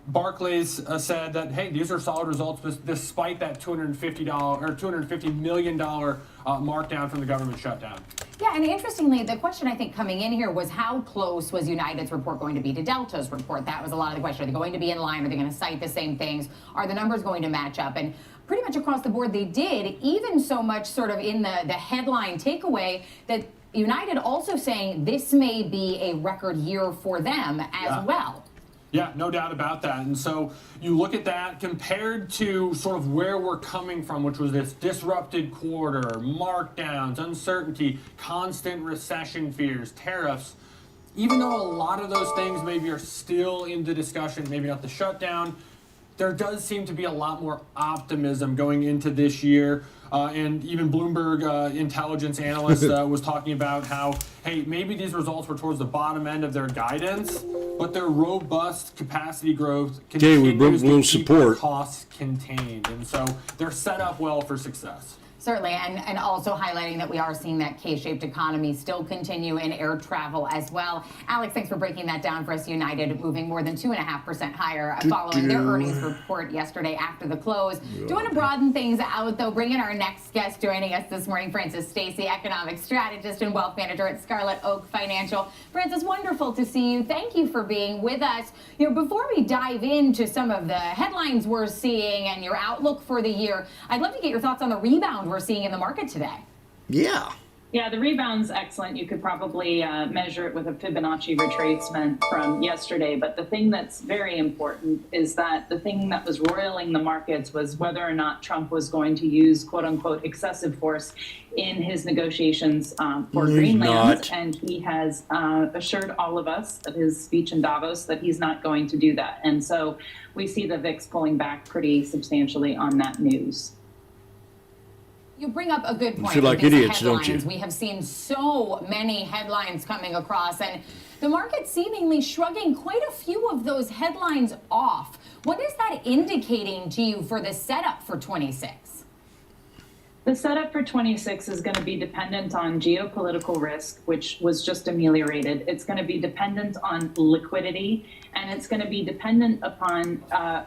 Barclays said that, hey, these are solid results despite that $250 million markdown from the government shutdown. Yeah, and interestingly, the question I think coming in here was how close was United's report going to be to Delta's report? That was a lot of the question. Are they going to be in line? Are they going to cite the same things? Are the numbers going to match up? And pretty much across the board they did, even so much sort of in the headline takeaway that United also saying this may be a record year for them as well. Yeah, no doubt about that. And so you look at that compared to sort of where we're coming from, which was this disrupted quarter, markdowns, uncertainty, constant recession fears, tariffs. Even though a lot of those things maybe are still in the discussion, maybe not the shutdown, there does seem to be a lot more optimism going into this year. And even Bloomberg intelligence analyst was talking about how, hey, maybe these results were towards the bottom end of their guidance, but their robust capacity growth continues to keep their costs contained. And so they're set up well for success. Certainly, and also highlighting that we are seeing that K-shaped economy still continue in air travel as well. Alex, thanks for breaking that down for us. United moving more than 2.5% higher following their earnings report yesterday after the close. Do want to broaden things out, though, bring in our next guest joining us this morning, Frances Stacy, economic strategist and wealth manager at Scarlet Oak Financial. Frances, wonderful to see you. Thank you for being with us. You know, before we dive into some of the headlines we're seeing and your outlook for the year, I'd love to get your thoughts on the rebound we're seeing in the market today. Yeah, the rebound's excellent. You could probably measure it with a Fibonacci retracement from yesterday. But the thing that's very important is that the thing that was roiling the markets was whether or not Trump was going to use, quote unquote, excessive force in his negotiations for Greenland. And he has assured all of us at his speech in Davos that he's not going to do that. And so we see the VIX pulling back pretty substantially on that news. You bring up a good point. You feel like idiots, don't you? We have seen so many headlines coming across, and the market seemingly shrugging quite a few of those headlines off. What is that indicating to you for the setup for 26? The setup for 26 is going to be dependent on geopolitical risk, which was just ameliorated. It's going to be dependent on liquidity, and it's going to be dependent upon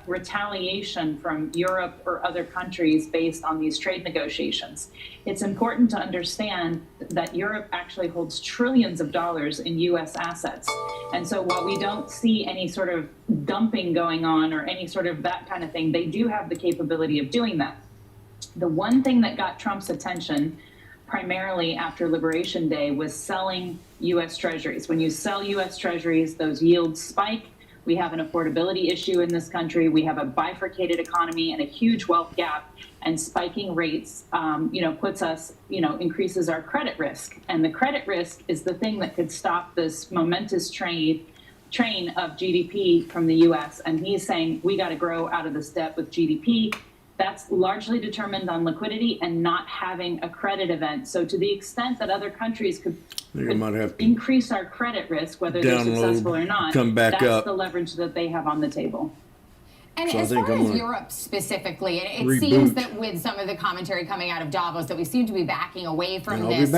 retaliation from Europe or other countries based on these trade negotiations. It's important to understand that Europe actually holds trillions of dollars in U.S. assets. And so while we don't see any sort of dumping going on or any sort of that kind of thing, they do have the capability of doing that. The one thing that got Trump's attention primarily after Liberation Day was selling U.S. Treasuries. When you sell U.S. Treasuries, those yields spike. We have an affordability issue in this country. We have a bifurcated economy and a huge wealth gap, and spiking rates, puts us, increases our credit risk. And the credit risk is the thing that could stop this momentous train of GDP from the U.S. And he's saying we got to grow out of this debt with GDP. That's largely determined on liquidity and not having a credit event. So to the extent that other countries could increase our credit risk, whether they're successful or not, that's the leverage that they have on the table. And so as far as Europe specifically, it seems that with some of the commentary coming out of Davos that we seem to be backing away from this.